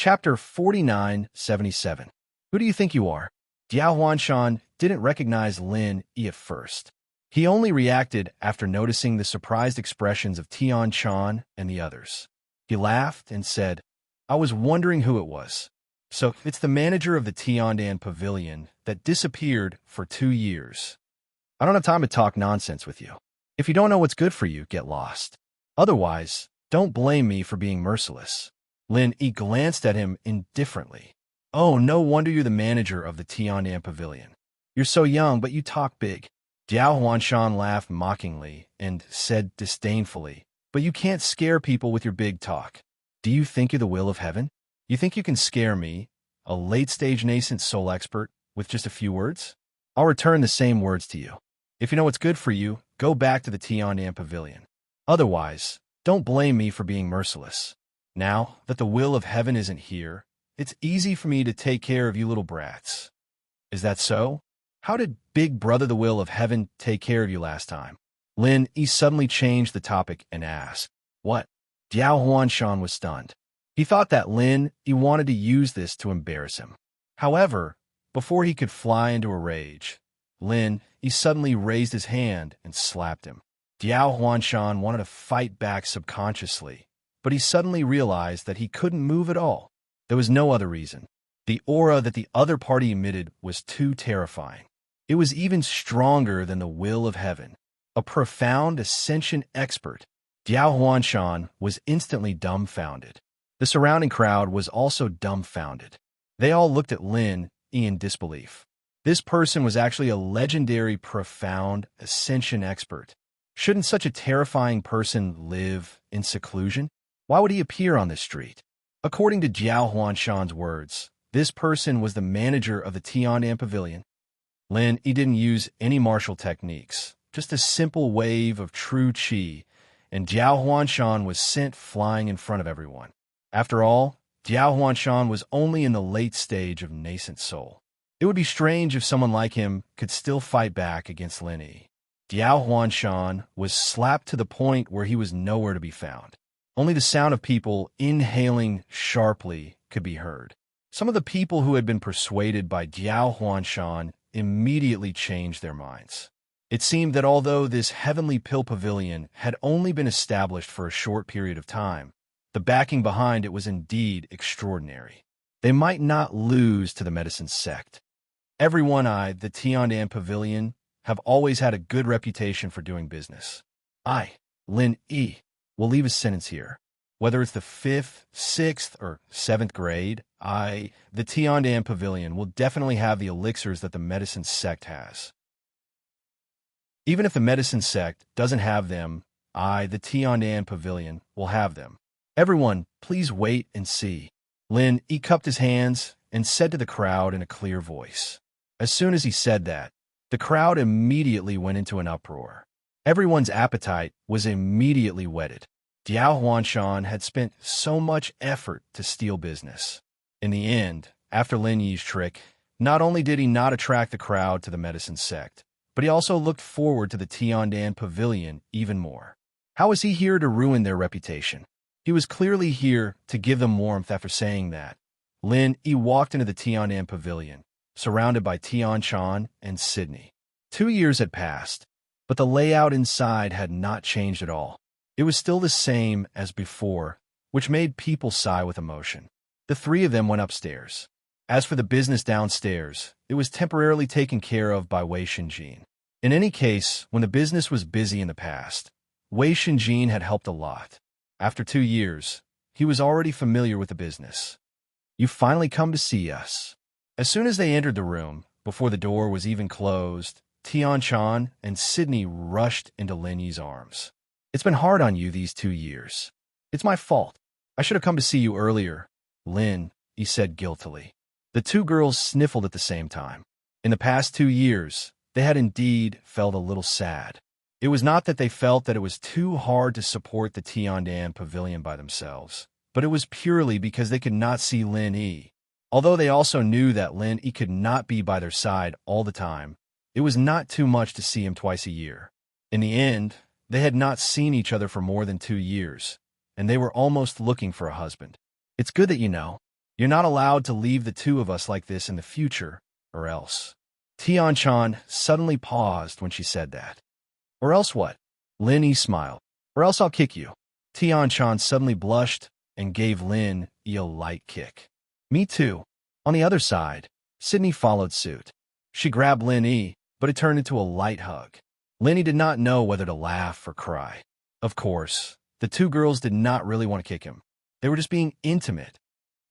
Chapter 4977. Who do you think you are? Diao Huanshan didn't recognize Lin Yi at first. He only reacted after noticing the surprised expressions of Tian Chan and the others. He laughed and said, I was wondering who it was. So, it's the manager of the Tiandan Pavilion that disappeared for 2 years. I don't have time to talk nonsense with you. If you don't know what's good for you, get lost. Otherwise, don't blame me for being merciless. Lin Yi glanced at him indifferently. Oh, no wonder you're the manager of the Tiandan Pavilion. You're so young, but you talk big. Diao Huanshan laughed mockingly and said disdainfully, but you can't scare people with your big talk. Do you think you're the will of heaven? You think you can scare me, a late-stage nascent soul expert, with just a few words? I'll return the same words to you. If you know what's good for you, go back to the Tiandan Pavilion. Otherwise, don't blame me for being merciless. Now that the will of heaven isn't here, it's easy for me to take care of you little brats. Is that so? How did Big Brother the Will of Heaven take care of you last time? Lin Yi suddenly changed the topic and asked, What? Diao Huanshan was stunned. He thought that Lin Yi wanted to use this to embarrass him. However, before he could fly into a rage, Lin Yi suddenly raised his hand and slapped him. Diao Huanshan wanted to fight back subconsciously, but he suddenly realized that he couldn't move at all. There was no other reason. The aura that the other party emitted was too terrifying. It was even stronger than the will of heaven. A profound ascension expert. Diao Huanshan was instantly dumbfounded. The surrounding crowd was also dumbfounded. They all looked at Lin Yi in disbelief. This person was actually a legendary profound ascension expert. Shouldn't such a terrifying person live in seclusion? Why would he appear on this street? According to Diao Huanshan's words, this person was the manager of the Tiandan Pavilion. Lin Yi didn't use any martial techniques, just a simple wave of true qi, and Diao Huanshan was sent flying in front of everyone. After all, Diao Huanshan was only in the late stage of nascent soul. It would be strange if someone like him could still fight back against Lin Yi. Diao Huanshan was slapped to the point where he was nowhere to be found. Only the sound of people inhaling sharply could be heard. Some of the people who had been persuaded by Diao Huanshan immediately changed their minds. It seemed that although this heavenly pill pavilion had only been established for a short period of time, the backing behind it was indeed extraordinary. They might not lose to the medicine sect. Everyone eyed the Tiandan Pavilion have always had a good reputation for doing business. I, Lin Yi, will leave a sentence here. Whether it's the 5th, 6th, or 7th grade, the Tiandan Pavilion will definitely have the elixirs that the medicine sect has. Even if the medicine sect doesn't have them, the Tiandan Pavilion, will have them. Everyone, please wait and see. Lin Yi cupped his hands and said to the crowd in a clear voice. As soon as he said that, the crowd immediately went into an uproar. Everyone's appetite was immediately whetted. Diao Huanshan had spent so much effort to steal business. In the end, after Lin Yi's trick, not only did he not attract the crowd to the medicine sect, but he also looked forward to the Tiandan Pavilion even more. How was he here to ruin their reputation? He was clearly here to give them warmth after saying that. Lin Yi walked into the Tiandan Pavilion, surrounded by Tian Chan and Sydney. 2 years had passed, but the layout inside had not changed at all. It was still the same as before, which made people sigh with emotion. The three of them went upstairs. As for the business downstairs, it was temporarily taken care of by Wei Shinjin. In any case, when the business was busy in the past, Wei Shinjin had helped a lot. After 2 years, he was already familiar with the business. "You've finally come to see us." As soon as they entered the room, before the door was even closed, Tian Chan and Sydney rushed into Lin Yi's arms. "It's been hard on you these 2 years. It's my fault. I should have come to see you earlier," Lin Yi said guiltily. The two girls sniffled at the same time. In the past 2 years, they had indeed felt a little sad. It was not that they felt that it was too hard to support the Tiandan Pavilion by themselves, but it was purely because they could not see Lin Yi. Although they also knew that Lin Yi could not be by their side all the time, it was not too much to see him twice a year. In the end, they had not seen each other for more than 2 years, and they were almost looking for a husband. "It's good that you know. You're not allowed to leave the two of us like this in the future, or else. Tian-chan suddenly paused when she said that. Or else what? Lin Yi smiled. Or else I'll kick you. Tian-chan suddenly blushed and gave Lin Yi a light kick. Me too. On the other side, Sydney followed suit. She grabbed Lin Yi, but it turned into a light hug. Lin Yi did not know whether to laugh or cry. Of course, the two girls did not really want to kick him. They were just being intimate.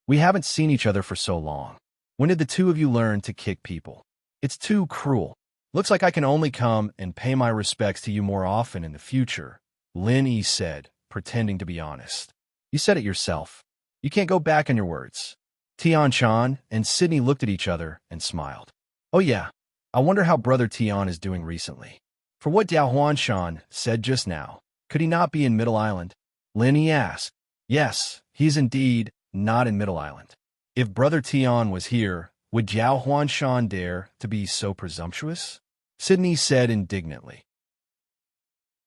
We haven't seen each other for so long. When did the two of you learn to kick people? It's too cruel. Looks like I can only come and pay my respects to you more often in the future, Lin Yi said, pretending to be honest. You said it yourself. You can't go back on your words. Tian-chan and Sydney looked at each other and smiled. Oh yeah, I wonder how Brother Tian is doing recently. For what Diao Huanshan said just now, could he not be in Middle Island? Lin Yi asked. Yes, he's indeed not in Middle Island. If Brother Tian was here, would Jiao Huanshan dare to be so presumptuous? Sydney said indignantly.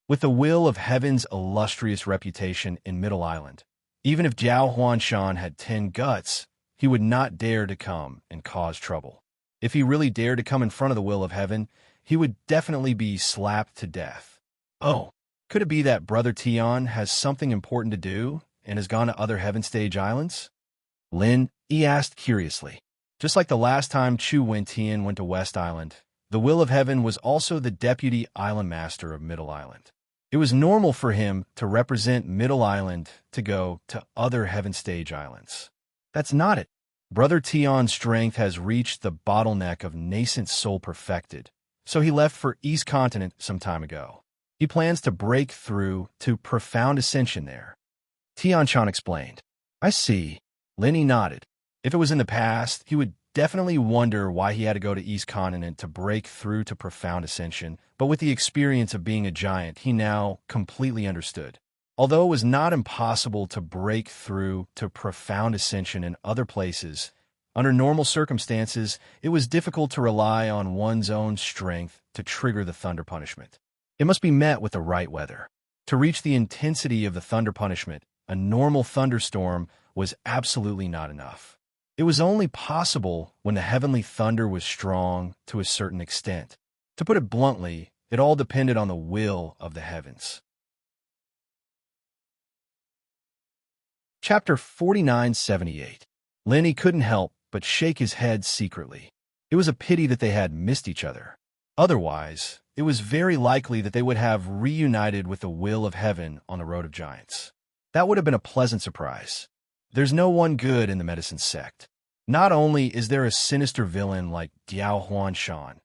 With the will of Heaven's illustrious reputation in Middle Island, even if Jiao Huanshan had 10 guts, he would not dare to come and cause trouble. If he really dared to come in front of the will of Heaven, he would definitely be slapped to death. Oh, could it be that Brother Tian has something important to do and has gone to other Heaven Stage Islands? Lin Yi asked curiously. Just like the last time Chu Wen-tian went to West Island, the will of Heaven was also the deputy island master of Middle Island. It was normal for him to represent Middle Island to go to other Heaven Stage Islands. That's not it. Brother Tian's strength has reached the bottleneck of nascent soul perfected, so he left for East Continent some time ago. He plans to break through to profound ascension there. Tian-chan explained. I see. Lin Yi nodded. If it was in the past, he would definitely wonder why he had to go to East Continent to break through to profound ascension, but with the experience of being a giant, he now completely understood. Although it was not impossible to break through to profound ascension in other places, under normal circumstances, it was difficult to rely on one's own strength to trigger the thunder punishment. It must be met with the right weather. To reach the intensity of the thunder punishment, a normal thunderstorm was absolutely not enough. It was only possible when the heavenly thunder was strong to a certain extent. To put it bluntly, it all depended on the will of the heavens. Chapter 4978. Lin Yi couldn't help but shake his head secretly. It was a pity that they had missed each other. Otherwise, it was very likely that they would have reunited with the will of heaven on the Road of Giants. That would have been a pleasant surprise. There's no one good in the medicine sect. Not only is there a sinister villain like Diao Huanshan,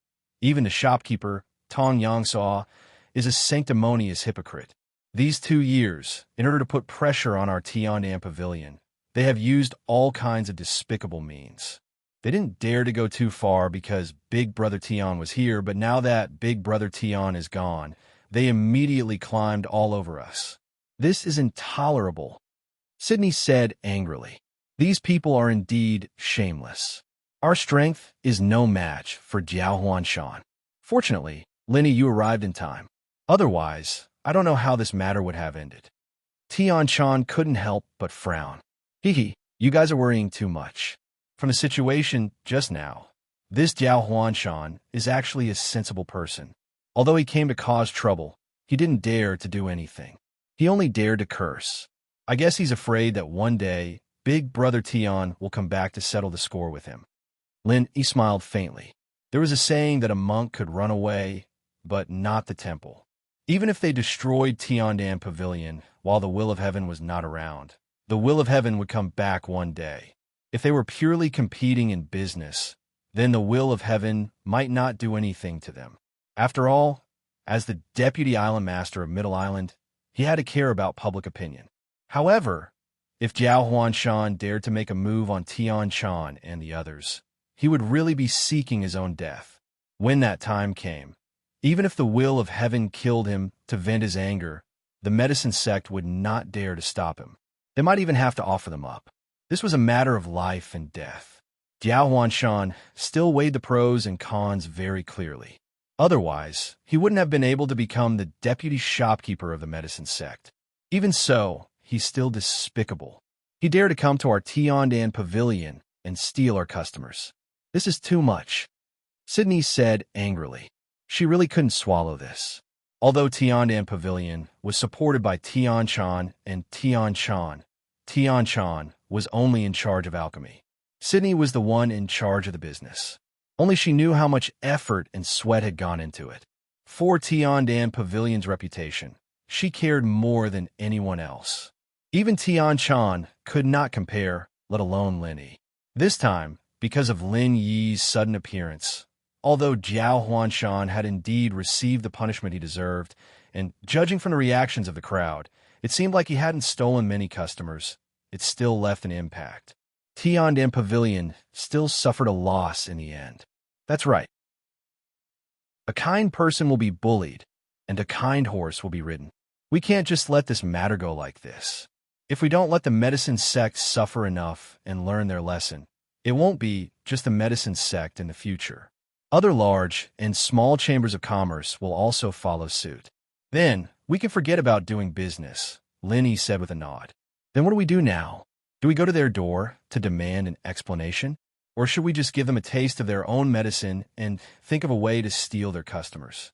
even the shopkeeper, Tong Yangsaw, is a sanctimonious hypocrite. These 2 years, in order to put pressure on our Tiandan Pavilion, they have used all kinds of despicable means. They didn't dare to go too far because Big Brother Tian was here, but now that Big Brother Tian is gone, they immediately climbed all over us. This is intolerable, Sydney said angrily. These people are indeed shameless. Our strength is no match for Jiao Huanshan. Fortunately, Lin Yi, you arrived in time. Otherwise, I don't know how this matter would have ended. Tian-chan couldn't help but frown. Hee, you guys are worrying too much. From the situation just now, this Jiao Huanshan is actually a sensible person. Although he came to cause trouble, he didn't dare to do anything. He only dared to curse. I guess he's afraid that one day, Big Brother Tian will come back to settle the score with him. Lin Yi smiled faintly. There was a saying that a monk could run away, but not the temple. Even if they destroyed Tiandan Pavilion while the will of heaven was not around, the will of heaven would come back one day. If they were purely competing in business, then the will of heaven might not do anything to them. After all, as the deputy island master of Middle Island, he had to care about public opinion. However, if Jiao Huanshan dared to make a move on Tian-chan and the others, he would really be seeking his own death. When that time came, even if the will of heaven killed him to vent his anger, the medicine sect would not dare to stop him. They might even have to offer them up. This was a matter of life and death. Jiao Huanshan still weighed the pros and cons very clearly. Otherwise, he wouldn't have been able to become the deputy shopkeeper of the medicine sect. Even so, he's still despicable. He dared to come to our Tiandan pavilion and steal our customers. This is too much, Sydney said angrily. She really couldn't swallow this. Although Tiandan Pavilion was supported by Tianchan and Tianchan was only in charge of alchemy. Sydney was the one in charge of the business. Only she knew how much effort and sweat had gone into it. For Tiandan Pavilion's reputation, she cared more than anyone else. Even Tianchan could not compare, let alone Lin Yi. This time, because of Lin Yi's sudden appearance, although Jiao Huanshan had indeed received the punishment he deserved, and judging from the reactions of the crowd, it seemed like he hadn't stolen many customers, it still left an impact. Tiandan Pavilion still suffered a loss in the end. That's right. A kind person will be bullied, and a kind horse will be ridden. We can't just let this matter go like this. If we don't let the medicine sect suffer enough and learn their lesson, it won't be just the medicine sect in the future. Other large and small chambers of commerce will also follow suit. Then, we can forget about doing business, Lin Yi said with a nod. Then what do we do now? Do we go to their door to demand an explanation? Or should we just give them a taste of their own medicine and think of a way to steal their customers?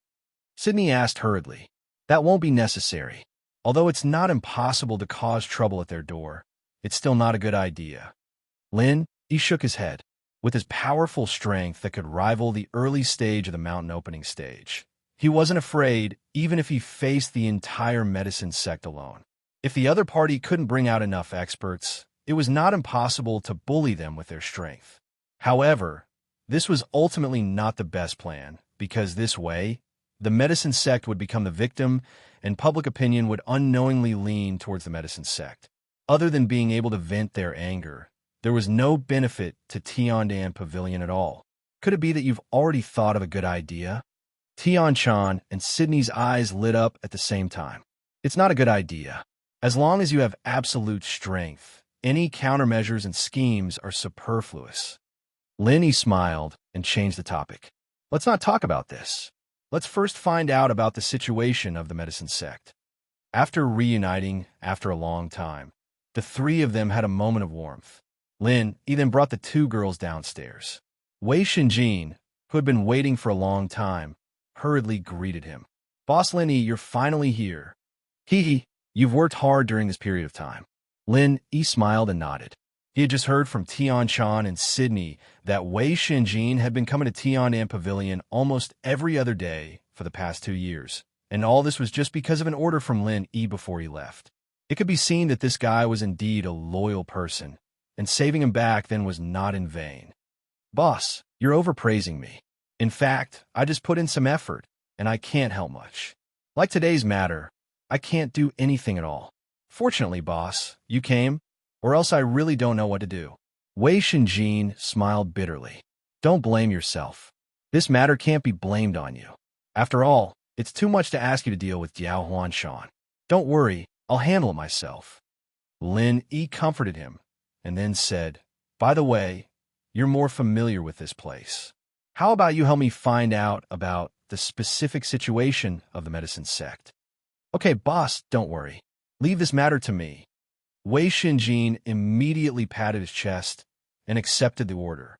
Sydney asked hurriedly. That won't be necessary. Although it's not impossible to cause trouble at their door, it's still not a good idea. Lin Yi shook his head. With his powerful strength that could rival the early stage of the mountain opening stage, he wasn't afraid even if he faced the entire medicine sect alone. If the other party couldn't bring out enough experts, it was not impossible to bully them with their strength. However, this was ultimately not the best plan, because this way, the medicine sect would become the victim, and public opinion would unknowingly lean towards the medicine sect. Other than being able to vent their anger, there was no benefit to Tiandan Pavilion at all. Could it be that you've already thought of a good idea? Tianchan and Sydney's eyes lit up at the same time. It's not a good idea. As long as you have absolute strength, any countermeasures and schemes are superfluous. Lin Yi smiled and changed the topic. Let's not talk about this. Let's first find out about the situation of the medicine sect. After reuniting after a long time, the three of them had a moment of warmth. Lin Yi then brought the two girls downstairs. Wei Shinjin, who had been waiting for a long time, hurriedly greeted him. Boss Lin Yi, you're finally here. Hee, you've worked hard during this period of time. Lin Yi smiled and nodded. He had just heard from Tianchan and Sydney that Wei Shinjin had been coming to Tiandan Pavilion almost every other day for the past 2 years, and all this was just because of an order from Lin Yi before he left. It could be seen that this guy was indeed a loyal person, and saving him back then was not in vain. Boss, you're overpraising me. In fact, I just put in some effort, and I can't help much. Like today's matter, I can't do anything at all. Fortunately, boss, you came, or else I really don't know what to do. Wei Shinjin smiled bitterly. Don't blame yourself. This matter can't be blamed on you. After all, it's too much to ask you to deal with Jiao Huanshan. Don't worry, I'll handle it myself. Lin Yi comforted him, and then said, By the way, you're more familiar with this place. How about you help me find out about the specific situation of the medicine sect? Okay, boss, don't worry. Leave this matter to me. Wei Shinjin immediately patted his chest and accepted the order.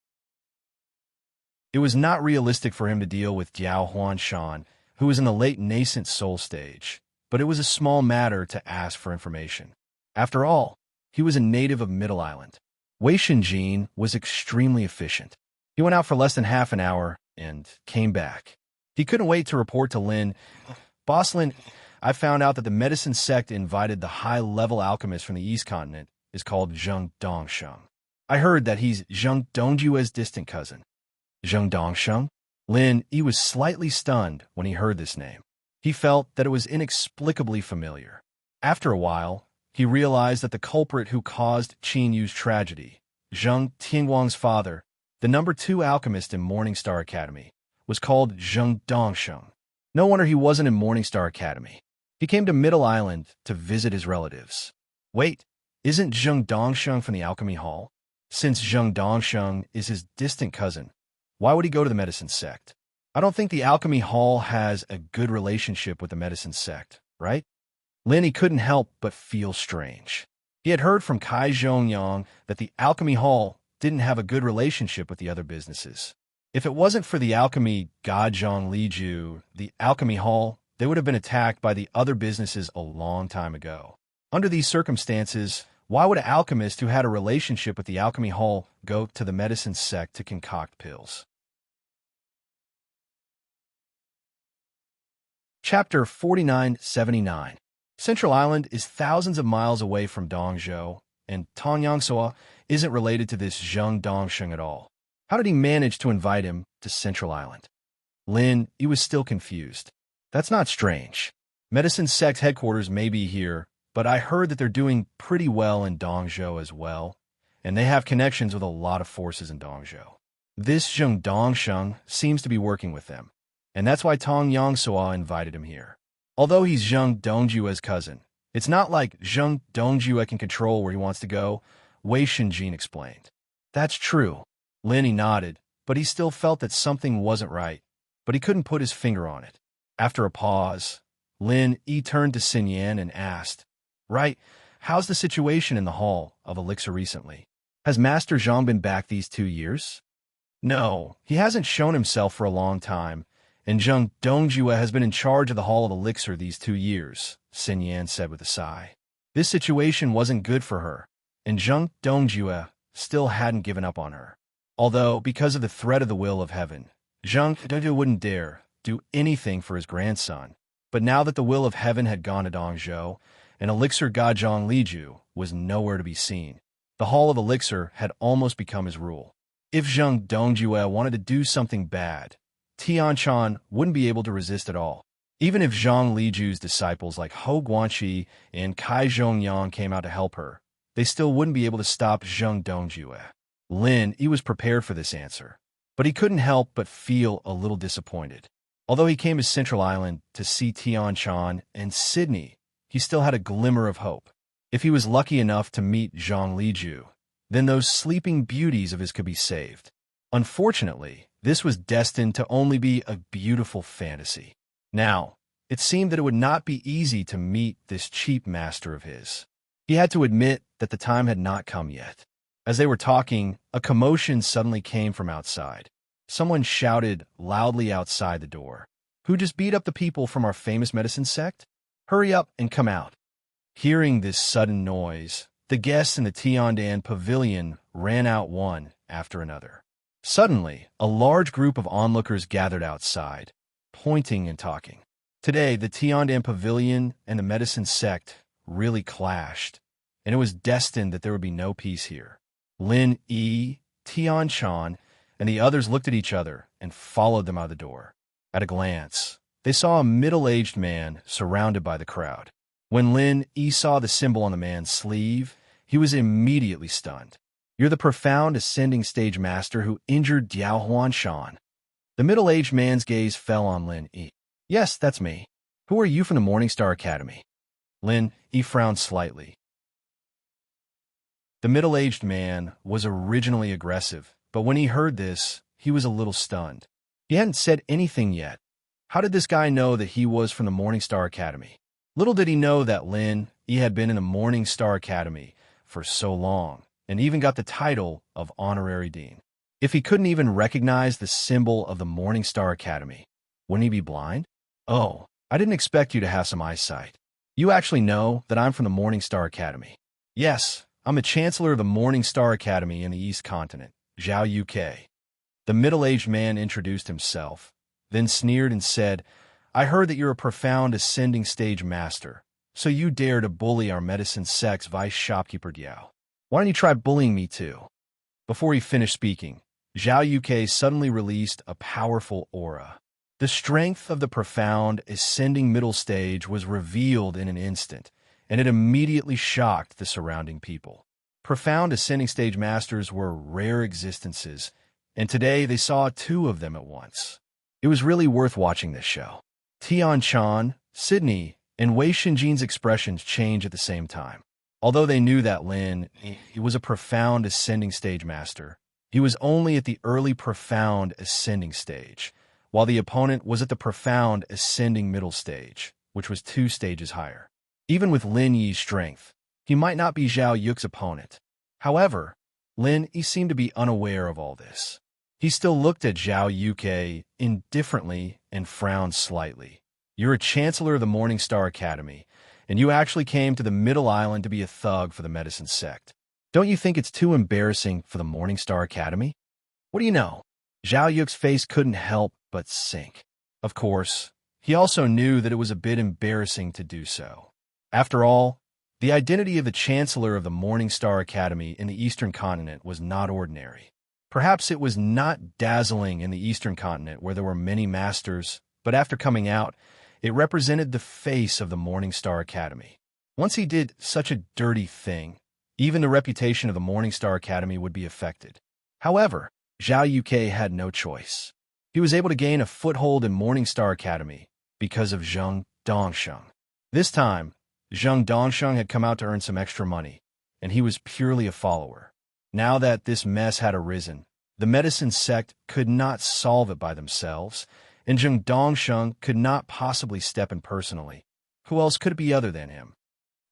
It was not realistic for him to deal with Jiao Huanshan, who was in the late nascent soul stage, but it was a small matter to ask for information. After all, he was a native of Middle Island. Wei Shinjin was extremely efficient. He went out for less than half an hour and came back. He couldn't wait to report to Lin. Boss Lin, I found out that the medicine sect invited the high-level alchemist from the East Continent is called Zheng Dongsheng. I heard that he's Zheng Dongjue's distant cousin. Zheng Dongsheng? Lin Yi was slightly stunned when he heard this name. He felt that it was inexplicably familiar. After a while, he realized that the culprit who caused Qin Yu's tragedy, Zheng Tianguang's father, the number 2 alchemist in Morningstar Academy, was called Zheng Dongsheng. No wonder he wasn't in Morningstar Academy. He came to Middle Island to visit his relatives. Wait, isn't Zheng Dongsheng from the Alchemy Hall? Since Zheng Dongsheng is his distant cousin, why would he go to the medicine sect? I don't think the Alchemy Hall has a good relationship with the medicine sect, right? Lin Yi couldn't help but feel strange. He had heard from Kai Zhongyang that the Alchemy Hall didn't have a good relationship with the other businesses. If it wasn't for the alchemy god Zhang Liju, the Alchemy Hall, they would have been attacked by the other businesses a long time ago. Under these circumstances, why would an alchemist who had a relationship with the Alchemy Hall go to the medicine sect to concoct pills? Chapter 4979. Central Island is thousands of miles away from Dongzhou, and Tong Yangsuo isn't related to this Zheng Dongsheng at all. How did he manage to invite him to Central Island? Lin, he was still confused. That's not strange. Medicine Sect headquarters may be here, but I heard that they're doing pretty well in Dongzhou as well, and they have connections with a lot of forces in Dongzhou. This Zheng Dongsheng seems to be working with them, and that's why Tong Yangsuo invited him here. Although he's Zheng Dongjue's cousin, it's not like Zheng Dongjue can control where he wants to go, Wei Shinjin explained. That's true. Lin nodded, but he still felt that something wasn't right, but he couldn't put his finger on it. After a pause, Lin turned to Xin Yan and asked, "Right, how's the situation in the Hall of Elixir recently? Has Master Zhang been back these 2 years?" "No, he hasn't shown himself for a long time, and Zheng Dongjue has been in charge of the Hall of Elixir these 2 years," Xin Yan said with a sigh. This situation wasn't good for her, and Zheng Dongjue still hadn't given up on her. Although, because of the threat of the will of heaven, Zheng Dongjue wouldn't dare do anything for his grandson. But now that the will of heaven had gone to Dongzhou, and Elixir God Zhang Liju was nowhere to be seen, the Hall of Elixir had almost become his rule. If Zheng Dongjue wanted to do something bad, Tianchan wouldn't be able to resist at all. Even if Zhang Liju's disciples like Hou Guanqi and Kai Zhongyang came out to help her, they still wouldn't be able to stop Zheng Dongjue. Lin, he was prepared for this answer, but he couldn't help but feel a little disappointed. Although he came to Central Island to see Tianchan and Sydney, he still had a glimmer of hope. If he was lucky enough to meet Zhang Liju, then those sleeping beauties of his could be saved. Unfortunately, this was destined to only be a beautiful fantasy. Now, it seemed that it would not be easy to meet this cheap master of his. He had to admit that the time had not come yet. As they were talking, a commotion suddenly came from outside. Someone shouted loudly outside the door, "Who just beat up the people from our famous medicine sect? Hurry up and come out." Hearing this sudden noise, the guests in the Tiandan pavilion ran out one after another. Suddenly, a large group of onlookers gathered outside, pointing and talking. Today, the Tiandan pavilion and the medicine sect really clashed, and it was destined that there would be no peace here. Lin Tianchan, and the others looked at each other and followed them out the door. At a glance, they saw a middle-aged man surrounded by the crowd. When Lin saw the symbol on the man's sleeve, he was immediately stunned. "You're the profound ascending stage master who injured Diao Huanshan." The middle-aged man's gaze fell on Lin Yi. "Yes, that's me. Who are you from the Morningstar Academy?" Lin Yi frowned slightly. The middle-aged man was originally aggressive, but when he heard this, he was a little stunned. He hadn't said anything yet. How did this guy know that he was from the Morningstar Academy? Little did he know that Lin had been in the Morningstar Academy for so long, and even got the title of honorary dean. If he couldn't even recognize the symbol of the Morningstar Academy, wouldn't he be blind? "Oh, I didn't expect you to have some eyesight. You actually know that I'm from the Morningstar Academy." "Yes, I'm the Chancellor of the Morningstar Academy in the East Continent, Zhao UK. The middle-aged man introduced himself, then sneered and said, "I heard that you're a profound ascending stage master, so you dare to bully our medicine sect's vice shopkeeper Diao. Why don't you try bullying me too?" Before he finished speaking, Zhao UK suddenly released a powerful aura. The strength of the profound ascending middle stage was revealed in an instant, and it immediately shocked the surrounding people. Profound ascending stage masters were rare existences, and today they saw 2 of them at once. It was really worth watching this show. Tianchan, Sydney, and Wei Shinjin's expressions changed at the same time. Although they knew that Lin was a profound ascending stage master, he was only at the early profound ascending stage, while the opponent was at the profound ascending middle stage, which was 2 stages higher. Even with Lin Yi's strength, he might not be Zhao Yuke's opponent. However, Lin Yi seemed to be unaware of all this. He still looked at Zhao Yuke indifferently and frowned slightly. You're a Chancellor of the Morning Star Academy, and you actually came to the Middle Island to be a thug for the medicine sect. Don't you think it's too embarrassing for the Morning Star Academy? What do you know? Zhao Yuke's face couldn't help but sink. Of course, he also knew that it was a bit embarrassing to do so. After all, the identity of the Chancellor of the Morning Star Academy in the Eastern Continent was not ordinary. Perhaps it was not dazzling in the Eastern Continent where there were many masters, but after coming out, it represented the face of the Morning Star Academy. Once he did such a dirty thing, even the reputation of the Morning Star Academy would be affected. However, Zhao Yuke had no choice. He was able to gain a foothold in Morning Star Academy because of Zheng Dongsheng. This time, Zheng Dongsheng had come out to earn some extra money, and he was purely a follower. Now that this mess had arisen, the medicine sect could not solve it by themselves, and Zheng Dongsheng could not possibly step in personally. Who else could it be other than him?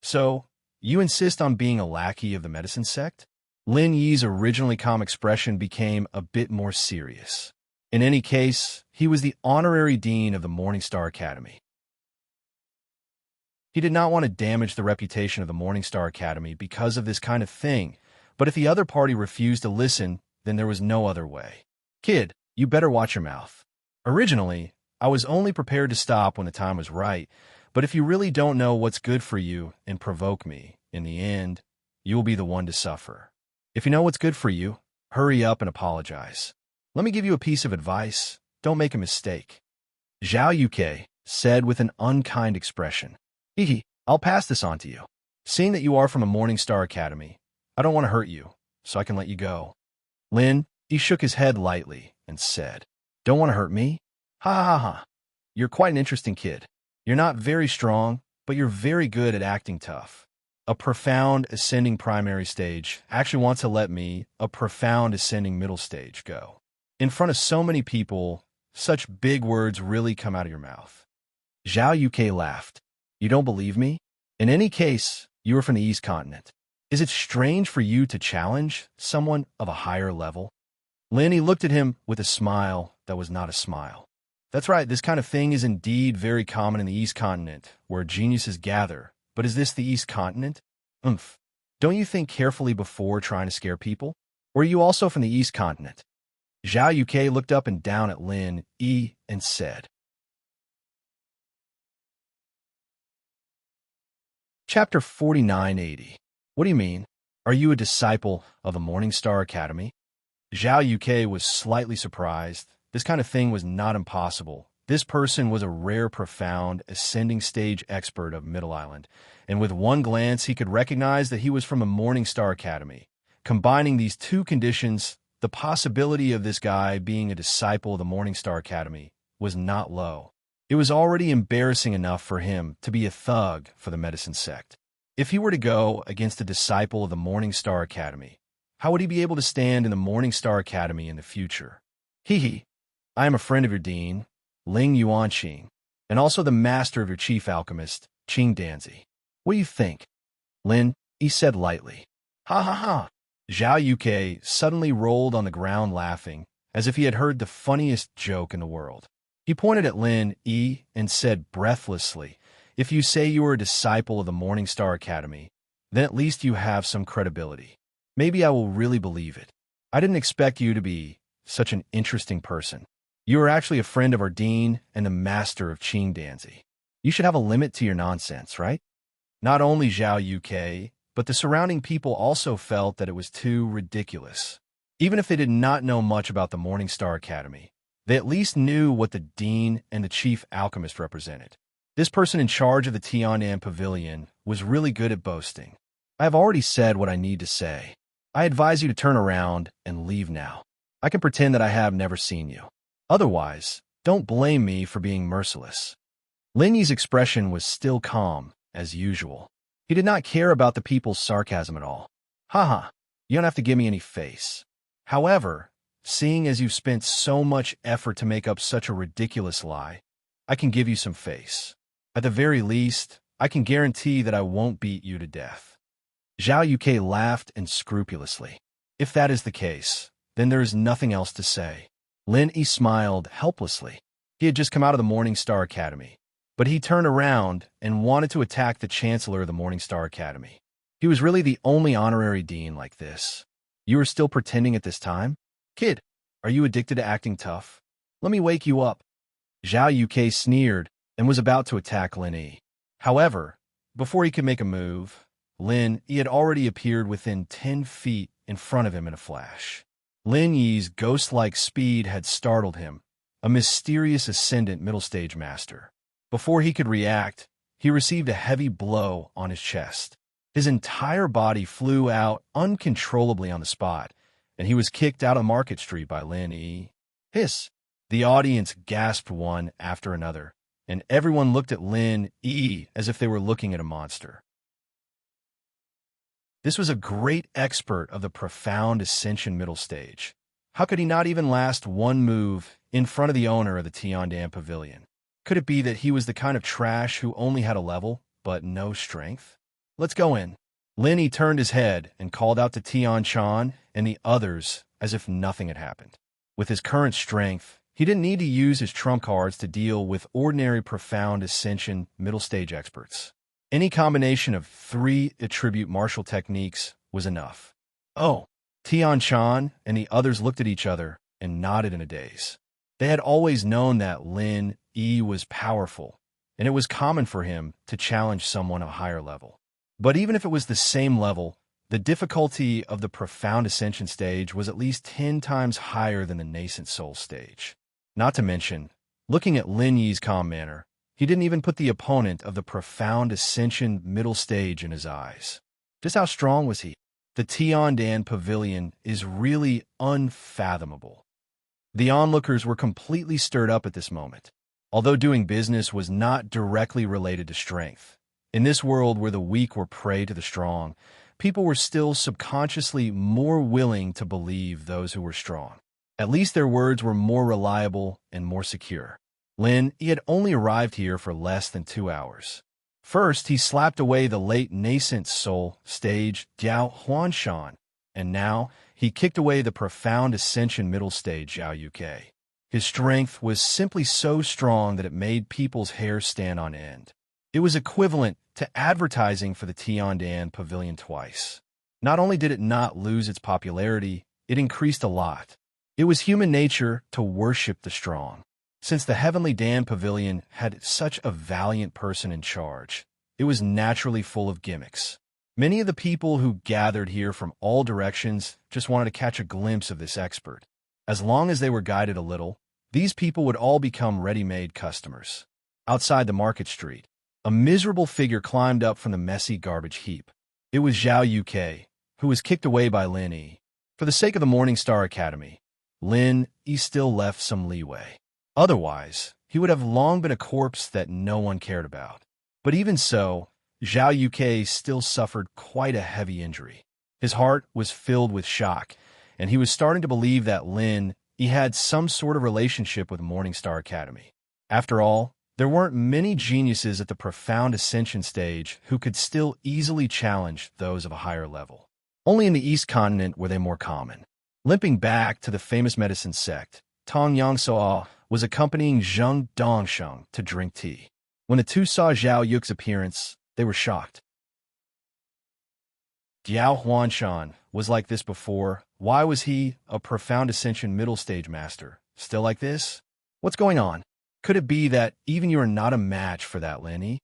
So, you insist on being a lackey of the medicine sect? Lin Yi's originally calm expression became a bit more serious. In any case, he was the honorary dean of the Morning Star Academy. He did not want to damage the reputation of the Morning Star Academy because of this kind of thing, but if the other party refused to listen, then there was no other way. Kid, you better watch your mouth. Originally, I was only prepared to stop when the time was right, but if you really don't know what's good for you and provoke me, in the end, you will be the one to suffer. If you know what's good for you, hurry up and apologize. Let me give you a piece of advice. Don't make a mistake. Zhao Yuke said with an unkind expression. Hehe, I'll pass this on to you. Seeing that you are from a Morning Star Academy, I don't want to hurt you, so I can let you go. Lin, he shook his head lightly and said, Don't want to hurt me? Ha ha ha. You're quite an interesting kid. You're not very strong, but you're very good at acting tough. A profound ascending primary stage actually wants to let me, a profound ascending middle stage, go. In front of so many people, such big words really come out of your mouth. Zhao Yuke laughed. You don't believe me? In any case, you are from the East Continent. Is it strange for you to challenge someone of a higher level? Lenny looked at him with a smile that was not a smile. That's right, this kind of thing is indeed very common in the East Continent, where geniuses gather. But is this the East Continent? Don't you think carefully before trying to scare people? Or are you also from the East Continent? Zhao Yuke looked up and down at Lin Yi and said. Chapter 4980. What do you mean? Are you a disciple of the Morning Star Academy? Zhao Yuke was slightly surprised. This kind of thing was not impossible. This person was a rare, profound, ascending stage expert of Middle Island, and with one glance he could recognize that he was from a Morning Star Academy. Combining these two conditions, the possibility of this guy being a disciple of the Morning Star Academy was not low. It was already embarrassing enough for him to be a thug for the medicine sect. If he were to go against a disciple of the Morning Star Academy, how would he be able to stand in the Morning Star Academy in the future? Hehe, I am a friend of your dean, Ling Yuanqing, and also the master of your chief alchemist, Qing Danzi. What do you think? Lin, he said lightly. Ha ha ha. Zhao Yuke suddenly rolled on the ground laughing, as if he had heard the funniest joke in the world. He pointed at Lin Yi and said breathlessly, If you say you are a disciple of the Morning Star Academy, then at least you have some credibility. Maybe I will really believe it. I didn't expect you to be such an interesting person. You are actually a friend of our dean and the master of Qing Danzi. You should have a limit to your nonsense, right? Not only Zhao Yuke, but the surrounding people also felt that it was too ridiculous. Even if they did not know much about the Morning Star Academy, they at least knew what the dean and the chief alchemist represented. This person in charge of the Tianan Pavilion was really good at boasting. I have already said what I need to say. I advise you to turn around and leave now. I can pretend that I have never seen you. Otherwise, don't blame me for being merciless. Lin Yi's expression was still calm, as usual. He did not care about the people's sarcasm at all. Haha, you don't have to give me any face. However, seeing as you've spent so much effort to make up such a ridiculous lie, I can give you some face. At the very least, I can guarantee that I won't beat you to death. Zhao Yuke laughed unscrupulously. If that is the case, then there is nothing else to say. Lin Yi smiled helplessly. He had just come out of the Morning Star Academy, but he turned around and wanted to attack the Chancellor of the Morning Star Academy. He was really the only honorary dean like this. You are still pretending at this time? Kid, are you addicted to acting tough? Let me wake you up. Zhao Yuke sneered and was about to attack Lin Yi. However, before he could make a move, Lin Yi had already appeared within 10 feet in front of him in a flash. Lin Yi's ghost-like speed had startled him, a mysterious ascendant middle stage master. Before he could react, he received a heavy blow on his chest. His entire body flew out uncontrollably on the spot, and he was kicked out of Market Street by Lin Yi. Hiss! The audience gasped one after another, and everyone looked at Lin Yi as if they were looking at a monster. This was a great expert of the profound ascension middle stage. How could he not even last one move in front of the owner of the Tiandan Pavilion? Could it be that he was the kind of trash who only had a level, but no strength? Let's go in. Lin Yi turned his head and called out to Tian Chan and the others as if nothing had happened. With his current strength, he didn't need to use his trump cards to deal with ordinary profound ascension middle stage experts. Any combination of 3 attribute martial techniques was enough. Oh, Tian Chan and the others looked at each other and nodded in a daze. They had always known that Lin Yi was powerful, and it was common for him to challenge someone of a higher level. But even if it was the same level, the difficulty of the profound ascension stage was at least 10 times higher than the nascent soul stage. Not to mention, looking at Lin Yi's calm manner, he didn't even put the opponent of the profound ascension middle stage in his eyes. Just how strong was he? The Tiandan Pavilion is really unfathomable. The onlookers were completely stirred up at this moment. Although doing business was not directly related to strength, in this world where the weak were prey to the strong, people were still subconsciously more willing to believe those who were strong. At least their words were more reliable and more secure. Lin Yi had only arrived here for less than 2 hours. First, he slapped away the late nascent soul stage Diao Huanshan, and now he kicked away the profound ascension middle stage Zhao Yuke. His strength was simply so strong that it made people's hair stand on end. It was equivalent to advertising for the Tiandan Pavilion twice. Not only did it not lose its popularity, it increased a lot. It was human nature to worship the strong. Since the Heavenly Dan Pavilion had such a valiant person in charge, it was naturally full of gimmicks. Many of the people who gathered here from all directions just wanted to catch a glimpse of this expert. As long as they were guided a little, these people would all become ready-made customers. Outside the Market Street, a miserable figure climbed up from the messy garbage heap. It was Zhao Yuke, who was kicked away by Lin Yi. For the sake of the Morning Star Academy, Lin Yi still left some leeway. Otherwise, he would have long been a corpse that no one cared about. But even so, Zhao Yuke still suffered quite a heavy injury. His heart was filled with shock, and he was starting to believe that Lin Yi had some sort of relationship with Morning Star Academy. After all, there weren't many geniuses at the profound ascension stage who could still easily challenge those of a higher level. Only in the East Continent were they more common. Limping back to the famous medicine sect, Tong Yangsuo was accompanying Zheng Dongsheng to drink tea. When the two saw Zhao Yuke's appearance, they were shocked. Diao Huanshan was like this before. Why was he, a profound ascension middle stage master, still like this? What's going on? Could it be that even you are not a match for that Lin Yi?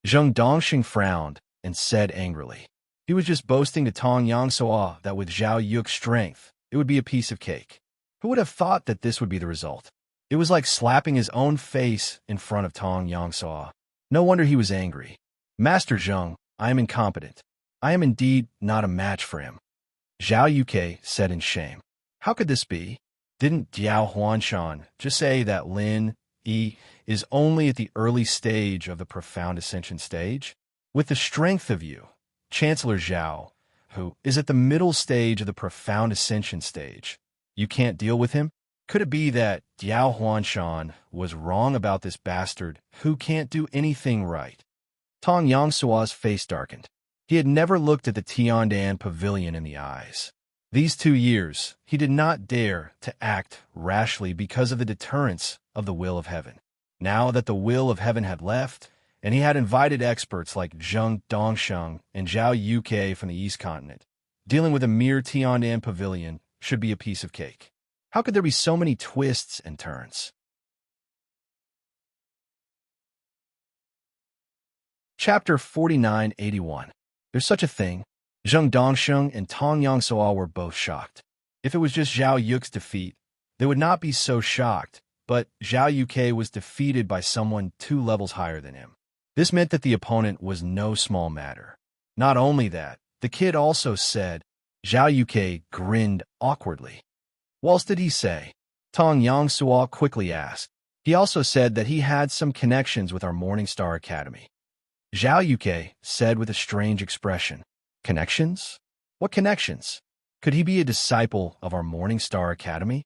Zheng Dongsheng frowned and said angrily. He was just boasting to Tong Yangsuo that with Zhao Yuke's strength, it would be a piece of cake. Who would have thought that this would be the result? It was like slapping his own face in front of Tong Yangsuo. No wonder he was angry. Master Zheng, I am incompetent. I am indeed not a match for him. Zhao Yuke said in shame. How could this be? Didn't Diao Huanshan just say that Lin Yi is only at the early stage of the profound ascension stage? With the strength of you, Chancellor Zhao, who is at the middle stage of the profound ascension stage, you can't deal with him? Could it be that Diao Huanshan was wrong about this bastard who can't do anything right? Tong Yangsuo's face darkened. He had never looked at the Tiandan pavilion in the eyes. These 2 years, he did not dare to act rashly because of the deterrence of the will of heaven. Now that the will of heaven had left, and he had invited experts like Zheng Dongsheng and Zhao Yuke from the East Continent, dealing with a mere Tiandan pavilion should be a piece of cake. How could there be so many twists and turns? Chapter 4981. There's such a thing. Zheng Dongsheng and Tong Yangsuo were both shocked. If it was just Zhao Yuke's defeat, they would not be so shocked, but Zhao Yuke was defeated by someone 2 levels higher than him. This meant that the opponent was no small matter. Not only that, the kid also said, Zhao Yuke grinned awkwardly. What else did he say? Tong Yangsuo quickly asked. He also said that he had some connections with our Morningstar Academy. Zhao Yuke said with a strange expression. Connections? What connections? Could he be a disciple of our Morningstar Academy?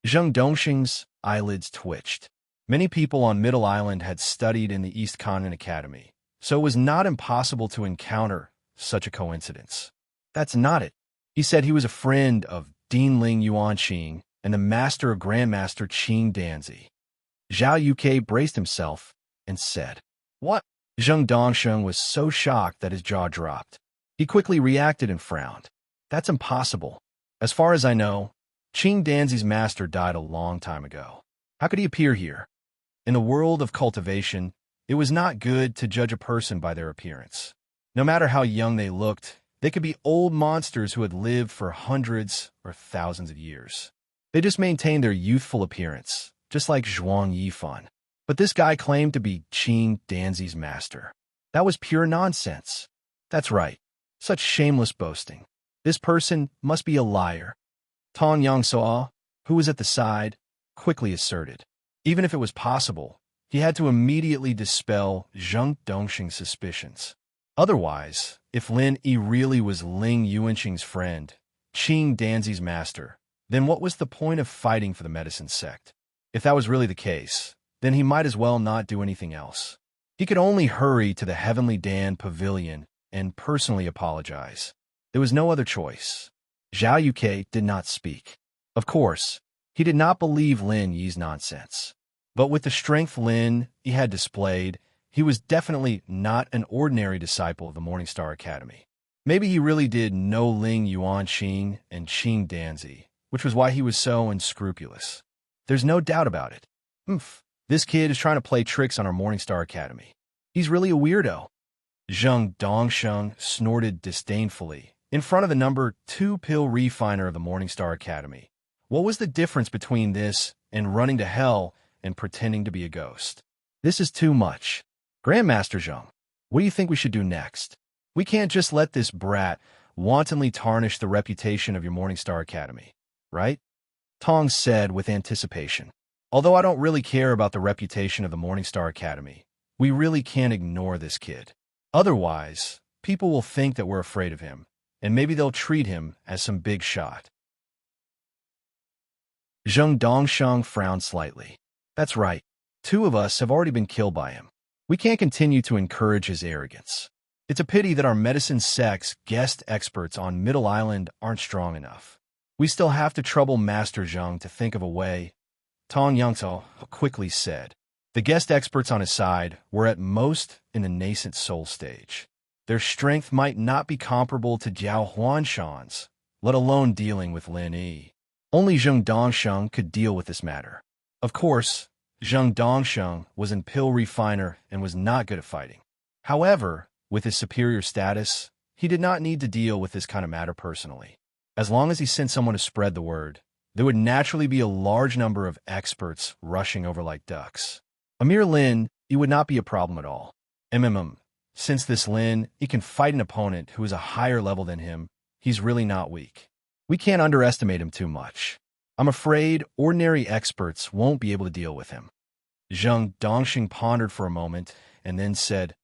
Zheng Dongsheng's eyelids twitched. Many people on Middle Island had studied in the East Continent Academy, so it was not impossible to encounter such a coincidence. That's not it. He said he was a friend of Dean Ling Yuanqing and the master of Grandmaster Qing Danzi. Zhao Yuke braced himself and said, What? Zheng Dongsheng was so shocked that his jaw dropped. He quickly reacted and frowned. That's impossible. As far as I know, Qing Danzi's master died a long time ago. How could he appear here? In the world of cultivation, it was not good to judge a person by their appearance. No matter how young they looked, they could be old monsters who had lived for hundreds or thousands of years. They just maintained their youthful appearance, just like Zhuang Yifan. But this guy claimed to be Qing Danzi's master. That was pure nonsense. That's right. Such shameless boasting. This person must be a liar. Tong Yangsuo, who was at the side, quickly asserted. Even if it was possible, he had to immediately dispel Zheng Dongsheng's suspicions. Otherwise, if Lin Yi really was Ling Yuanqing's friend, Qing Danzi's master, then what was the point of fighting for the medicine sect? If that was really the case, then he might as well not do anything else. He could only hurry to the Heavenly Dan Pavilion and personally apologize. There was no other choice. Zhao Yuke did not speak. Of course, he did not believe Lin Yi's nonsense. But with the strength Lin Yi had displayed, he was definitely not an ordinary disciple of the Morningstar Academy. Maybe he really did know Ling Yuanqing and Qing Danzi, which was why he was so unscrupulous. There's no doubt about it. This kid is trying to play tricks on our Morningstar Academy. He's really a weirdo. Zheng Dongsheng snorted disdainfully in front of the number 2 pill refiner of the Morningstar Academy. What was the difference between this and running to hell and pretending to be a ghost? This is too much. Grandmaster Zheng, what do you think we should do next? We can't just let this brat wantonly tarnish the reputation of your Morningstar Academy, right? Tong said with anticipation. Although I don't really care about the reputation of the Morningstar Academy, we really can't ignore this kid. Otherwise, people will think that we're afraid of him, and maybe they'll treat him as some big shot. Zheng Dongsheng frowned slightly. That's right. 2 of us have already been killed by him. We can't continue to encourage his arrogance. It's a pity that our medicine sect's guest experts on Middle Island aren't strong enough. We still have to trouble Master Zheng to think of a way. Tong Yangsuo quickly said. The guest experts on his side were at most in the nascent soul stage. Their strength might not be comparable to Jiao Huanshan's, let alone dealing with Lin Yi. Only Zheng Dongsheng could deal with this matter. Of course, Zheng Dongsheng was in pill refiner and was not good at fighting. However, with his superior status, he did not need to deal with this kind of matter personally. As long as he sent someone to spread the word, there would naturally be a large number of experts rushing over like ducks. A mere Lin, he would not be a problem at all. Since this Lin, he can fight an opponent who is a higher level than him, he's really not weak. We can't underestimate him too much. I'm afraid ordinary experts won't be able to deal with him. Zheng Dongsheng pondered for a moment and then said,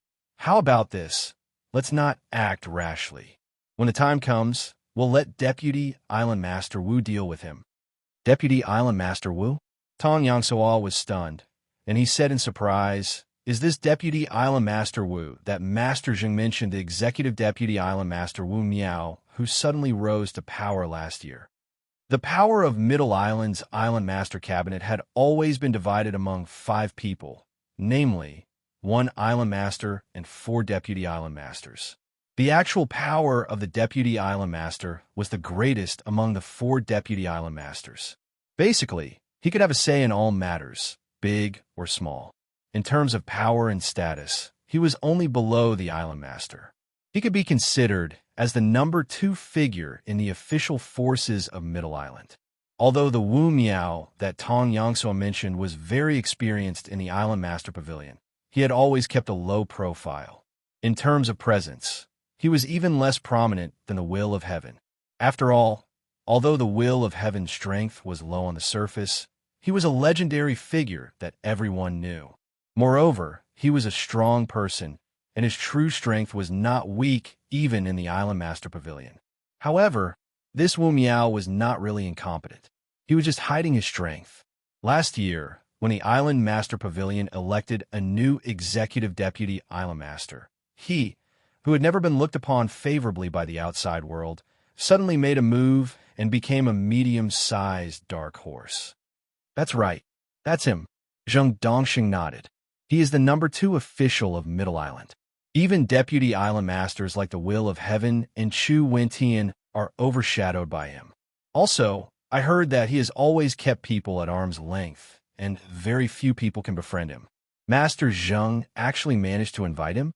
How about this? Let's not act rashly. When the time comes, we'll let Deputy Island Master Wu deal with him. Deputy Island Master Wu? Tong Yangsuo was stunned, and he said in surprise, is this Deputy Island Master Wu that Master Zheng mentioned, the Executive Deputy Island Master Wu Miao, who suddenly rose to power last year. The power of Middle Island's Island Master Cabinet had always been divided among 5 people, namely, 1 Island Master and 4 Deputy Island Masters. The actual power of the Deputy Island Master was the greatest among the 4 Deputy Island Masters. Basically, he could have a say in all matters, big or small. In terms of power and status, he was only below the Island Master. He could be considered as the number 2 figure in the official forces of Middle Island. Although the Wu Miao that Tong Yongsuo mentioned was very experienced in the Island Master Pavilion, he had always kept a low profile. In terms of presence, he was even less prominent than the Will of Heaven. After all, although the Will of Heaven's strength was low on the surface, he was a legendary figure that everyone knew. Moreover, he was a strong person, and his true strength was not weak even in the Island Master Pavilion. However, this Wu Miao was not really incompetent. He was just hiding his strength. Last year, when the Island Master Pavilion elected a new Executive Deputy Island Master, he, who had never been looked upon favorably by the outside world, suddenly made a move and became a medium-sized dark horse. That's right. That's him. Zheng Dongxing nodded. He is the number 2 official of Middle Island. Even Deputy Island Masters like the Will of Heaven and Chu Wentian are overshadowed by him. Also, I heard that he has always kept people at arm's length, and very few people can befriend him. Master Zheng actually managed to invite him?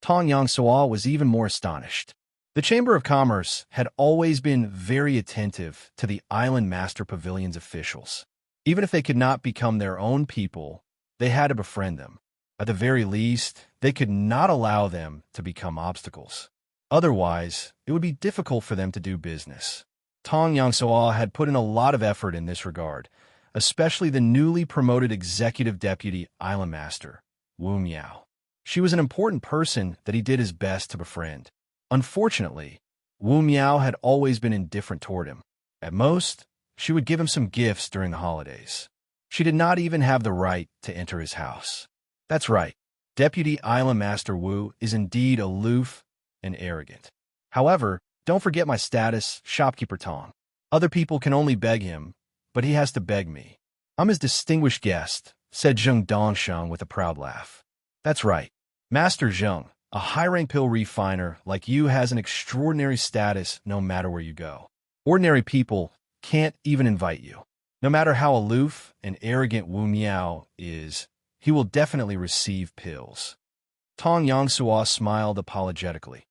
Tong Yongsuo was even more astonished. The Chamber of Commerce had always been very attentive to the Island Master Pavilion's officials. Even if they could not become their own people, they had to befriend them. At the very least, they could not allow them to become obstacles. Otherwise, it would be difficult for them to do business. Tong Yongsuo had put in a lot of effort in this regard, especially the newly promoted Executive Deputy Island Master, Wu Miao. She was an important person that he did his best to befriend. Unfortunately, Wu Miao had always been indifferent toward him. At most, she would give him some gifts during the holidays. She did not even have the right to enter his house. That's right. Deputy Island Master Wu is indeed aloof and arrogant. However, don't forget my status, Shopkeeper Tong. Other people can only beg him, but he has to beg me. I'm his distinguished guest, said Zheng Dongsheng with a proud laugh. That's right. Master Zheng, a high-rank pill refiner like you has an extraordinary status no matter where you go. Ordinary people can't even invite you. No matter how aloof and arrogant Wu Miao is, he will definitely receive pills. Tong Yongsuo smiled apologetically.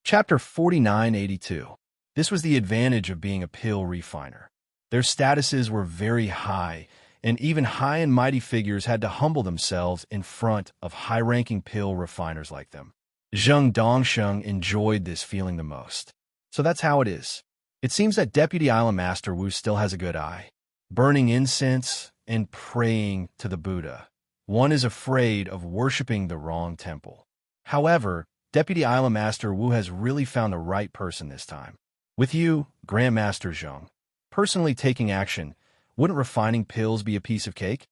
Chapter 4982. This was the advantage of being a pill refiner. Their statuses were very high, and even high and mighty figures had to humble themselves in front of high-ranking pill refiners like them. Zheng Dongsheng enjoyed this feeling the most. So that's how it is. It seems that Deputy Island Master Wu still has a good eye. Burning incense and praying to the Buddha. One is afraid of worshipping the wrong temple. However, Deputy Island Master Wu has really found the right person this time. With you, Grandmaster Zheng, personally taking action, wouldn't refining pills be a piece of cake?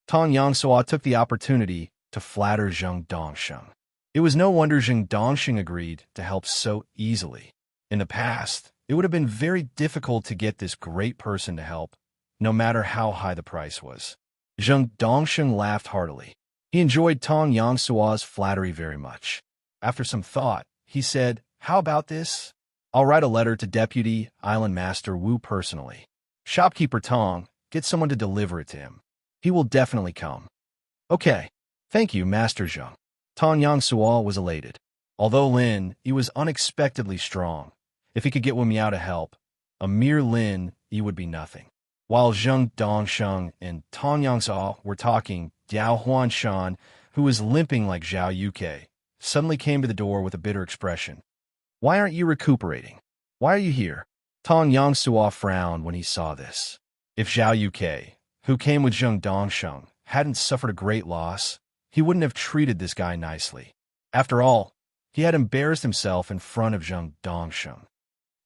Tong Yongsuo took the opportunity to flatter Zheng Dongsheng. It was no wonder Zheng Dongsheng agreed to help so easily. In the past, it would have been very difficult to get this great person to help, no matter how high the price was. Zheng Dongsheng laughed heartily. He enjoyed Tong Yongsuo's flattery very much. After some thought, he said, "How about this? I'll write a letter to Deputy Island Master Wu personally. Shopkeeper Tong, get someone to deliver it to him. He will definitely come." "Okay. Thank you, Master Zheng." Tong Yongsuo was elated. Although Lin, he was unexpectedly strong. If he could get Wu Miao to help, a mere Lin, he would be nothing. While Zheng Dongsheng and Tong Yongsuo were talking, Diao Huanshan, who was limping like Zhao Yuke, suddenly came to the door with a bitter expression. "Why aren't you recuperating? Why are you here?" Tong Yongsuo frowned when he saw this. If Zhao Yuke, who came with Zheng Dongsheng, hadn't suffered a great loss, he wouldn't have treated this guy nicely. After all, he had embarrassed himself in front of Zheng Dongsheng.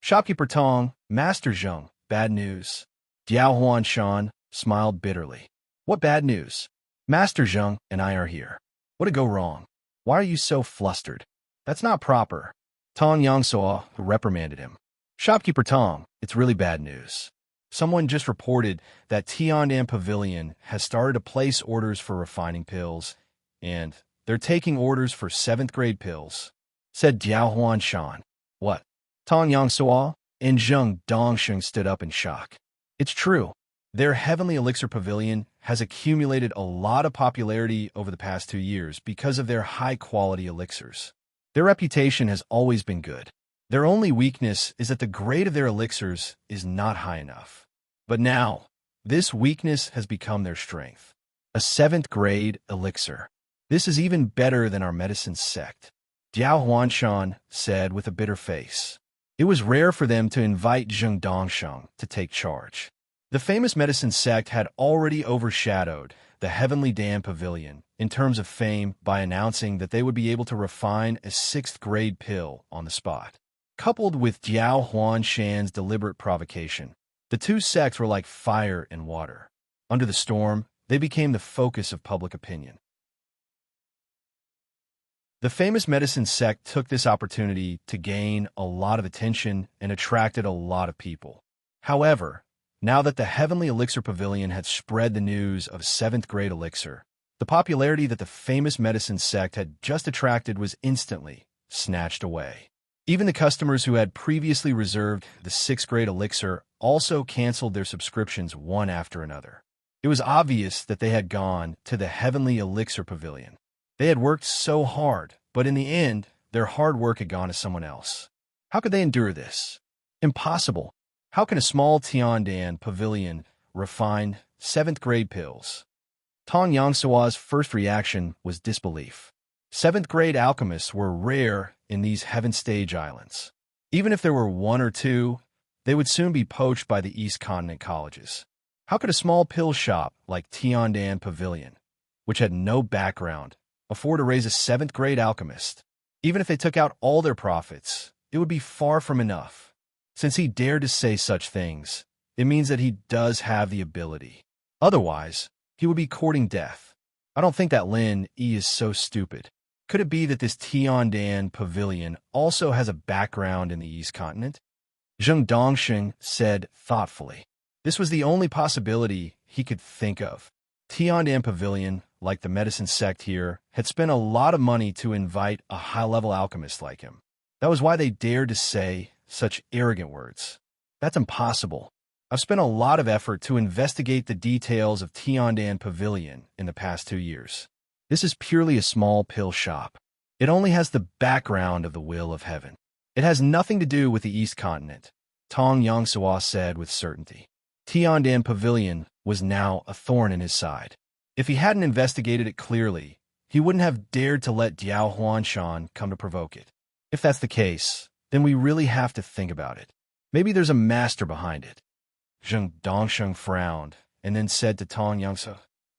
"Shopkeeper Tong, Master Zheng, bad news. Diao Huanshan smiled bitterly. What bad news? Master Zheng and I are here. What did go wrong? Why are you so flustered? That's not proper. Tong Yangsuo reprimanded him. Shopkeeper Tong, it's really bad news. Someone just reported that Tiandan Pavilion has started to place orders for refining pills, and they're taking orders for 7th grade pills, said Diao Huanshan. What? Tong Yangsuo and Zheng Dongsheng stood up in shock. It's true. Their Heavenly Elixir Pavilion has accumulated a lot of popularity over the past 2 years because of their high-quality elixirs. Their reputation has always been good. Their only weakness is that the grade of their elixirs is not high enough. But now, this weakness has become their strength. A 7th grade elixir. This is even better than our medicine sect, Diao Huanshan said with a bitter face. It was rare for them to invite Zheng Dongsheng to take charge. The famous medicine sect had already overshadowed the Heavenly Dan Pavilion in terms of fame by announcing that they would be able to refine a 6th grade pill on the spot. Coupled with Diao Huanshan's deliberate provocation, the two sects were like fire and water. Under the storm, they became the focus of public opinion. The famous medicine sect took this opportunity to gain a lot of attention and attracted a lot of people. However, now that the Heavenly Elixir Pavilion had spread the news of 7th grade elixir, the popularity that the famous medicine sect had just attracted was instantly snatched away. Even the customers who had previously reserved the 6th grade elixir also canceled their subscriptions one after another. It was obvious that they had gone to the Heavenly Elixir Pavilion. They had worked so hard, but in the end, their hard work had gone to someone else. How could they endure this? Impossible. How can a small Tiandan Pavilion refine 7th grade pills? Tong Yangsuo's first reaction was disbelief. 7th grade alchemists were rare in these heaven stage islands. Even if there were 1 or 2, they would soon be poached by the East Continent colleges. How could a small pill shop like Tiandan Pavilion, which had no background, afford to raise a 7th grade alchemist? Even if they took out all their profits, it would be far from enough. Since he dared to say such things, it means that he does have the ability. Otherwise, he would be courting death. I don't think that Lin Yi is so stupid. Could it be that this Tiandan Pavilion also has a background in the East Continent? Zheng Dongsheng said thoughtfully. This was the only possibility he could think of. Tiandan Pavilion, like the medicine sect here, had spent a lot of money to invite a high-level alchemist like him. That was why they dared to say such arrogant words. That's impossible. I've spent a lot of effort to investigate the details of Tiandan Pavilion in the past 2 years. This is purely a small pill shop. It only has the background of the will of heaven. It has nothing to do with the East Continent, Tong Yangsuo said with certainty. Tiandan Pavilion was now a thorn in his side. If he hadn't investigated it clearly, he wouldn't have dared to let Diao Huanshan come to provoke it. If that's the case, then we really have to think about it. Maybe there's a master behind it. Zheng Dongsheng frowned and then said to Tong Yangsuo,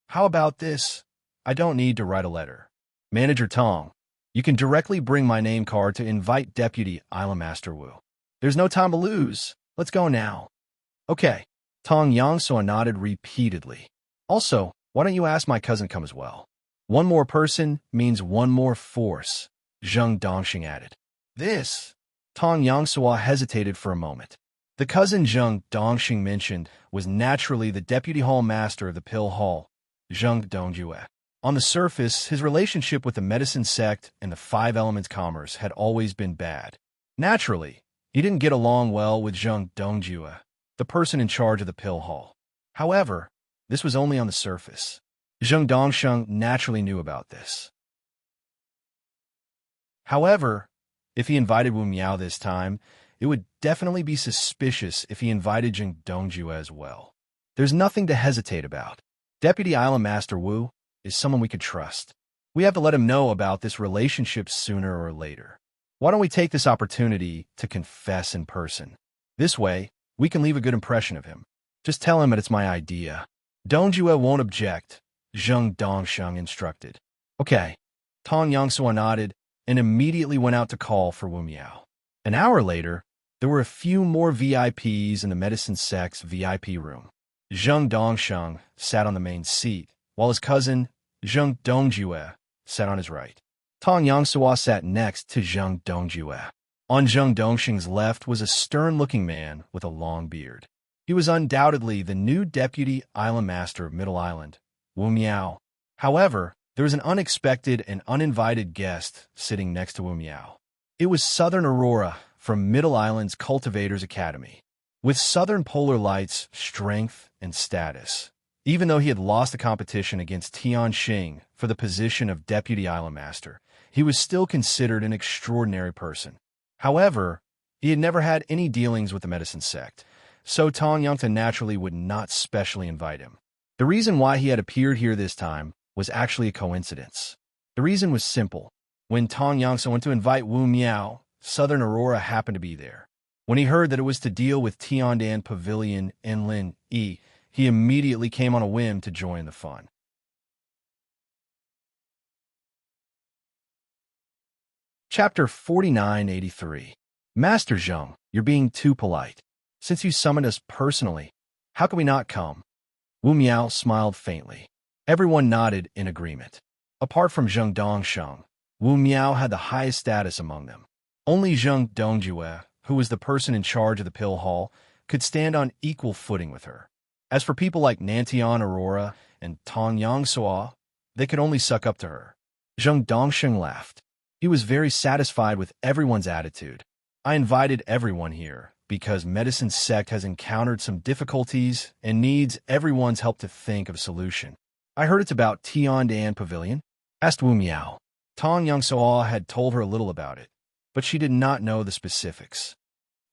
"How about this? I don't need to write a letter. Manager Tong, you can directly bring my name card to invite Deputy Island Master Wu. There's no time to lose. Let's go now." Okay. Tong Yangsuo nodded repeatedly. Also, why don't you ask my cousin come as well? One more person means one more force, Zheng Dongsheng added. This? Tong Yangsuo hesitated for a moment. The cousin Zheng Dongsheng mentioned was naturally the deputy hall master of the pill hall, Zheng Dongjue. On the surface, his relationship with the medicine sect and the 5 elements commerce had always been bad. Naturally, he didn't get along well with Zheng Dongjue, the person in charge of the pill hall. However, this was only on the surface. Zheng Dongsheng naturally knew about this. However, if he invited Wu Miao this time, it would definitely be suspicious if he invited Zheng Dongjue as well. There's nothing to hesitate about. Deputy Island Master Wu is someone we could trust. We have to let him know about this relationship sooner or later. Why don't we take this opportunity to confess in person? This way, we can leave a good impression of him. Just tell him that it's my idea. Dongjue won't object, Zheng Dongsheng instructed. Okay. Tong Yangsuo nodded and immediately went out to call for Wu Miao. An hour later, there were a few more VIPs in the medicine sect's VIP room. Zheng Dongsheng sat on the main seat, while his cousin, Zheng Dongjue, sat on his right. Tong Yangsua sat next to Zheng Dongjue. On Zheng Dongsheng's left was a stern-looking man with a long beard. He was undoubtedly the new deputy island master of Middle Island, Wu Miao. However, there was an unexpected and uninvited guest sitting next to Wu Miao. It was Southern Aurora from Middle Island's Cultivators Academy. With Southern Polar Light's strength and status, even though he had lost the competition against Tian Xing for the position of deputy island master, he was still considered an extraordinary person. However, he had never had any dealings with the medicine sect, so Tong Yangta naturally would not specially invite him. The reason why he had appeared here this time was actually a coincidence. The reason was simple. When Tong Yangsa went to invite Wu Miao, Southern Aurora happened to be there. When he heard that it was to deal with Tiandan Pavilion and Lin Yi, he immediately came on a whim to join the fun. Chapter 4983. Master Zheng, you're being too polite. Since you summoned us personally, how can we not come? Wu Miao smiled faintly. Everyone nodded in agreement. Apart from Zheng Dongsheng, Wu Miao had the highest status among them. Only Zheng Dongjue, who was the person in charge of the pill hall, could stand on equal footing with her. As for people like Nantian Aurora and Tong Yangsua, they could only suck up to her. Zheng Dongsheng laughed. He was very satisfied with everyone's attitude. I invited everyone here because Medicine Sect has encountered some difficulties and needs everyone's help to think of a solution. I heard it's about Tiandan Pavilion? Asked Wu Miao. Tong Yangsua had told her a little about it, but she did not know the specifics.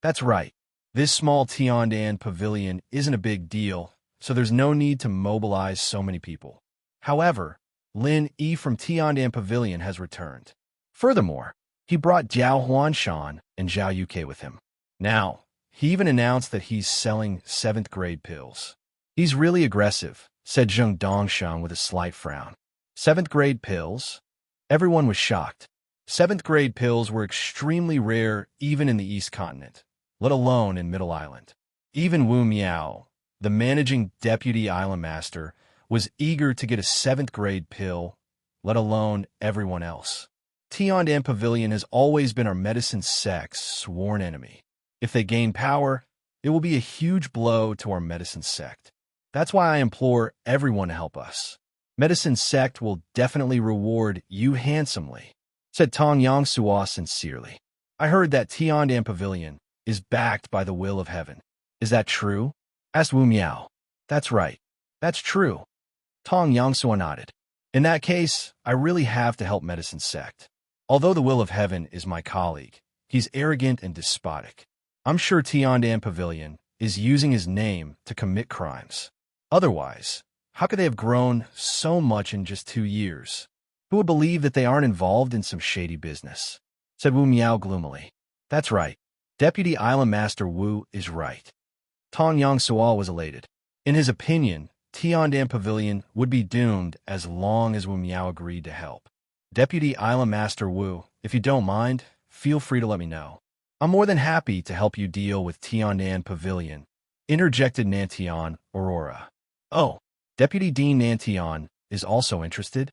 That's right. This small Tiandan Pavilion isn't a big deal, so there's no need to mobilize so many people. However, Lin Yi from Tiandan Pavilion has returned. Furthermore, he brought Jiao Huanshan and Zhao Yuke with him. Now, he even announced that he's selling 7th grade pills. He's really aggressive, said Zheng Dongsheng with a slight frown. 7th grade pills? Everyone was shocked. 7th grade pills were extremely rare even in the East Continent, let alone in Middle Island. Even Wu Miao, the managing deputy island master, was eager to get a 7th grade pill, let alone everyone else. Tiandan Pavilion has always been our medicine sect's sworn enemy. If they gain power, it will be a huge blow to our medicine sect. That's why I implore everyone to help us. Medicine sect will definitely reward you handsomely, said Tong Yangsua sincerely. I heard that Tiandan Pavilion is backed by the will of heaven. Is that true? Asked Wu Miao. That's right. That's true. Tong Yangsua nodded. In that case, I really have to help medicine sect. Although the will of heaven is my colleague, he's arrogant and despotic. I'm sure Tiandan Pavilion is using his name to commit crimes. Otherwise, how could they have grown so much in just 2 years? Who would believe that they aren't involved in some shady business? Said Wu Miao gloomily. That's right. Deputy Island Master Wu is right. Tong Yangsua was elated. In his opinion, Tiandan Pavilion would be doomed as long as Wu Miao agreed to help. Deputy Island Master Wu, if you don't mind, feel free to let me know. I'm more than happy to help you deal with Tiandan Pavilion, interjected Nantian Aurora. Oh, Deputy Dean Nantian is also interested?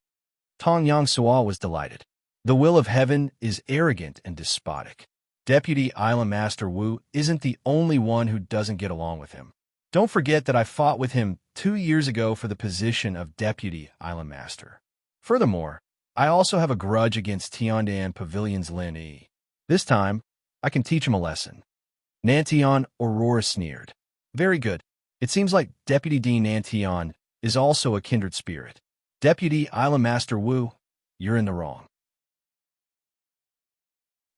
Tong Yangsua was delighted. The will of heaven is arrogant and despotic. Deputy Island Master Wu isn't the only one who doesn't get along with him. Don't forget that I fought with him 2 years ago for the position of Deputy Island Master. Furthermore, I also have a grudge against Tiandan Pavilion's Lin Yi. This time, I can teach him a lesson. Nantian Aurora sneered. Very good. It seems like Deputy Dean Nantian is also a kindred spirit. Deputy Island Master Wu, you're in the wrong.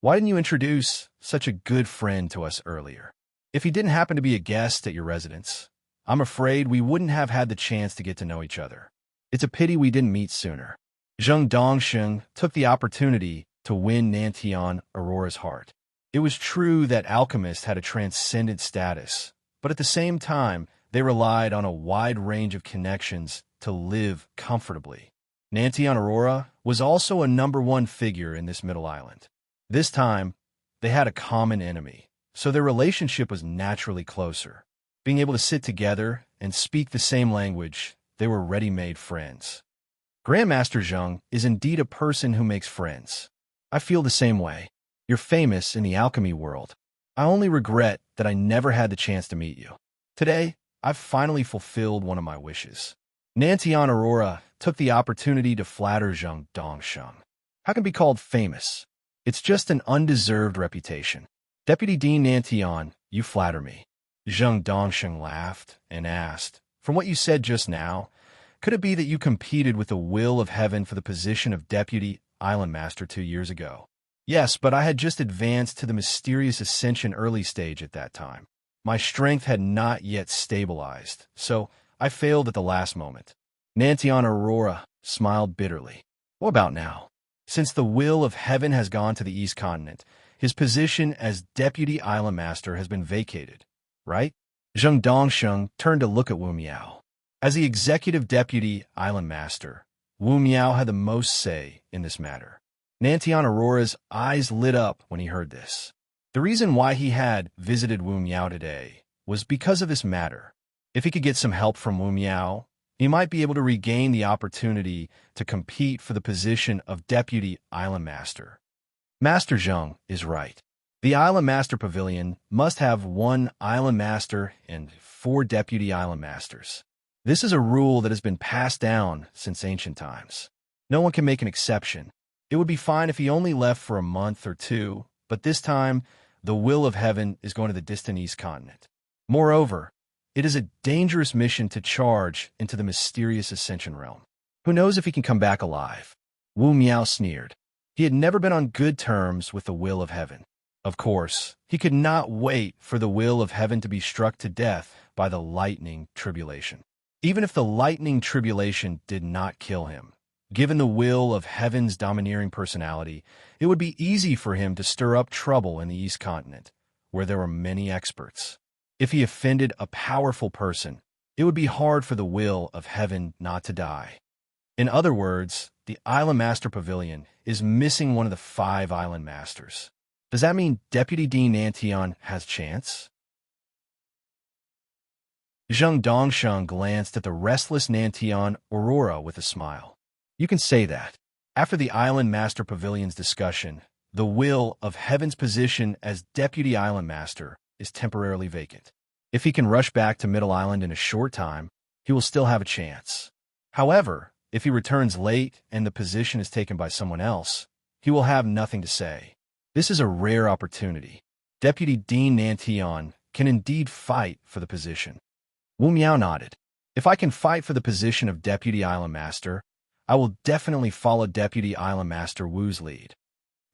Why didn't you introduce such a good friend to us earlier? If he didn't happen to be a guest at your residence, I'm afraid we wouldn't have had the chance to get to know each other. It's a pity we didn't meet sooner. Zheng Dongsheng took the opportunity to win Nantian Aurora's heart. It was true that alchemists had a transcendent status, but at the same time, they relied on a wide range of connections to live comfortably. Nantian Aurora was also a #1 figure in this Middle Island. This time, they had a common enemy, so their relationship was naturally closer. Being able to sit together and speak the same language, they were ready-made friends. Grandmaster Zheng is indeed a person who makes friends. I feel the same way. You're famous in the alchemy world. I only regret that I never had the chance to meet you. Today, I've finally fulfilled one of my wishes. Nantian Aurora took the opportunity to flatter Zheng Dongsheng. How can it be called famous? It's just an undeserved reputation. Deputy Dean Nantian, you flatter me. Zheng Dongsheng laughed and asked, from what you said just now, could it be that you competed with the will of heaven for the position of Deputy Island Master 2 years ago? Yes, but I had just advanced to the mysterious ascension early stage at that time. My strength had not yet stabilized, so I failed at the last moment. Nantian Aurora smiled bitterly. What about now? Since the will of heaven has gone to the East Continent, his position as Deputy Island Master has been vacated, right? Zheng Dongsheng turned to look at Wu Miao. As the Executive Deputy Island Master, Wu Miao had the most say in this matter. Nantian Aurora's eyes lit up when he heard this. The reason why he had visited Wu Miao today was because of this matter. If he could get some help from Wu Miao, he might be able to regain the opportunity to compete for the position of Deputy Island Master. Master Zheng is right. The Island Master Pavilion must have 1 Island Master and 4 Deputy Island Masters. This is a rule that has been passed down since ancient times. No one can make an exception. It would be fine if he only left for a month or 2, but this time, the will of heaven is going to the distant East Continent. Moreover, it is a dangerous mission to charge into the mysterious Ascension realm. Who knows if he can come back alive? Wu Miao sneered. He had never been on good terms with the will of heaven. Of course, he could not wait for the will of heaven to be struck to death by the lightning tribulation. Even if the lightning tribulation did not kill him, given the will of heaven's domineering personality, it would be easy for him to stir up trouble in the East Continent, where there were many experts. If he offended a powerful person, it would be hard for the will of heaven not to die. In other words, the Island Master Pavilion is missing one of the 5 Island Masters. Does that mean Deputy Dean Nantian has chance? Zheng Dongsheng glanced at the restless Nantian Aurora with a smile. You can say that. After the Island Master Pavilion's discussion, the will of heaven's position as Deputy Island Master is temporarily vacant. If he can rush back to Middle Island in a short time, he will still have a chance. However, if he returns late and the position is taken by someone else, he will have nothing to say. This is a rare opportunity. Deputy Dean Nantian can indeed fight for the position. Wu Miao nodded. If I can fight for the position of Deputy Island Master, I will definitely follow Deputy Island Master Wu's lead.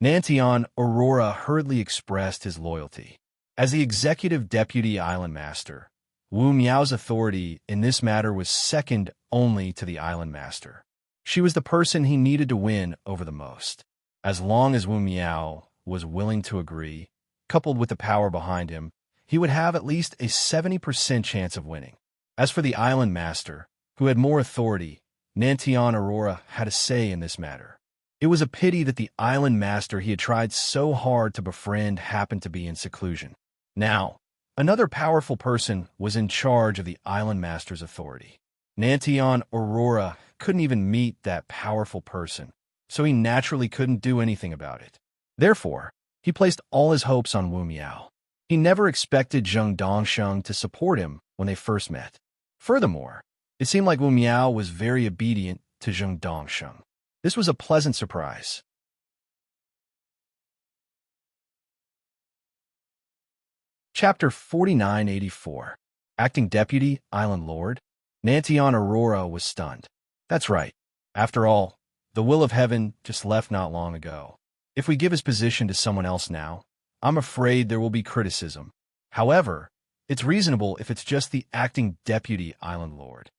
Nantian Aurora hurriedly expressed his loyalty. As the Executive Deputy Island Master, Wu Miao's authority in this matter was second only to the Island Master. She was the person he needed to win over the most. As long as Wu Miao was willing to agree, coupled with the power behind him, he would have at least a 70% chance of winning. As for the Island Master, who had more authority, Nantian Aurora had a say in this matter. It was a pity that the Island Master he had tried so hard to befriend happened to be in seclusion. Now, another powerful person was in charge of the Island Master's authority. Nantian Aurora couldn't even meet that powerful person, so he naturally couldn't do anything about it. Therefore, he placed all his hopes on Wu Miao. He never expected Zheng Dongsheng to support him when they first met. Furthermore, it seemed like Wu Miao was very obedient to Zheng Dongsheng. This was a pleasant surprise. Chapter 4984. Acting Deputy Island Lord. Nantian Aurora was stunned. That's right. After all, the will of heaven just left not long ago. If we give his position to someone else now, I'm afraid there will be criticism. However, it's reasonable if it's just the acting Deputy Island Lord.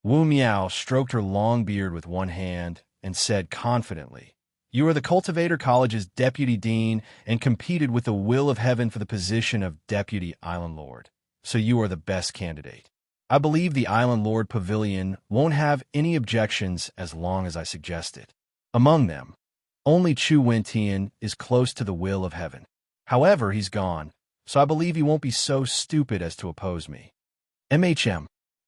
Wu Miao stroked her long beard with one hand and said confidently, "You are the Cultivator College's Deputy Dean and competed with the will of heaven for the position of Deputy Island Lord, so you are the best candidate. I believe the Island Lord Pavilion won't have any objections as long as I suggest it. Among them, only Chu Wentian is close to the will of heaven. However, he's gone, so I believe he won't be so stupid as to oppose me."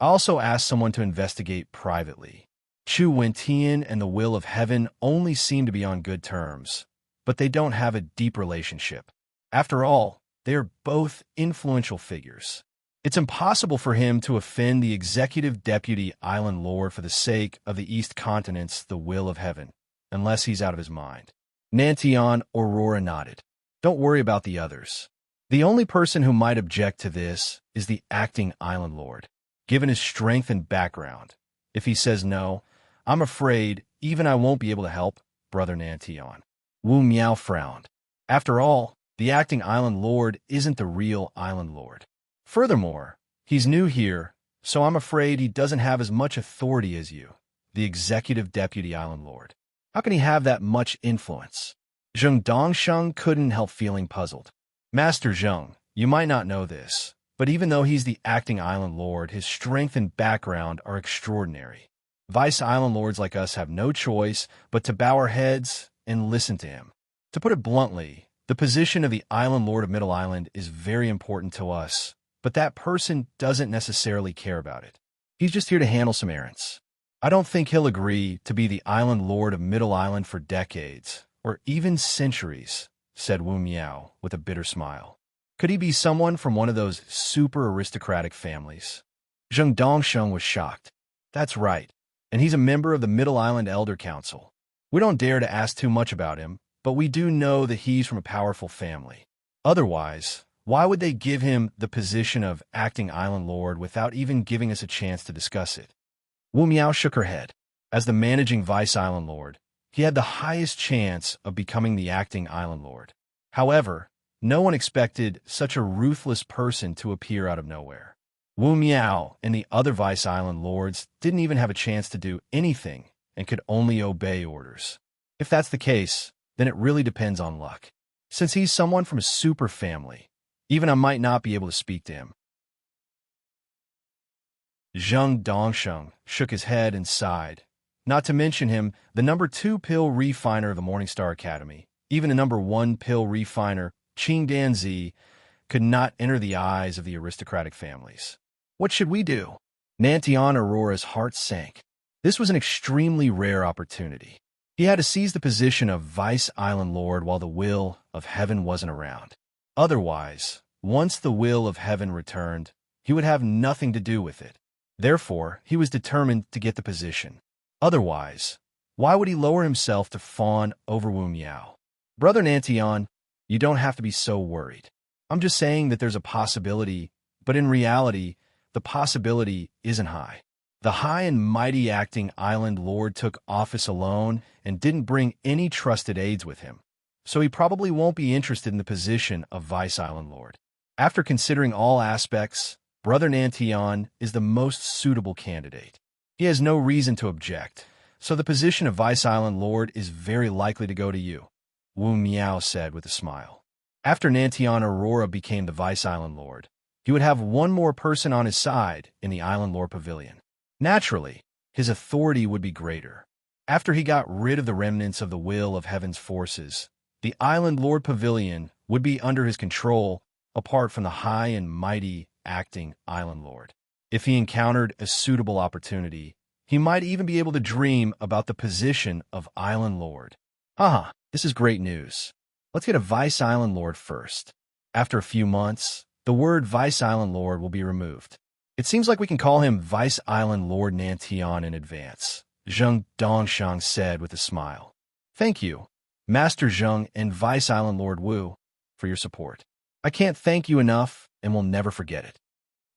I also asked someone to investigate privately. Chu Wentian and the Will of Heaven only seem to be on good terms, but they don't have a deep relationship. After all, they are both influential figures. It's impossible for him to offend the executive deputy island lord for the sake of the East Continent's the Will of Heaven, unless he's out of his mind. Nantian Aurora nodded. Don't worry about the others. The only person who might object to this is the acting island lord, given his strength and background. If he says no, I'm afraid even I won't be able to help, Brother Nantian. Wu Miao frowned. After all, the acting island lord isn't the real island lord. Furthermore, he's new here, so I'm afraid he doesn't have as much authority as you, the executive deputy island lord. How can he have that much influence? Zheng Dongsheng couldn't help feeling puzzled. Master Zheng, you might not know this, but even though he's the acting island lord, his strength and background are extraordinary. Vice island lords like us have no choice but to bow our heads and listen to him. To put it bluntly, the position of the island lord of Middle Island is very important to us, but that person doesn't necessarily care about it. He's just here to handle some errands. I don't think he'll agree to be the island lord of Middle Island for decades, or even centuries, said Wu Miao with a bitter smile. Could he be someone from one of those super aristocratic families? Zheng Dongsheng was shocked. That's right, and he's a member of the Middle Island Elder Council. We don't dare to ask too much about him, but we do know that he's from a powerful family. Otherwise, why would they give him the position of acting island lord without even giving us a chance to discuss it? Wu Miao shook her head. As the managing vice island lord, he had the highest chance of becoming the acting island lord. However, no one expected such a ruthless person to appear out of nowhere. Wu Miao and the other vice island lords didn't even have a chance to do anything and could only obey orders. If that's the case, then it really depends on luck. Since he's someone from a super family, even I might not be able to speak to him. Zheng Dongsheng shook his head and sighed. Not to mention him, the number 2 pill refiner of the Morningstar Academy, even the number 1 pill refiner, Qing Danzi, could not enter the eyes of the aristocratic families. What should we do? Nantian Aurora's heart sank. This was an extremely rare opportunity. He had to seize the position of Vice Island Lord while the Will of Heaven wasn't around. Otherwise, once the Will of Heaven returned, he would have nothing to do with it. Therefore, he was determined to get the position. Otherwise, why would he lower himself to fawn over Wu Miao? Brother Nantian, you don't have to be so worried. I'm just saying that there's a possibility, but in reality, the possibility isn't high. The high and mighty acting island lord took office alone and didn't bring any trusted aides with him, so he probably won't be interested in the position of vice island lord. After considering all aspects, Brother Nantian is the most suitable candidate. He has no reason to object, so the position of vice island lord is very likely to go to you, Wu Miao said with a smile. After Nantian Aurora became the vice island lord, he would have one more person on his side in the island lord pavilion. Naturally, his authority would be greater. After he got rid of the remnants of the Will of Heaven's forces, the island lord pavilion would be under his control, apart from the high and mighty acting island lord. If he encountered a suitable opportunity, he might even be able to dream about the position of island lord. Haha, this is great news. Let's get a vice island lord first. After a few months, the word vice island lord will be removed. It seems like we can call him Vice Island Lord Nantian in advance, Zheng Dongsheng said with a smile. Thank you, Master Zheng and Vice Island Lord Wu, for your support. I can't thank you enough and will never forget it.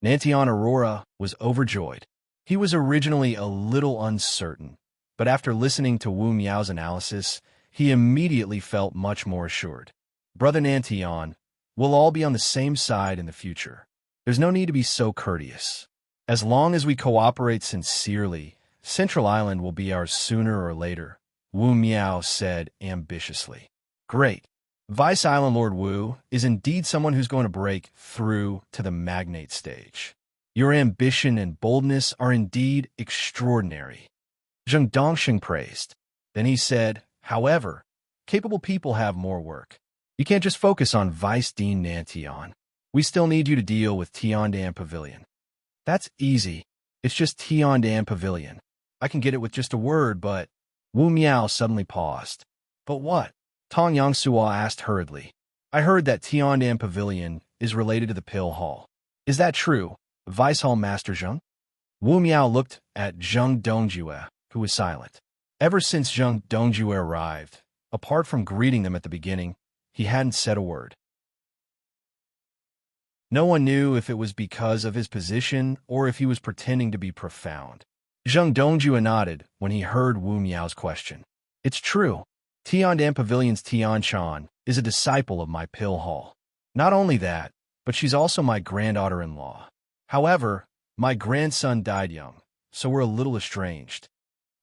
Nantian Aurora was overjoyed. He was originally a little uncertain, but after listening to Wu Miao's analysis, he immediately felt much more assured. Brother Nantian, we'll all be on the same side in the future. There's no need to be so courteous. As long as we cooperate sincerely, Central Island will be ours sooner or later, Wu Miao said ambitiously. Great. Vice Island Lord Wu is indeed someone who's going to break through to the magnate stage. Your ambition and boldness are indeed extraordinary. Zheng Dongsheng praised. Then he said, however, capable people have more work. You can't just focus on Vice Dean Nantian. We still need you to deal with Tiandan Pavilion. That's easy. It's just Tiandam Pavilion. I can get it with just a word, but... Wu Miao suddenly paused. But what? Tong Yangsua asked hurriedly. I heard that Tiandam Pavilion is related to the Pill Hall. Is that true, Vice Hall Master Zheng? Wu Miao looked at Zheng Dongjue, who was silent. Ever since Zheng Dongjue arrived, apart from greeting them at the beginning, he hadn't said a word. No one knew if it was because of his position or if he was pretending to be profound. Zheng Dongjue nodded when he heard Wu Miao's question. It's true. Tiandam Pavilion's Tian Chan is a disciple of my Pill Hall. Not only that, but she's also my granddaughter-in-law. However, my grandson died young, so we're a little estranged.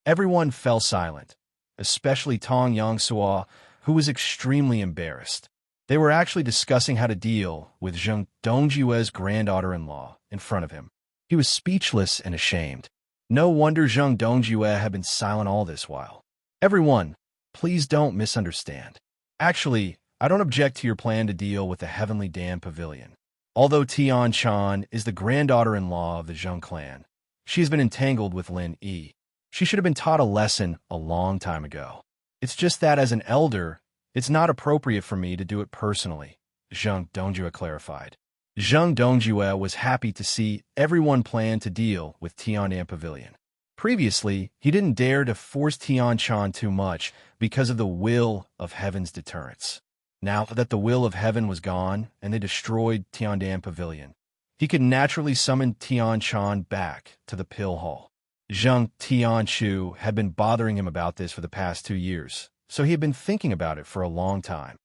Everyone fell silent, especially Tong Yangsua, who was extremely embarrassed. They were actually discussing how to deal with Zheng Dongjue's granddaughter-in-law in front of him. He was speechless and ashamed. No wonder Zheng Dongjue had been silent all this while. Everyone, please don't misunderstand. Actually, I don't object to your plan to deal with the Heavenly Dam Pavilion. Although Tian Chan is the granddaughter-in-law of the Zheng clan, she has been entangled with Lin Yi. She should have been taught a lesson a long time ago. It's just that as an elder, it's not appropriate for me to do it personally, Zheng Dongjue clarified. Zheng Dongjue was happy to see everyone plan to deal with Tiandam Pavilion. Previously, he didn't dare to force Tian Chan too much because of the will of heaven's deterrence. Now that the will of heaven was gone and they destroyed Tiandam Pavilion, he could naturally summon Tian Chan back to the Pill Hall. Zheng Tianchu had been bothering him about this for the past 2 years, so he had been thinking about it for a long time.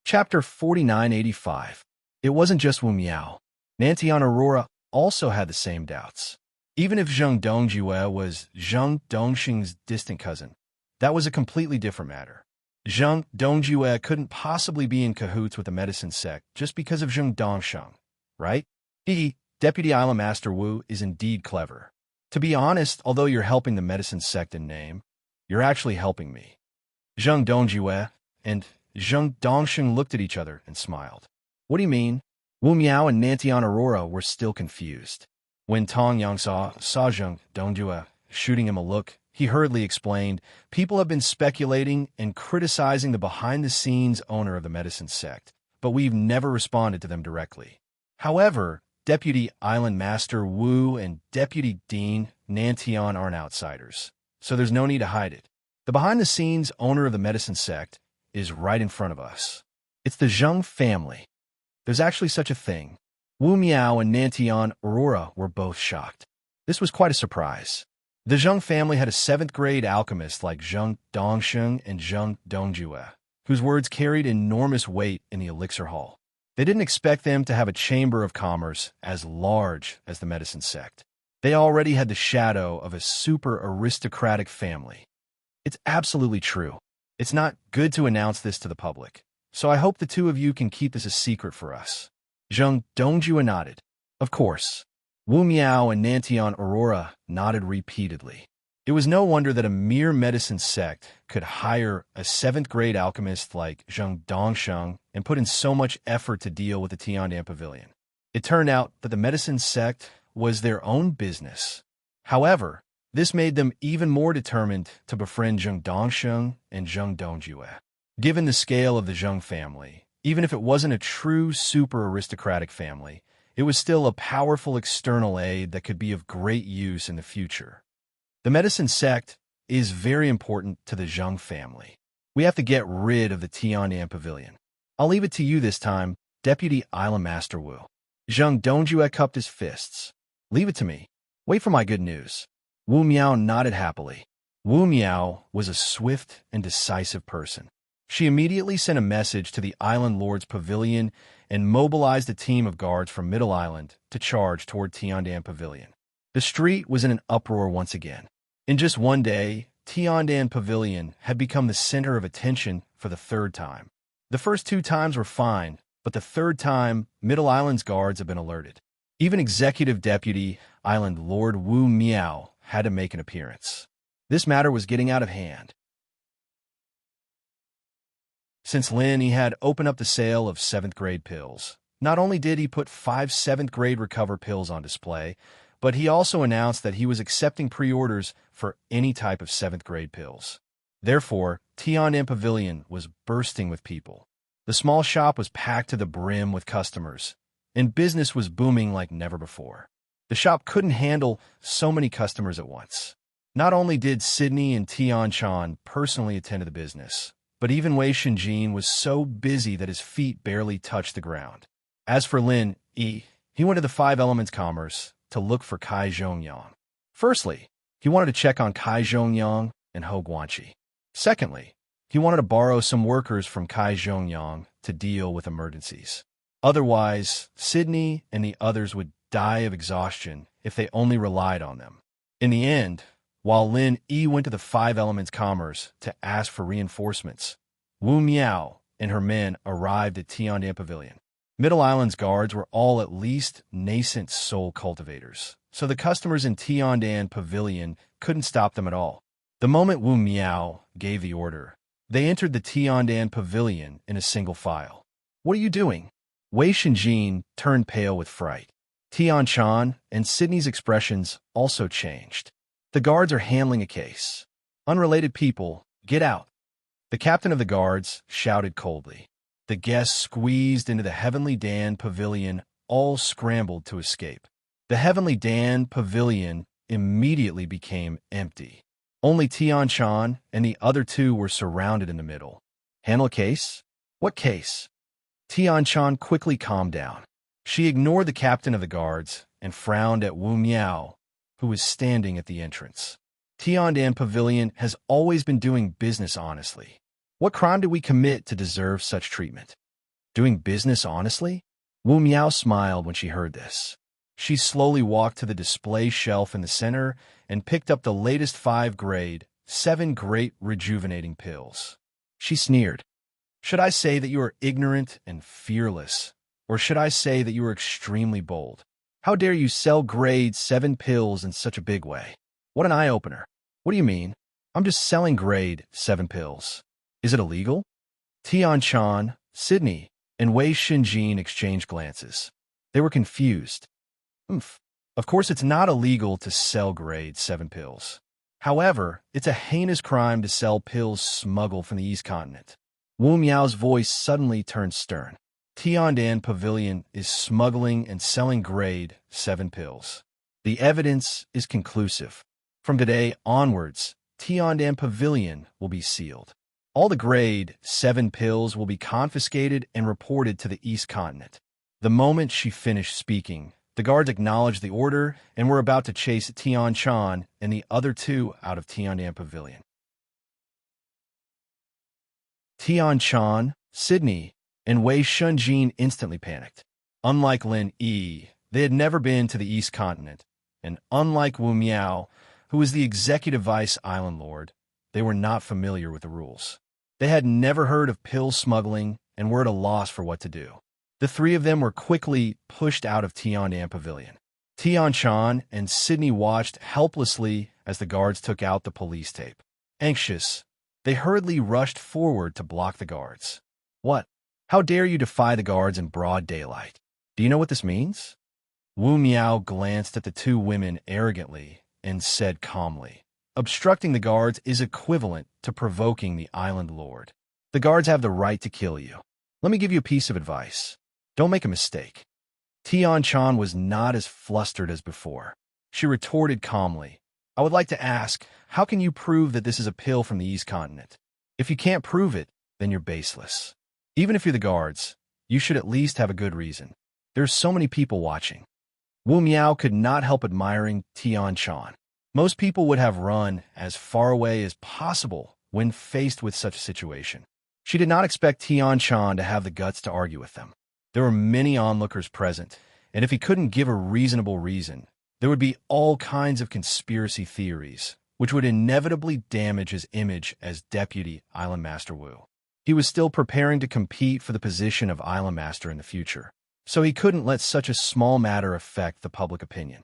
Chapter 4985. It wasn't just Wu Miao. Nantian Aurora also had the same doubts. Even if Zheng Dongjue was Zheng Dongxing's distant cousin, that was a completely different matter. Zheng Dongjue couldn't possibly be in cahoots with the medicine sect just because of Zheng Dongsheng, right? Deputy Island Master Wu is indeed clever. To be honest, although you're helping the medicine sect in name, you're actually helping me. Zheng Dongjue and Zheng Dongsheng looked at each other and smiled. What do you mean? Wu Miao and Nantian Aurora were still confused. When Tong Yangsua saw Zheng Dongjue shooting him a look, he hurriedly explained, people have been speculating and criticizing the behind-the-scenes owner of the medicine sect, but we've never responded to them directly. However, Deputy Island Master Wu and Deputy Dean Nantian aren't outsiders, so there's no need to hide it. The behind-the-scenes owner of the medicine sect is right in front of us. It's the Zheng family. There's actually such a thing. Wu Miao and Nantian Aurora were both shocked. This was quite a surprise. The Zheng family had a 7th-grade alchemist like Zheng Dongsheng and Zheng Dongjue, whose words carried enormous weight in the elixir hall. They didn't expect them to have a chamber of commerce as large as the medicine sect. They already had the shadow of a super aristocratic family. It's absolutely true. It's not good to announce this to the public, so I hope the two of you can keep this a secret for us. Zheng Dongjue nodded. Of course. Wu Miao and Nantian Aurora nodded repeatedly. It was no wonder that a mere medicine sect could hire a 7th-grade alchemist like Zheng Dongsheng and put in so much effort to deal with the Tiandam Pavilion. It turned out that the medicine sect was their own business. However, this made them even more determined to befriend Zheng Dongsheng and Zheng Dongjue. Given the scale of the Zheng family, even if it wasn't a true super aristocratic family, it was still a powerful external aid that could be of great use in the future. The medicine sect is very important to the Zheng family. We have to get rid of the Tiandam Pavilion. I'll leave it to you this time, Deputy Island Master Wu. Zheng Dongjue cupped his fists. Leave it to me. Wait for my good news. Wu Miao nodded happily. Wu Miao was a swift and decisive person. She immediately sent a message to the Island Lord's Pavilion and mobilized a team of guards from Middle Island to charge toward Tiandam Pavilion. The street was in an uproar once again. In just one day, Tiandam Pavilion had become the center of attention for the 3rd time. The first 2 times were fine, but the 3rd time, Middle Island's guards had been alerted. Even Executive Deputy Island Lord Wu Miao had to make an appearance. This matter was getting out of hand. Since Lin Yi had opened up the sale of 7th-grade pills, Not only did he put 5 7th-grade recover pills on display, but he also announced that he was accepting pre-orders for any type of 7th-grade pills. Therefore, Tiandan Pavilion was bursting with people. The small shop was packed to the brim with customers, and business was booming like never before. The shop couldn't handle so many customers at once. Not only did Sydney and Tianchan personally attend to the business, but even Wei Shinjin was so busy that his feet barely touched the ground. As for Lin Yi, he went to the Five Elements Commerce to look for Kai Zhongyang. Firstly, he wanted to check on Kai Zhongyang and Ho Guanqi. Secondly, he wanted to borrow some workers from Kai Zhongyang to deal with emergencies. Otherwise, Sydney and the others would die of exhaustion if they only relied on them. In the end, while Lin Yi went to the Five Elements Commerce to ask for reinforcements, Wu Miao and her men arrived at Tiandan Pavilion. Middle Island's guards were all at least nascent soul cultivators, so the customers in Tiandan Pavilion couldn't stop them at all. The moment Wu Miao gave the order, they entered the Tiandan Pavilion in a single file. "What are you doing?" Wei Shinjin turned pale with fright. Tianchan and Sydney's expressions also changed. "The guards are handling a case. Unrelated people, get out." The captain of the guards shouted coldly. The guests squeezed into the Heavenly Dan Pavilion, all scrambled to escape. The Heavenly Dan Pavilion immediately became empty. Only Tianchan and the other two were surrounded in the middle. "Handle a case? What case?" Tianchan quickly calmed down. She ignored the captain of the guards and frowned at Wu Miao, who was standing at the entrance. Tiandan Pavilion has always been doing business honestly. What crime did we commit to deserve such treatment? Doing business honestly? Wu Miao smiled when she heard this. She slowly walked to the display shelf in the center and picked up the latest 5-grade, 7 great rejuvenating pills. She sneered. "Should I say that you are ignorant and fearless, or should I say that you are extremely bold? How dare you sell grade 7 pills in such a big way? What an eye-opener. What do you mean? I'm just selling grade 7 pills. Is it illegal?" Tianchan, Sydney, and Wei Shinjin exchanged glances. They were confused. Of course it's not illegal to sell grade 7 pills. However, it's a heinous crime to sell pills smuggled from the East Continent. Wu Miao's voice suddenly turned stern. Tiandan Pavilion is smuggling and selling grade 7 pills. The evidence is conclusive. From today onwards, Tiandan Pavilion will be sealed. All the grade 7 pills will be confiscated and reported to the East Continent. The moment she finished speaking, the guards acknowledged the order and were about to chase Tianchan and the other two out of Tiandan Pavilion. Tianchan, Sydney, and Wei Shunjin instantly panicked. Unlike Lin Yi, they had never been to the East Continent, and unlike Wu Miao, who was the executive vice island lord, they were not familiar with the rules. They had never heard of pill smuggling and were at a loss for what to do. The three of them were quickly pushed out of Tiandan Pavilion. Tianchan and Sydney watched helplessly as the guards took out the police tape. Anxious, they hurriedly rushed forward to block the guards. "What? How dare you defy the guards in broad daylight? Do you know what this means?" Wu Miao glanced at the two women arrogantly and said calmly, "Obstructing the guards is equivalent to provoking the island lord. The guards have the right to kill you. Let me give you a piece of advice. Don't make a mistake." Tianchan was not as flustered as before. She retorted calmly, "I would like to ask, how can you prove that this is a pill from the East Continent? If you can't prove it, then you're baseless. Even if you're the guards, you should at least have a good reason. There's so many people watching." Wu Miao could not help admiring Tianchan. Most people would have run as far away as possible when faced with such a situation. She did not expect Tianchan to have the guts to argue with them. There were many onlookers present, and if he couldn't give a reasonable reason, there would be all kinds of conspiracy theories, which would inevitably damage his image as Deputy Island Master Wu. He was still preparing to compete for the position of Island Master in the future, so he couldn't let such a small matter affect the public opinion.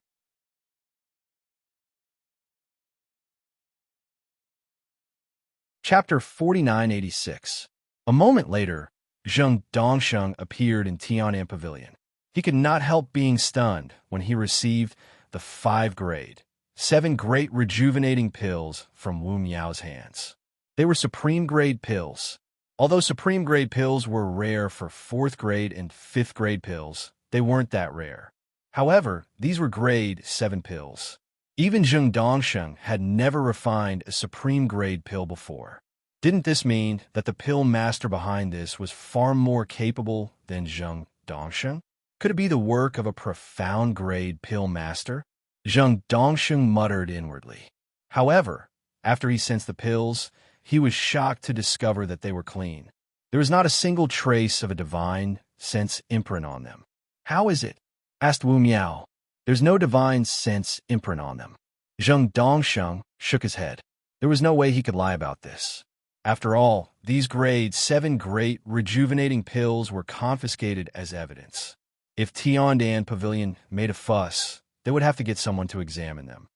Chapter 4986. A moment later, Zheng Dongsheng appeared in Tianan Pavilion. He could not help being stunned when he received the 5-grade, 7 great rejuvenating pills from Wu Miao's hands. They were supreme-grade pills. Although supreme-grade pills were rare for 4th-grade and 5th-grade pills, they weren't that rare. However, these were grade 7 pills. Even Zheng Dongsheng had never refined a supreme-grade pill before. Didn't this mean that the pill master behind this was far more capable than Zheng Dongsheng? Could it be the work of a profound-grade pill master? Zheng Dongsheng muttered inwardly. However, after he sensed the pills, he was shocked to discover that they were clean. There was not a single trace of a divine sense imprint on them. "How is it?" asked Wu Miao. "There's no divine sense imprint on them." Zheng Dongsheng shook his head. There was no way he could lie about this. After all, these grade 7 great rejuvenating pills were confiscated as evidence. If Tiandan Pavilion made a fuss, they would have to get someone to examine them.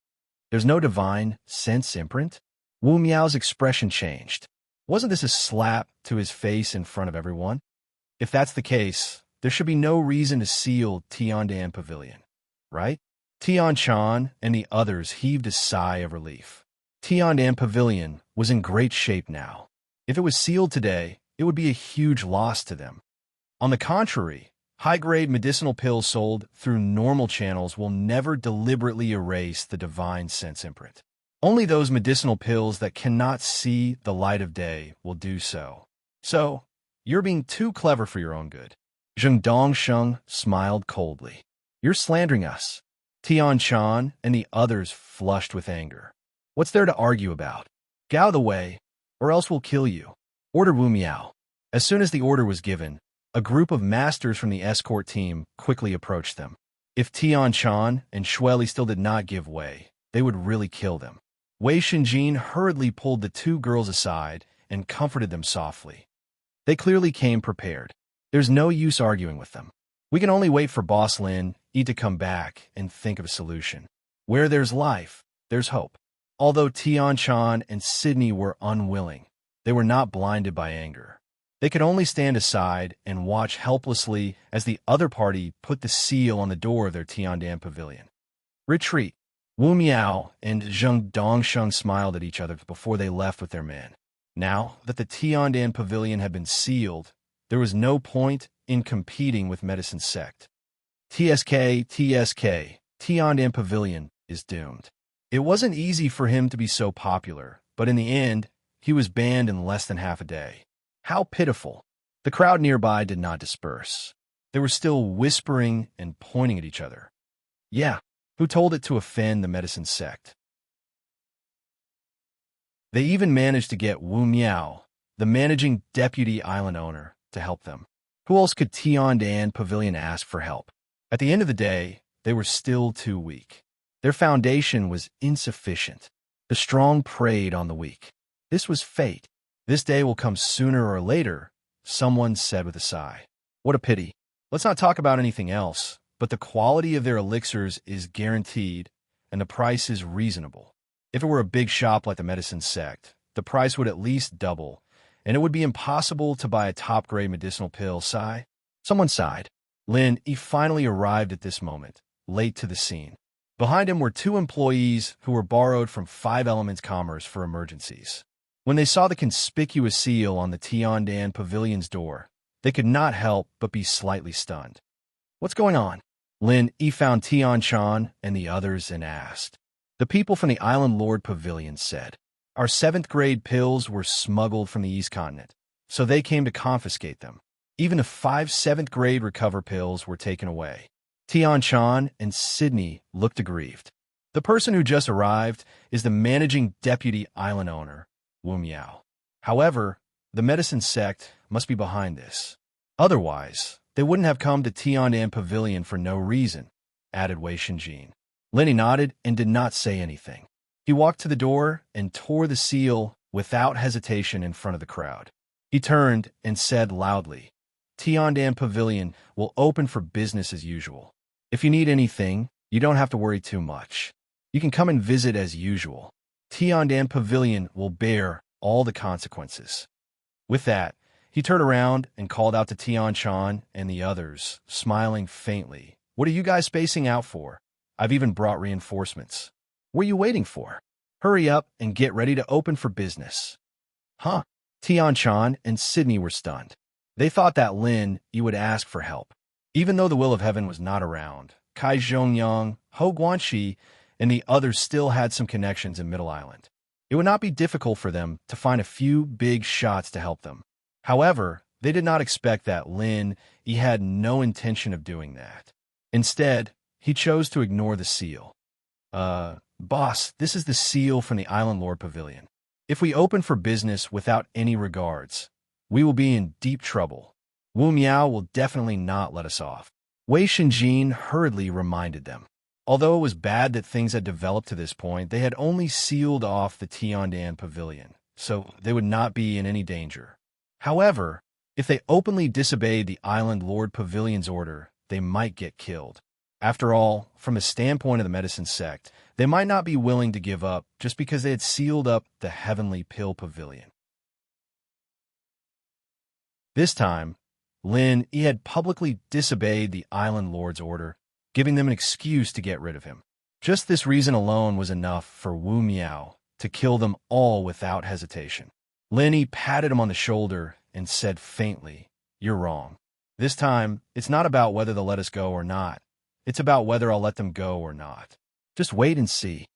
"There's no divine sense imprint?" Wu Miao's expression changed. Wasn't this a slap to his face in front of everyone? If that's the case, there should be no reason to seal Tiandan Pavilion, right? Tian Chan and the others heaved a sigh of relief. Tiandan Pavilion was in great shape now. If it was sealed today, it would be a huge loss to them. On the contrary, high-grade medicinal pills sold through normal channels will never deliberately erase the divine sense imprint. Only those medicinal pills that cannot see the light of day will do so. So, you're being too clever for your own good. Zheng Dongsheng smiled coldly. "You're slandering us." Tian Chan and the others flushed with anger. "What's there to argue about? Get out of the way, or else we'll kill you," ordered Wu Miao. As soon as the order was given, a group of masters from the escort team quickly approached them. If Tian Chan and Shueli still did not give way, they would really kill them. Wei Shinjin hurriedly pulled the 2 girls aside and comforted them softly. They clearly came prepared. There's no use arguing with them. We can only wait for Boss Lin Yi to come back and think of a solution. Where there's life, there's hope. Although Tian Chan and Sydney were unwilling, they were not blinded by anger. They could only stand aside and watch helplessly as the other party put the seal on the door of their Tiandan Pavilion. "Retreat." Wu Miao and Zheng Dongsheng smiled at each other before they left with their men. Now that the Tiandan Pavilion had been sealed, there was no point in competing with Medicine Sect. TSK, Tiandan Pavilion is doomed. It wasn't easy for him to be so popular, but in the end, he was banned in less than half a day. How pitiful. The crowd nearby did not disperse. They were still whispering and pointing at each other. Yeah. Who told it to offend the Medicine Sect? They even managed to get Wu Miao, the managing deputy island owner, to help them. Who else could Tiandan Pavilion ask for help? At the end of the day, they were still too weak. Their foundation was insufficient. The strong preyed on the weak. This was fate. This day will come sooner or later, someone said with a sigh. What a pity. Let's not talk about anything else. But the quality of their elixirs is guaranteed, and the price is reasonable. If it were a big shop like the Medicine Sect, the price would at least double, and it would be impossible to buy a top-grade medicinal pill. Sigh? Someone sighed. Lin Yi finally arrived at this moment, late to the scene. Behind him were 2 employees who were borrowed from 5 Elements Commerce for emergencies. When they saw the conspicuous seal on the Tiandan Pavilion's door, they could not help but be slightly stunned. "What's going on?" Lin Yi found Tian Chan and the others and asked. The people from the Island Lord Pavilion said, "Our 7th-grade pills were smuggled from the East Continent, so they came to confiscate them. Even the 5 7th-grade recover pills were taken away." Tian Chan and Sydney looked aggrieved. The person who just arrived is the managing deputy island owner, Wu Miao. However, the Medicine Sect must be behind this. Otherwise, they wouldn't have come to Tiandan Pavilion for no reason, added Wei Shinjin. Lenny nodded and did not say anything. He walked to the door and tore the seal without hesitation in front of the crowd. He turned and said loudly, "Tiandan Pavilion will open for business as usual. If you need anything, you don't have to worry too much. You can come and visit as usual. Tiandan Pavilion will bear all the consequences." With that, He turned around and called out to Tian-chan and the others, smiling faintly. "What are you guys spacing out for? I've even brought reinforcements. What are you waiting for? Hurry up and get ready to open for business." Huh? Tian-chan and Sydney were stunned. They thought that Lin Yi would ask for help. Even though the Will of Heaven was not around, Kai Zhongyang, Ho Guanxi, and the others still had some connections in Middle Island. It would not be difficult for them to find a few big shots to help them. However, they did not expect that Lin Yi had no intention of doing that. Instead, he chose to ignore the seal. Boss, this is the seal from the Island Lord Pavilion. If we open for business without any regards, we will be in deep trouble. Wu Miao will definitely not let us off." Wei Shenjin hurriedly reminded them. Although it was bad that things had developed to this point, they had only sealed off the Tiandan Pavilion, so they would not be in any danger. However, if they openly disobeyed the Island Lord Pavilion's order, they might get killed. After all, from a standpoint of the medicine sect, they might not be willing to give up just because they had sealed up the Heavenly Pill Pavilion. This time, Lin Yi had publicly disobeyed the Island Lord's order, giving them an excuse to get rid of him. Just this reason alone was enough for Wu Miao to kill them all without hesitation. Lin Yi patted him on the shoulder and said faintly, "You're wrong. This time, it's not about whether they'll let us go or not. It's about whether I'll let them go or not. Just wait and see."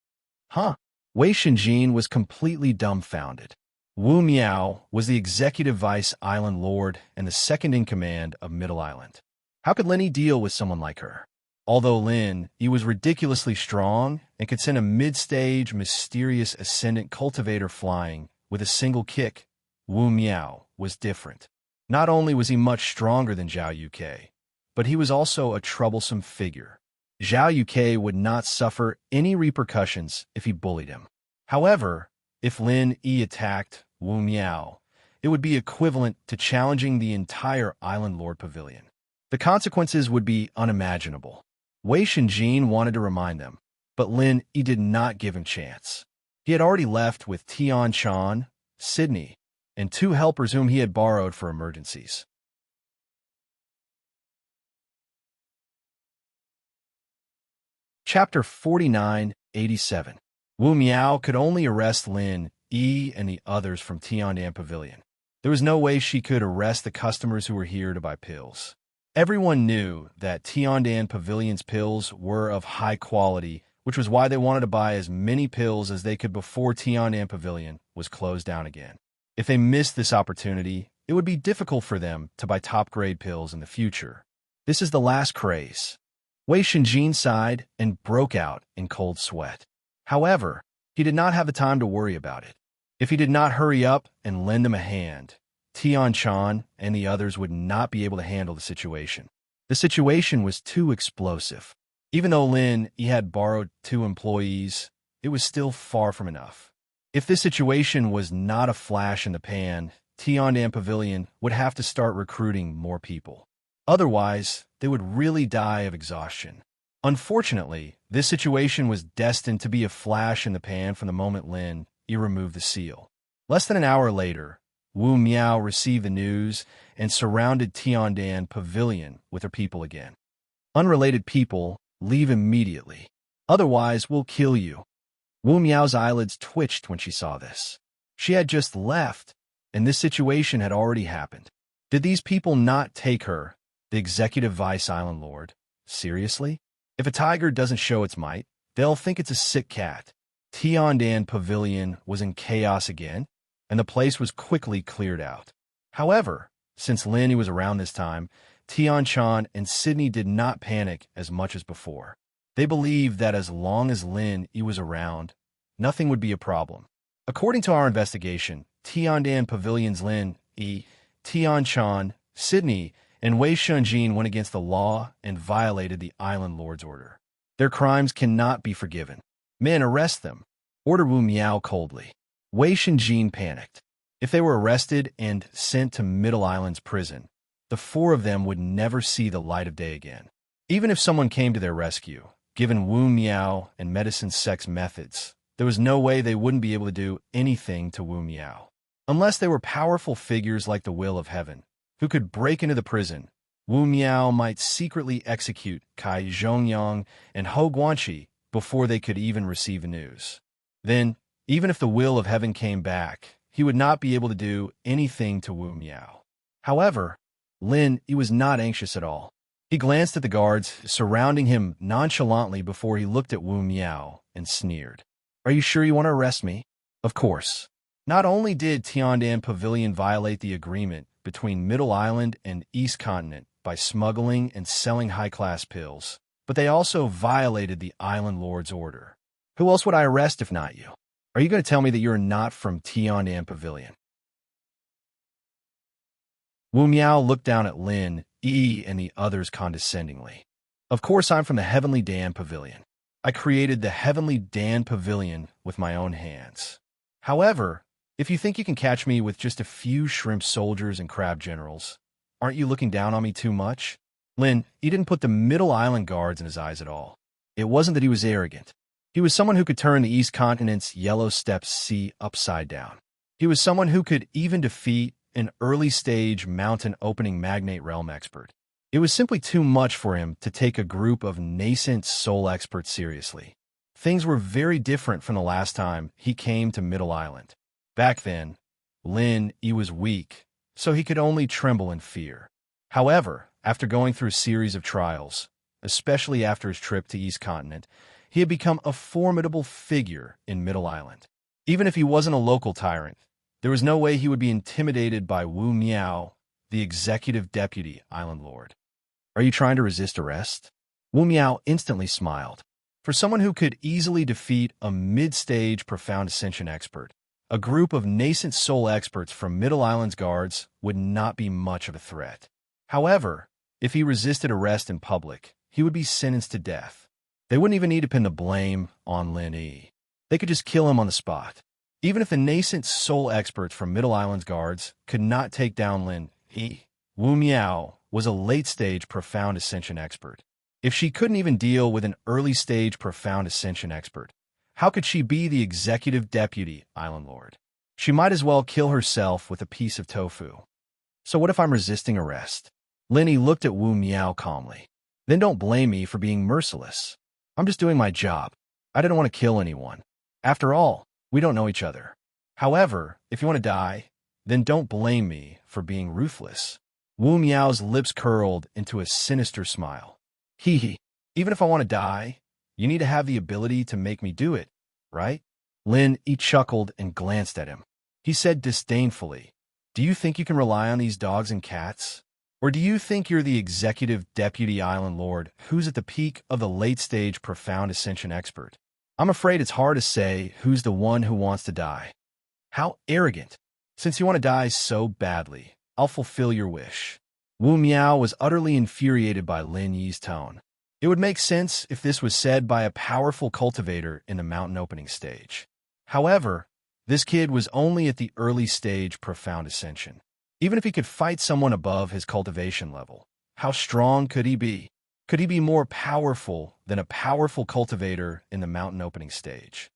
Huh? Wei Shenjin was completely dumbfounded. Wu Miao was the executive vice island lord and the second in command of Middle Island. How could Lin Yi deal with someone like her? Although Lin Yi was ridiculously strong and could send a mid-stage, mysterious ascendant cultivator flying with a single kick, Wu Miao was different. Not only was he much stronger than Zhao Yuke, but he was also a troublesome figure. Zhao Yuke would not suffer any repercussions if he bullied him. However, if Lin Yi attacked Wu Miao, it would be equivalent to challenging the entire Island Lord Pavilion. The consequences would be unimaginable. Wei Shenjin wanted to remind them, but Lin Yi did not give him chance. He had already left with Tian-chan, Sydney, and 2 helpers whom he had borrowed for emergencies. Chapter 4987. Wu Miao could only arrest Lin Yi and the others from Tiandan Pavilion. There was no way she could arrest the customers who were here to buy pills. Everyone knew that Tiandan Pavilion's pills were of high quality, which was why they wanted to buy as many pills as they could before Tiandan Pavilion was closed down again. If they missed this opportunity, it would be difficult for them to buy top-grade pills in the future. This is the last craze. Wei Shenjin sighed and broke out in cold sweat. However, he did not have the time to worry about it. If he did not hurry up and lend them a hand, Tian-chan and the others would not be able to handle the situation. The situation was too explosive. Even though Lin Yi had borrowed 2 employees, it was still far from enough. If this situation was not a flash in the pan, Tiandan Pavilion would have to start recruiting more people. Otherwise, they would really die of exhaustion. Unfortunately, this situation was destined to be a flash in the pan from the moment Lin Yi removed the seal. Less than an hour later, Wu Miao received the news and surrounded Tiandan Pavilion with her people again. "Unrelated people, leave immediately. Otherwise, we'll kill you." Wu Miao's eyelids twitched when she saw this. She had just left, and this situation had already happened. Did these people not take her, the executive vice island lord, seriously? If a tiger doesn't show its might, they'll think it's a sick cat. Tiandan Pavilion was in chaos again, and the place was quickly cleared out. However, since Lin Yi was around this time, Tian-chan and Sydney did not panic as much as before. They believed that as long as Lin Yi was around, nothing would be a problem. According to our investigation, Tiandan Pavilion's Lin Yi, Tian-chan, Sydney, and Wei Shenjin went against the law and violated the Island Lord's order. Their crimes cannot be forgiven. Men, arrest them, ordered Wu Miao coldly. Wei Shenjin panicked. If they were arrested and sent to Middle Island's prison, the 4 of them would never see the light of day again. Even if someone came to their rescue, given Wu Miao and medicine sex methods, there was no way they wouldn't be able to do anything to Wu Miao. Unless they were powerful figures like the Will of Heaven, who could break into the prison, Wu Miao might secretly execute Kai Zhongyang and Hou Guanqi before they could even receive the news. Then, even if the Will of Heaven came back, he would not be able to do anything to Wu Miao. However, Lin Yi was not anxious at all. He glanced at the guards surrounding him nonchalantly before he looked at Wu Miao and sneered. "Are you sure you want to arrest me?" Of course. Not only did Tiandan Pavilion violate the agreement between Middle Island and East Continent by smuggling and selling high-class pills, but they also violated the Island Lord's order. Who else would I arrest if not you? Are you going to tell me that you're not from Tiandan Pavilion? Wu Miao looked down at Lin Yi and the others condescendingly. Of course I'm from the Heavenly Dan Pavilion. I created the Heavenly Dan Pavilion with my own hands. However, if you think you can catch me with just a few shrimp soldiers and crab generals, aren't you looking down on me too much? Lin, he didn't put the Middle Island guards in his eyes at all. It wasn't that he was arrogant. He was someone who could turn the East Continent's Yellow Steppe Sea upside down. He was someone who could even defeat an early-stage mountain opening magnate realm expert. It was simply too much for him to take a group of nascent soul experts seriously. Things were very different from the last time he came to Middle Island. Back then, Lin Yi was weak, so he could only tremble in fear. However, after going through a series of trials, especially after his trip to East Continent, he had become a formidable figure in Middle Island. Even if he wasn't a local tyrant, there was no way he would be intimidated by Wu Miao, the executive deputy island lord. Are you trying to resist arrest? Wu Miao instantly smiled. For someone who could easily defeat a mid-stage profound ascension expert, a group of nascent soul experts from Middle Island's guards would not be much of a threat. However, if he resisted arrest in public, he would be sentenced to death. They wouldn't even need to pin the blame on Lin Yi. They could just kill him on the spot. Even if the nascent soul experts from Middle Island's guards could not take down Lin Yi, Wu Miao was a late-stage profound ascension expert. If she couldn't even deal with an early-stage profound ascension expert, how could she be the executive deputy island lord? She might as well kill herself with a piece of tofu. So what if I'm resisting arrest? Lin Yi looked at Wu Miao calmly. Then don't blame me for being merciless. I'm just doing my job. I didn't want to kill anyone. After all, we don't know each other. However, if you want to die, then don't blame me for being ruthless. Wu Miao's lips curled into a sinister smile. Hee hee. Even if I want to die, you need to have the ability to make me do it, right? Lin Yi chuckled and glanced at him. He said disdainfully, "Do you think you can rely on these dogs and cats? Or do you think you're the executive deputy island lord who's at the peak of the late-stage profound ascension expert? I'm afraid it's hard to say who's the one who wants to die." How arrogant. Since you want to die so badly, I'll fulfill your wish. Wu Miao was utterly infuriated by Lin Yi's tone. It would make sense if this was said by a powerful cultivator in the mountain opening stage. However, this kid was only at the early stage profound ascension. Even if he could fight someone above his cultivation level, how strong could he be? Could he be more powerful than a powerful cultivator in the mountain opening stage?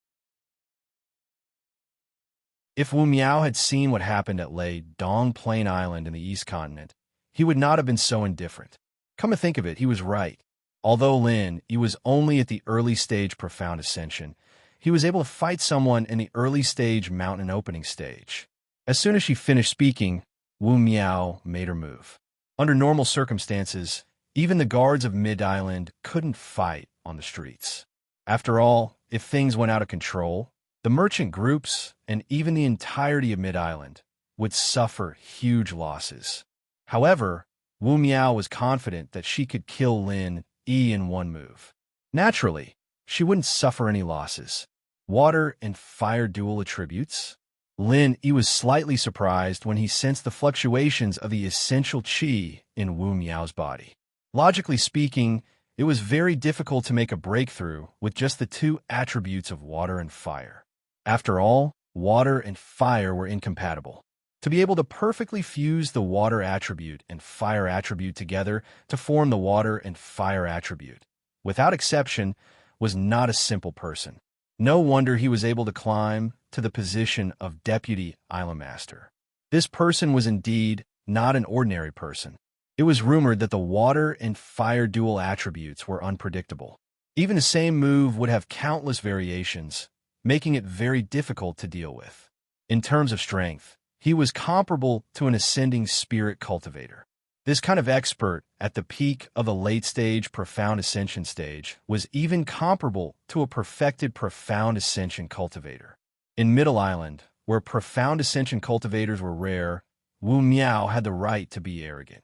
If Wu Miao had seen what happened at Lei Dong Plain Island in the East Continent, he would not have been so indifferent. Come to think of it, he was right. Although Lin Yi was only at the early stage profound ascension, he was able to fight someone in the early stage mountain opening stage. As soon as she finished speaking, Wu Miao made her move. Under normal circumstances, even the guards of Mid-Island couldn't fight on the streets. After all, if things went out of control, the merchant groups and even the entirety of Mid-Island would suffer huge losses. However, Wu Miao was confident that she could kill Lin Yi in one move. Naturally, she wouldn't suffer any losses. Water and fire dual attributes? Lin Yi was slightly surprised when he sensed the fluctuations of the essential qi in Wu Miao's body. Logically speaking, it was very difficult to make a breakthrough with just the two attributes of water and fire. After all, water and fire were incompatible. To be able to perfectly fuse the water attribute and fire attribute together to form the water and fire attribute, without exception, was not a simple person. No wonder he was able to climb to the position of Deputy Island Master. This person was indeed not an ordinary person. It was rumored that the water and fire dual attributes were unpredictable. Even the same move would have countless variations, making it very difficult to deal with. In terms of strength, he was comparable to an ascending spirit cultivator. This kind of expert at the peak of the late-stage profound ascension stage was even comparable to a perfected profound ascension cultivator. In Middle Island, where profound ascension cultivators were rare, Wu Miao had the right to be arrogant.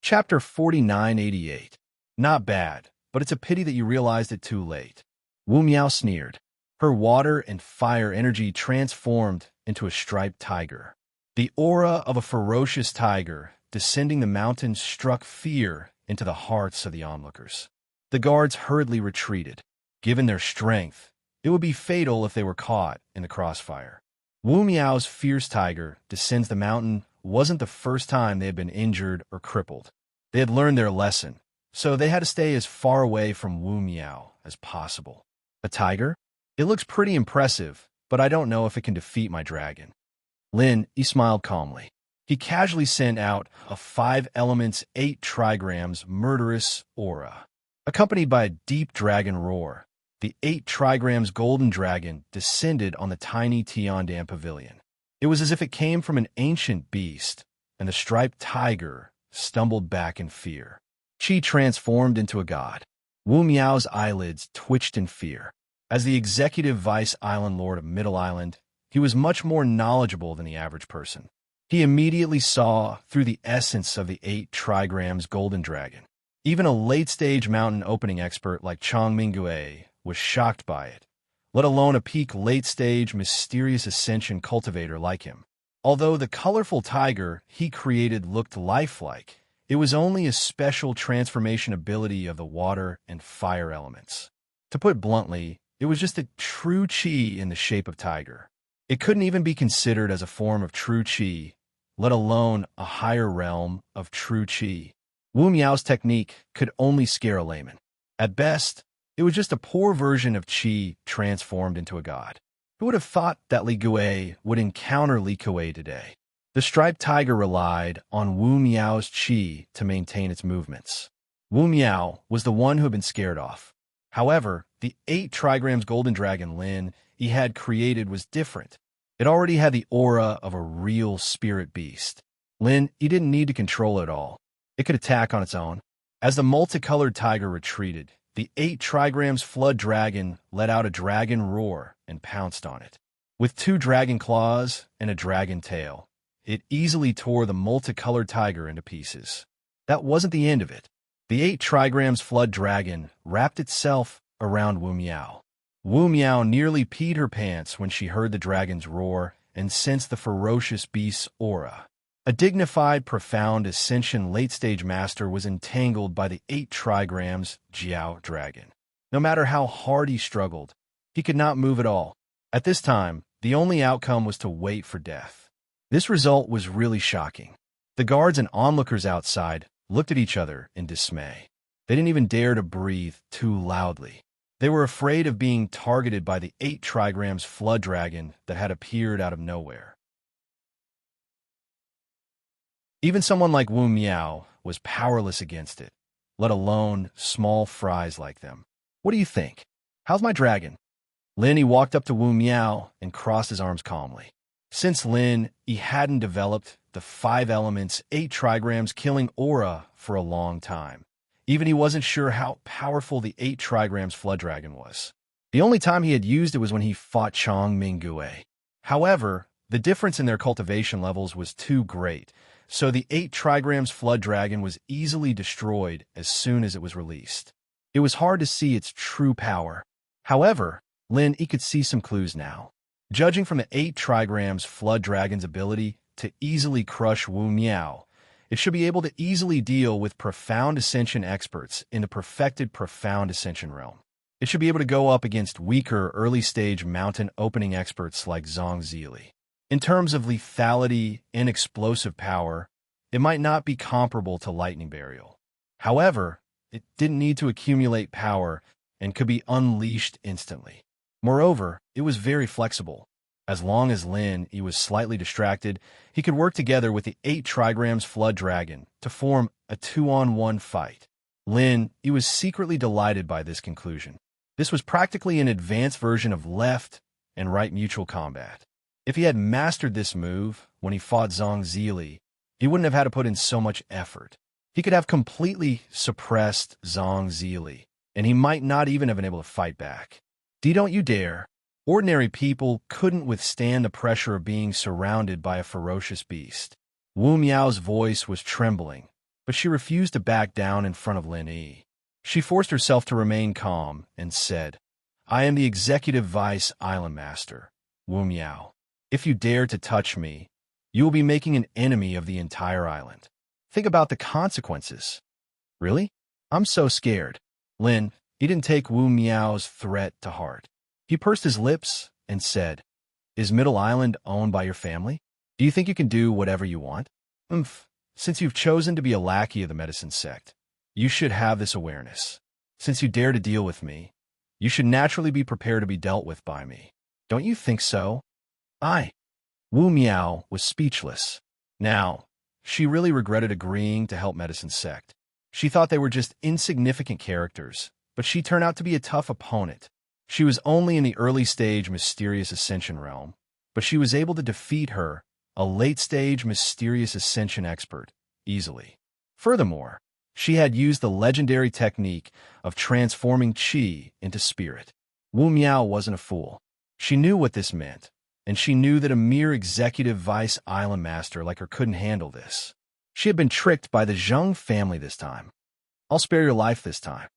Chapter 4988. Not bad, but it's a pity that you realized it too late. Wu Miao sneered. Her water and fire energy transformed into a striped tiger. The aura of a ferocious tiger descending the mountains struck fear into the hearts of the onlookers. The guards hurriedly retreated. Given their strength, it would be fatal if they were caught in the crossfire. Wu Miao's fierce tiger descends the mountain wasn't the first time they had been injured or crippled. They had learned their lesson, so they had to stay as far away from Wu Miao as possible. A tiger? It looks pretty impressive, but I don't know if it can defeat my dragon. He smiled calmly. He casually sent out a 5 elements 8 trigrams murderous aura. Accompanied by a deep dragon roar, the 8 trigrams golden dragon descended on the tiny Tiandan pavilion. It was as if it came from an ancient beast, and the striped tiger stumbled back in fear. Qi transformed into a god. Wu Miao's eyelids twitched in fear. As the executive vice island lord of Middle Island, he was much more knowledgeable than the average person. He immediately saw through the essence of the 8 trigrams golden dragon. Even a late-stage mountain opening expert like Chang Mingue was shocked by it, let alone a peak late-stage mysterious ascension cultivator like him. Although the colorful tiger he created looked lifelike, it was only a special transformation ability of the water and fire elements. To put bluntly, it was just a true qi in the shape of tiger. It couldn't even be considered as a form of true qi, let alone a higher realm of true qi. Wu Miao's technique could only scare a layman. At best, it was just a poor version of qi transformed into a god. Who would have thought that Li Gui would encounter Li Kui today? The striped tiger relied on Wu Miao's qi to maintain its movements. Wu Miao was the one who had been scared off. However, the 8 trigrams golden dragon Lin he had created was different. It already had the aura of a real spirit beast. Lin, he didn't need to control it all. It could attack on its own. As the multicolored tiger retreated, the 8 trigrams flood dragon let out a dragon roar and pounced on it. With 2 dragon claws and a dragon tail, it easily tore the multicolored tiger into pieces. That wasn't the end of it. The 8 trigrams flood dragon wrapped itself around Wu Miao. Wu Miao nearly peed her pants when she heard the dragon's roar and sensed the ferocious beast's aura. A dignified, profound ascension late-stage master was entangled by the 8 trigrams Jiao dragon. No matter how hard he struggled, he could not move at all. At this time, the only outcome was to wait for death. This result was really shocking. The guards and onlookers outside looked at each other in dismay. They didn't even dare to breathe too loudly. They were afraid of being targeted by the 8 trigrams flood dragon that had appeared out of nowhere. Even someone like Wu Miao was powerless against it, let alone small fries like them. What do you think? How's my dragon? He walked up to Wu Miao and crossed his arms calmly. Since he hadn't developed the 5 elements 8 trigrams killing aura for a long time. Even he wasn't sure how powerful the 8 trigrams flood dragon was. The only time he had used it was when he fought Chang Mingue. However, the difference in their cultivation levels was too great, so the 8 trigrams flood dragon was easily destroyed as soon as it was released. It was hard to see its true power. However, he could see some clues now. Judging from the 8 trigrams flood dragon's ability to easily crush Wu Miao, it should be able to easily deal with profound ascension experts in the perfected profound ascension realm. It should be able to go up against weaker early-stage mountain opening experts like Zhang Zili. In terms of lethality and explosive power, it might not be comparable to lightning burial. However, it didn't need to accumulate power and could be unleashed instantly. Moreover, it was very flexible. As long as Lin Yi was slightly distracted, he could work together with the 8 trigrams Flood Dragon to form a 2-on-1 fight. Lin Yi was secretly delighted by this conclusion. This was practically an advanced version of left and right mutual combat. If he had mastered this move when he fought Zhang Zili, he wouldn't have had to put in so much effort. He could have completely suppressed Zhang Zili, and he might not even have been able to fight back. Don't you dare. Ordinary people couldn't withstand the pressure of being surrounded by a ferocious beast. Wu Miao's voice was trembling, but she refused to back down in front of Lin Yi. She forced herself to remain calm and said, "I am the Executive Vice Island Master, Wu Miao. If you dare to touch me, you will be making an enemy of the entire island. Think about the consequences." "Really? I'm so scared." Lin Yi didn't take Wu Miao's threat to heart. He pursed his lips and said, "Is Middle Island owned by your family? Do you think you can do whatever you want?" Since you've chosen to be a lackey of the medicine sect, you should have this awareness. Since you dare to deal with me, you should naturally be prepared to be dealt with by me. Don't you think so?" Wu Miao was speechless. Now, she really regretted agreeing to help medicine sect. She thought they were just insignificant characters, but she turned out to be a tough opponent. She was only in the early-stage Mysterious Ascension realm, but she was able to defeat her, a late-stage Mysterious Ascension expert, easily. Furthermore, she had used the legendary technique of transforming Qi into spirit. Wu Miao wasn't a fool. She knew what this meant, and she knew that a mere Executive Vice Island Master like her couldn't handle this. She had been tricked by the Zheng family this time. "I'll spare your life this time.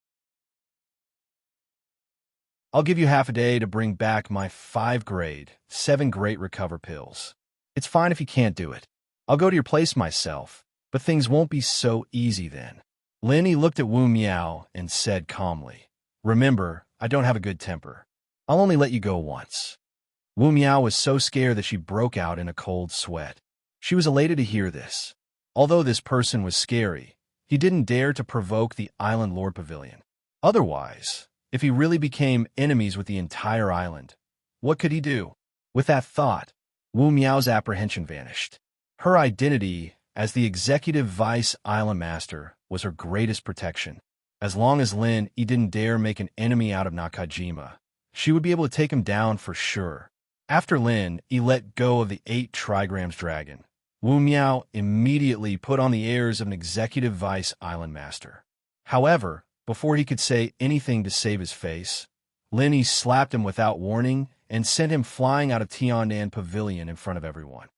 I'll give you half a day to bring back my 5-grade, 7 great recover pills. It's fine if you can't do it. I'll go to your place myself, but things won't be so easy then." Lin Yi looked at Wu Miao and said calmly, "Remember, I don't have a good temper. I'll only let you go once." Wu Miao was so scared that she broke out in a cold sweat. She was elated to hear this. Although this person was scary, he didn't dare to provoke the Island Lord Pavilion. Otherwise, if he really became enemies with the entire island, what could he do? With that thought, Wu Miao's apprehension vanished. Her identity as the Executive Vice Island Master was her greatest protection. As long as Lin Yi didn't dare make an enemy out of Nakajima, she would be able to take him down for sure. After Lin Yi let go of the 8 trigrams dragon, Wu Miao immediately put on the airs of an Executive Vice Island Master. However, before he could say anything to save his face, Lin Yi slapped him without warning and sent him flying out of Tiandan Pavilion in front of everyone.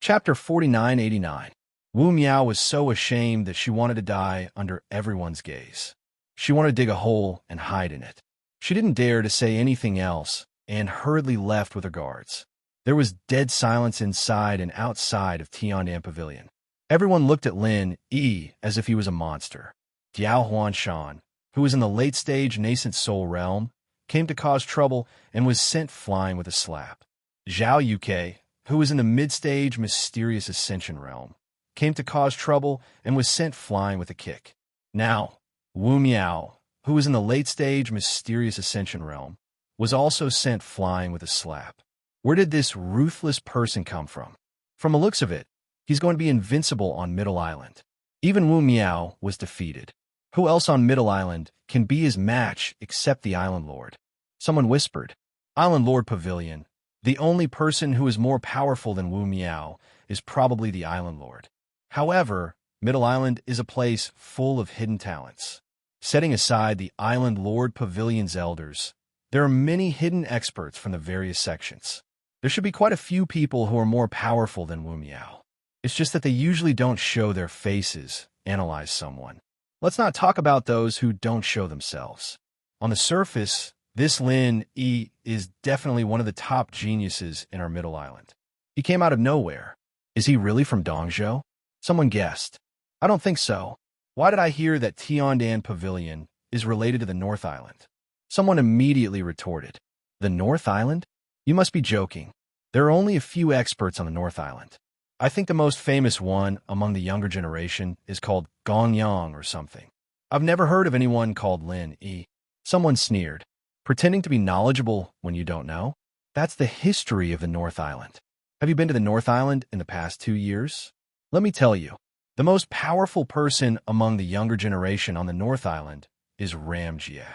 Chapter 4989. Wu Miao was so ashamed that she wanted to die under everyone's gaze. She wanted to dig a hole and hide in it. She didn't dare to say anything else and hurriedly left with her guards. There was dead silence inside and outside of Tiandan Pavilion. Everyone looked at Lin Yi as if he was a monster. Diao Huanshan, who was in the late-stage nascent soul realm, came to cause trouble and was sent flying with a slap. Zhao Yuke, who was in the mid-stage Mysterious Ascension realm, came to cause trouble and was sent flying with a kick. Now, Wu Miao, who was in the late-stage Mysterious Ascension realm, was also sent flying with a slap. Where did this ruthless person come from? From the looks of it, he's going to be invincible on Middle Island. Even Wu Miao was defeated. Who else on Middle Island can be his match except the Island Lord? Someone whispered. Island Lord Pavilion. The only person who is more powerful than Wu Miao is probably the Island Lord. However, Middle Island is a place full of hidden talents. Setting aside the Island Lord Pavilion's elders, there are many hidden experts from the various sections. There should be quite a few people who are more powerful than Wu Miao. It's just that they usually don't show their faces, analyze someone. Let's not talk about those who don't show themselves. On the surface, this Lin Yi is definitely one of the top geniuses in our Middle Island. He came out of nowhere. Is he really from Dongzhou? Someone guessed. I don't think so. Why did I hear that Tiandan Pavilion is related to the North Island? Someone immediately retorted. The North Island? You must be joking. There are only a few experts on the North Island. I think the most famous one among the younger generation is called Gong Yang or something. I've never heard of anyone called Lin E. Someone sneered, pretending to be knowledgeable when you don't know. That's the history of the North Island. Have you been to the North Island in the past 2 years? Let me tell you, the most powerful person among the younger generation on the North Island is Ramjia.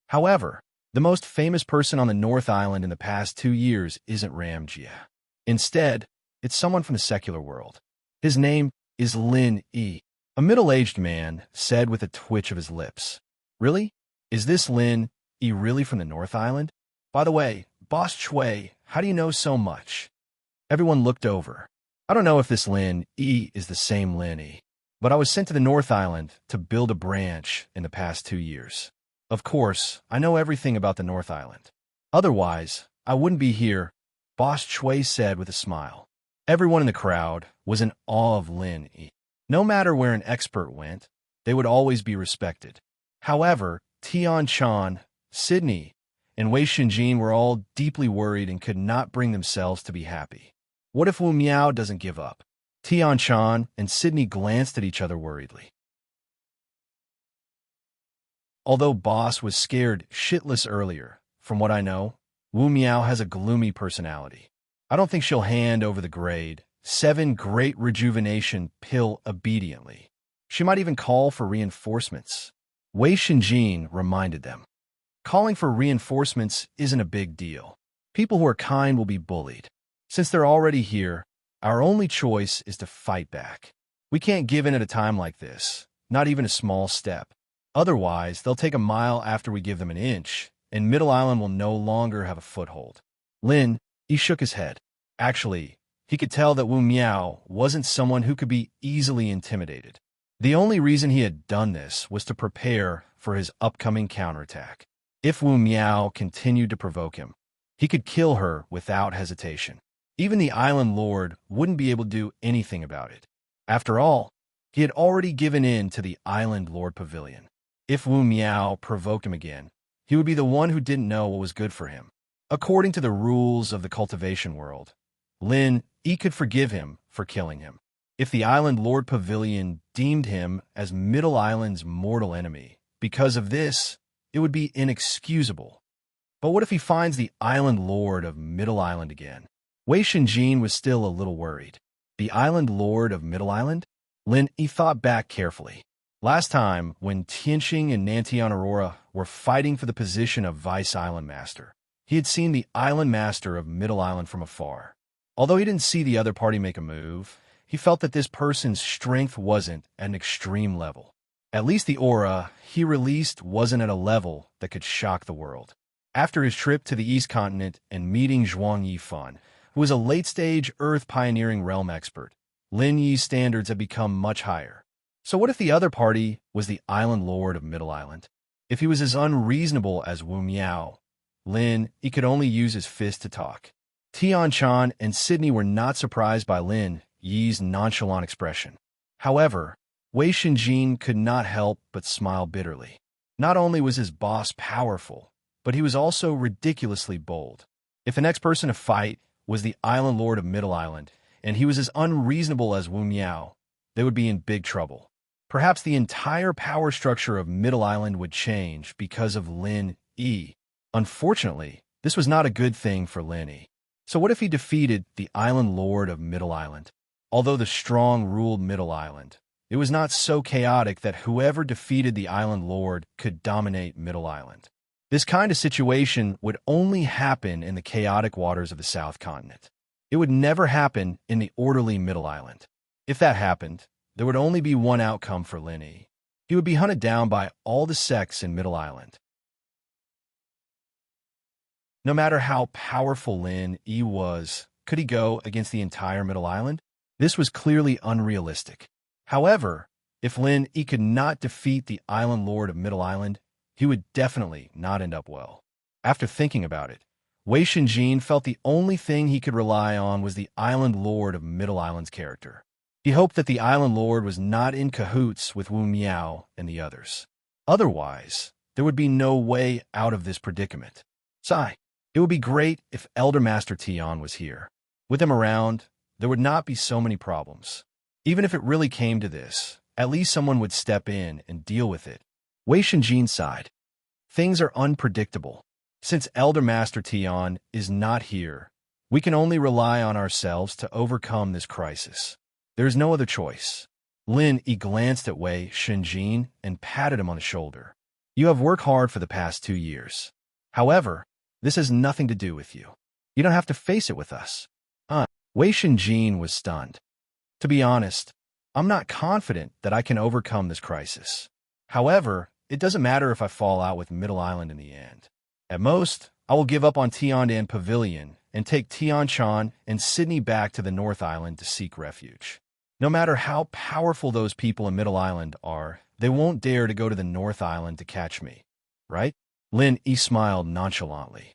However, the most famous person on the North Island in the past 2 years isn't Ramjia. Instead, it's someone from the secular world. His name is Lin E. A middle-aged man said with a twitch of his lips. Really? Is this Lin E really from the North Island? By the way, Boss Chui, how do you know so much? Everyone looked over. I don't know if this Lin E is the same Lin E, but I was sent to the North Island to build a branch in the past 2 years. Of course, I know everything about the North Island. Otherwise, I wouldn't be here, Boss Chui said with a smile. Everyone in the crowd was in awe of Lin E. No matter where an expert went, they would always be respected. However, Tian Chan, Sydney, and Wei Shinjin were all deeply worried and could not bring themselves to be happy. What if Wu Miao doesn't give up? Tian Chan and Sydney glanced at each other worriedly. Although Boss was scared shitless earlier, from what I know, Wu Miao has a gloomy personality. I don't think she'll hand over the grade 7 Great Rejuvenation pill obediently. She might even call for reinforcements. Wei Shinjin reminded them. Calling for reinforcements isn't a big deal. People who are kind will be bullied. Since they're already here, our only choice is to fight back. We can't give in at a time like this, not even a small step. Otherwise, they'll take a mile after we give them an inch, and Middle Island will no longer have a foothold. Lin, he shook his head. Actually, he could tell that Wu Miao wasn't someone who could be easily intimidated. The only reason he had done this was to prepare for his upcoming counterattack. If Wu Miao continued to provoke him, he could kill her without hesitation. Even the Island Lord wouldn't be able to do anything about it. After all, he had already given in to the Island Lord Pavilion. If Wu Miao provoked him again, he would be the one who didn't know what was good for him. According to the rules of the cultivation world, Lin E could forgive him for killing him. If the Island Lord Pavilion deemed him as Middle Island's mortal enemy, because of this, it would be inexcusable. But what if he finds the Island Lord of Middle Island again? Wei Shinjin was still a little worried. The Island Lord of Middle Island? Lin E thought back carefully. Last time, when Tianxing and Nantian Aurora were fighting for the position of Vice Island Master, he had seen the Island Master of Middle Island from afar. Although he didn't see the other party make a move, he felt that this person's strength wasn't at an extreme level. At least the aura he released wasn't at a level that could shock the world. After his trip to the East Continent and meeting Zhuang Yifan, who was a late-stage Earth pioneering realm expert, Lin Yi's standards had become much higher. So what if the other party was the Island Lord of Middle Island? If he was as unreasonable as Wu Miao, Lin Yi could only use his fist to talk. Tian Chan and Sydney were not surprised by Lin Yi's nonchalant expression. However, Wei Shinjin could not help but smile bitterly. Not only was his boss powerful, but he was also ridiculously bold. If the next person to fight was the Island Lord of Middle Island, and he was as unreasonable as Wu Miao, they would be in big trouble. Perhaps the entire power structure of Middle Island would change because of Lin Yi. Unfortunately, this was not a good thing for Lin Yi. So what if he defeated the Island Lord of Middle Island? Although the strong ruled Middle Island, it was not so chaotic that whoever defeated the Island Lord could dominate Middle Island. This kind of situation would only happen in the chaotic waters of the South Continent. It would never happen in the orderly Middle Island. If that happened, there would only be one outcome for Lin Yi. He would be hunted down by all the sects in Middle Island. No matter how powerful Lin Yi was, could he go against the entire Middle Island? This was clearly unrealistic. However, if Lin Yi could not defeat the Island Lord of Middle Island, he would definitely not end up well. After thinking about it, Wei Shinjin felt the only thing he could rely on was the Island Lord of Middle Island's character. He hoped that the Island Lord was not in cahoots with Wu Miao and the others. Otherwise, there would be no way out of this predicament. Sigh. It would be great if Elder Master Tian was here. With him around, there would not be so many problems. Even if it really came to this, at least someone would step in and deal with it. Wei Shinjin sighed. Things are unpredictable. Since Elder Master Tian is not here, we can only rely on ourselves to overcome this crisis. There is no other choice. Lin Yi glanced at Wei Shinjin and patted him on the shoulder. You have worked hard for the past 2 years. However, this has nothing to do with you. You don't have to face it with us. Wei Shinjin was stunned. To be honest, I'm not confident that I can overcome this crisis. However, it doesn't matter if I fall out with Middle Island in the end. At most, I will give up on Tiandan Pavilion and take Tianchan and Sydney back to the North Island to seek refuge. No matter how powerful those people in Middle Island are, they won't dare to go to the North Island to catch me, right? Lin Yi smiled nonchalantly.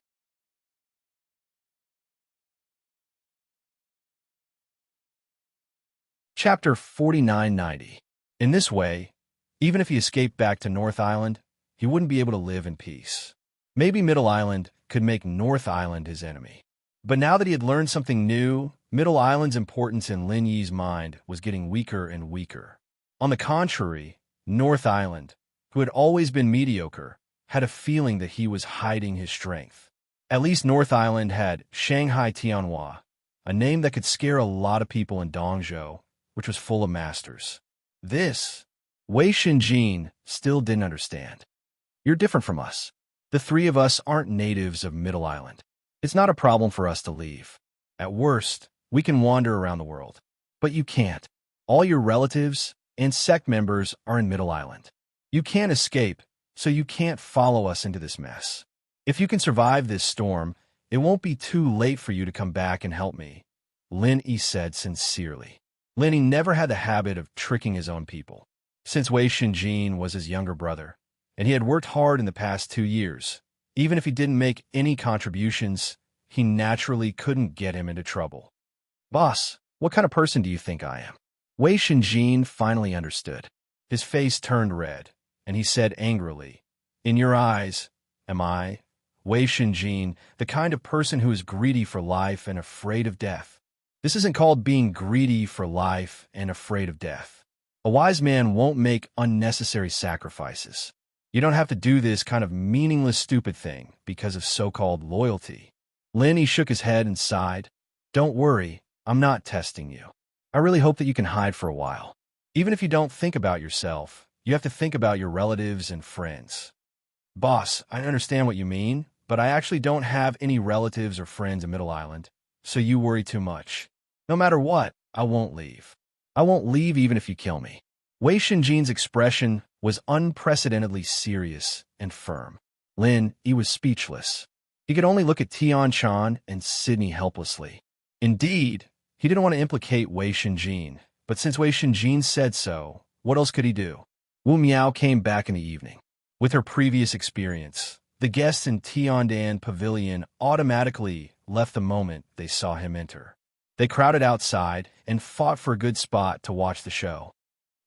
Chapter 4990. In this way, even if he escaped back to North Island, he wouldn't be able to live in peace. Maybe Middle Island could make North Island his enemy. But now that he had learned something new, Middle Island's importance in Lin Yi's mind was getting weaker and weaker. On the contrary, North Island, who had always been mediocre, had a feeling that he was hiding his strength. At least North Island had Shanghai Tianhua, a name that could scare a lot of people in Dongzhou, which was full of masters. This, Wei Shinjin still didn't understand. You're different from us. The 3 of us aren't natives of Middle Island. It's not a problem for us to leave. At worst, we can wander around the world. But you can't. All your relatives and sect members are in Middle Island. You can't escape, so you can't follow us into this mess. If you can survive this storm, it won't be too late for you to come back and help me, Lin Yi said sincerely. Lin Yi never had the habit of tricking his own people. Since Wei Shinjin was his younger brother, and he had worked hard in the past 2 years, even if he didn't make any contributions, he naturally couldn't get him into trouble. Boss, what kind of person do you think I am? Wei Shinjin finally understood. His face turned red, and he said angrily, In your eyes, am I, Wei Shinjin, the kind of person who is greedy for life and afraid of death? This isn't called being greedy for life and afraid of death. A wise man won't make unnecessary sacrifices. You don't have to do this kind of meaningless stupid thing because of so-called loyalty. Lin Yi shook his head and sighed. Don't worry, I'm not testing you. I really hope that you can hide for a while. Even if you don't think about yourself, you have to think about your relatives and friends. Boss, I understand what you mean, but I actually don't have any relatives or friends in Middle Island, so you worry too much. No matter what, I won't leave. I won't leave even if you kill me. Wei Shinjin's expression was unprecedentedly serious and firm. Lin Yi was speechless. He could only look at Tianchan and Sydney helplessly. Indeed, he didn't want to implicate Wei Shinjin, but since Wei Shinjin said so, what else could he do? Wu Miao came back in the evening. With her previous experience, the guests in Tiandan Pavilion automatically left the moment they saw him enter. They crowded outside and fought for a good spot to watch the show.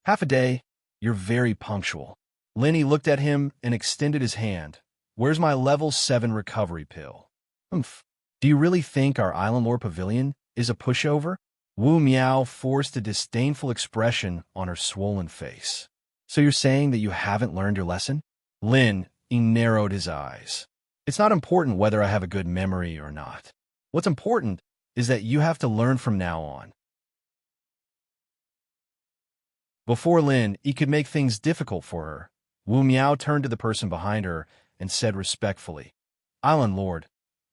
Half a day, you're very punctual. Lin Yi looked at him and extended his hand. Where's my level 7 recovery pill? Humph. Do you really think our Island Lore Pavilion is a pushover? Wu Miao forced a disdainful expression on her swollen face. So you're saying that you haven't learned your lesson? Lin Yi narrowed his eyes. It's not important whether I have a good memory or not. What's important is that you have to learn from now on. Before Lin Yi could make things difficult for her, Wu Miao turned to the person behind her and said respectfully, Island Lord,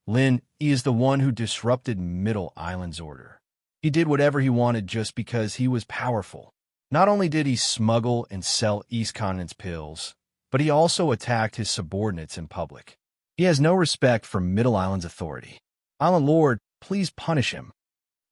Lin Yi is the one who disrupted Middle Island's order. He did whatever he wanted just because he was powerful. Not only did he smuggle and sell East Continent's pills, but he also attacked his subordinates in public. He has no respect for Middle Island's authority. Island Lord, please punish him.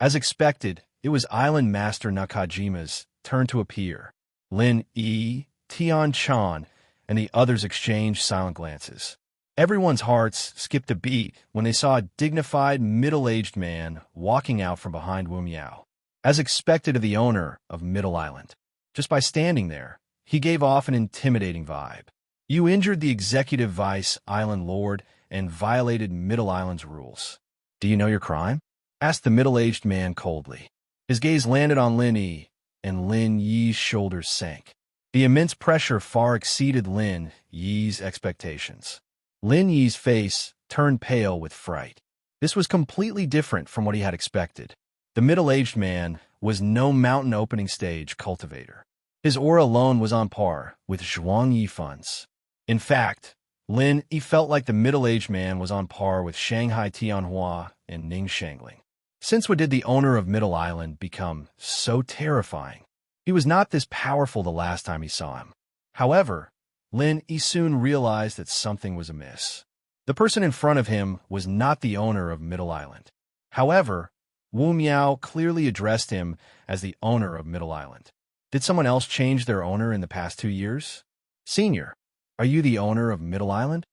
As expected, it was Island Master Nakajima's turn to appear. Lin Yi, Tianchan, and the others exchanged silent glances. Everyone's hearts skipped a beat when they saw a dignified, middle-aged man walking out from behind Wu Miao. As expected of the owner of Middle Island, just by standing there, he gave off an intimidating vibe. You injured the Executive Vice Island Lord and violated Middle Island's rules. Do you know your crime? asked the middle-aged man coldly. His gaze landed on Lin Yi, and Lin Yi's shoulders sank. The immense pressure far exceeded Lin Yi's expectations. Lin Yi's face turned pale with fright. This was completely different from what he had expected. The middle-aged man was no mountain opening stage cultivator. His aura alone was on par with Zhuang Yifan's. In fact, Lin Yi felt like the middle-aged man was on par with Shanghai Tianhua and Ning Shangling. Since when did the owner of Middle Island become so terrifying? He was not this powerful the last time he saw him. However, Lin Yi soon realized that something was amiss. The person in front of him was not the owner of Middle Island. However, Wu Miao clearly addressed him as the owner of Middle Island. Did someone else change their owner in the past 2 years? Senior, are you the owner of Middle Island?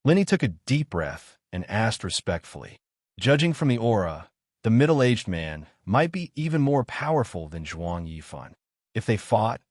Lin Yi took a deep breath and asked respectfully. Judging from the aura, the middle-aged man might be even more powerful than Zhuang Yifan. If they fought,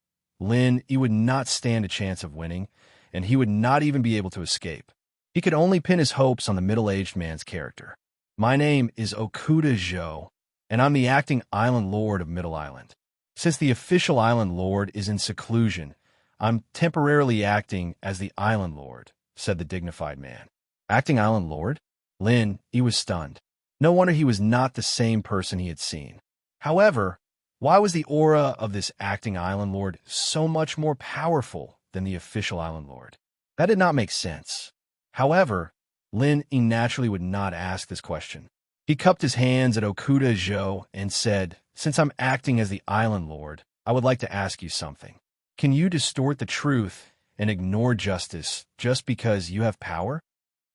Lin Yi would not stand a chance of winning, and he would not even be able to escape. He could only pin his hopes on the middle-aged man's character. My name is Okuda Zhou, and I'm the acting island lord of Middle Island. Since the official island lord is in seclusion, I'm temporarily acting as the island lord, said the dignified man. Acting island lord? Lin Yi was stunned. No wonder he was not the same person he had seen. However, why was the aura of this acting island lord so much more powerful than the official island lord? That did not make sense. However, Lin Yi naturally would not ask this question. He cupped his hands at Okuda Zhou and said, since I'm acting as the island lord, I would like to ask you something. Can you distort the truth and ignore justice just because you have power?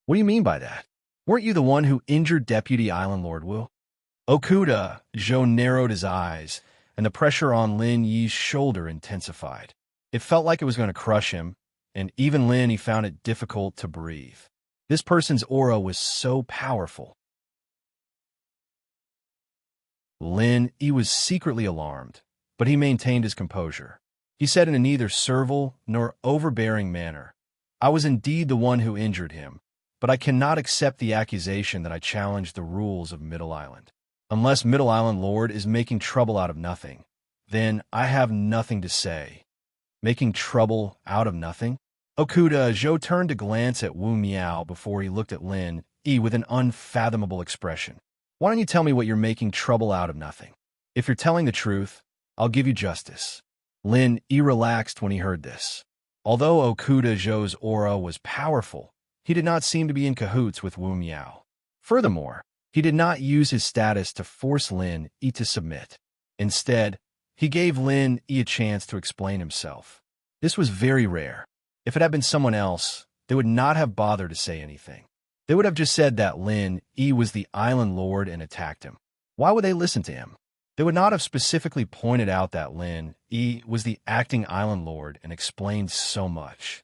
What do you mean by that? Weren't you the one who injured Deputy Island Lord Wu? Okuda Zhou narrowed his eyes, and the pressure on Lin Yi's shoulder intensified. It felt like it was going to crush him, and even Lin Yi found it difficult to breathe. This person's aura was so powerful. Lin Yi was secretly alarmed, but he maintained his composure. He said in a neither servile nor overbearing manner, I was indeed the one who injured him, but I cannot accept the accusation that I challenged the rules of Middle Island. Unless Middle Island Lord is making trouble out of nothing, then I have nothing to say. Making trouble out of nothing? Okuda Zhou turned to glance at Wu Miao before he looked at Lin Yi with an unfathomable expression. Why don't you tell me what you're making trouble out of nothing? If you're telling the truth, I'll give you justice. Lin Yi relaxed when he heard this. Although Okuda Zhou's aura was powerful, he did not seem to be in cahoots with Wu Miao. Furthermore, he did not use his status to force Lin Yi to submit. Instead, he gave Lin Yi a chance to explain himself. This was very rare. If it had been someone else, they would not have bothered to say anything. They would have just said that Lin Yi was the island lord and attacked him. Why would they listen to him? They would not have specifically pointed out that Lin Yi was the acting island lord and explained so much.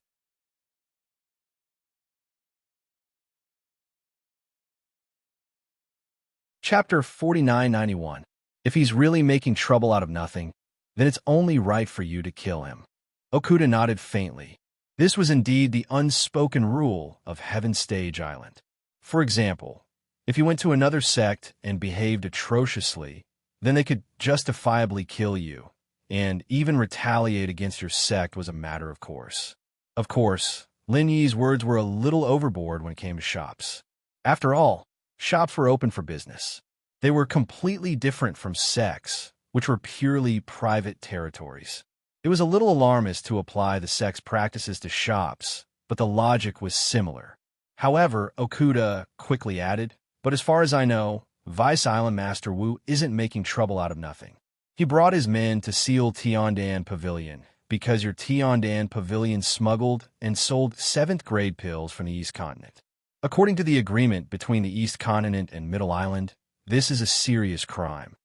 Chapter 4991. If he's really making trouble out of nothing, then it's only right for you to kill him. Okuda nodded faintly. This was indeed the unspoken rule of Heaven Stage Island. For example, if you went to another sect and behaved atrociously, then they could justifiably kill you, and even retaliate against your sect was a matter of course. Of course, Lin Yi's words were a little overboard when it came to shops. After all, shops were open for business. They were completely different from sects, which were purely private territories. It was a little alarmist to apply the sect's practices to shops, but the logic was similar. However, Okuda quickly added, but as far as I know, Vice Island Master Wu isn't making trouble out of nothing. He brought his men to seal Tiandan Pavilion because your Tiandan Pavilion smuggled and sold 7th grade pills from the East Continent. According to the agreement between the East Continent and Middle Island, this is a serious crime.